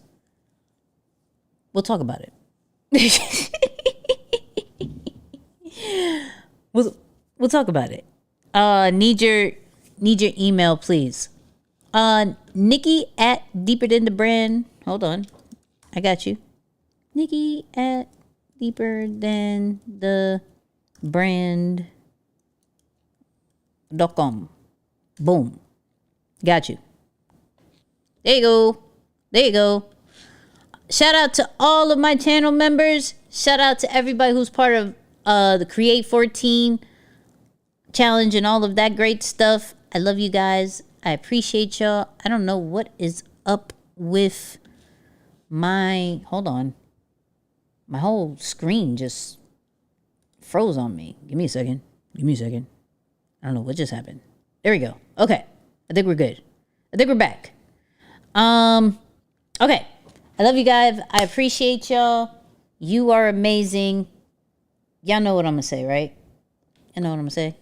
We'll talk about it. We'll talk about it. Need your email, please. Nicky at Deeper Than the Brand. Hold on. I got you. Nicky at Deeper Than the Brand.com. Boom. Got you. There you go. There you go. Shout out to all of my channel members. Shout out to everybody who's part of the Create 14 challenge and all of that great stuff. I love you guys. I appreciate y'all. I don't know what is up with my... Hold on. My whole screen just froze on me. Give me a second. I don't know what just happened. There we go. Okay. I think we're good. I think we're back. Okay. I love you guys. I appreciate y'all. You are amazing. Y'all know what I'm going to say, right? You know what I'm saying?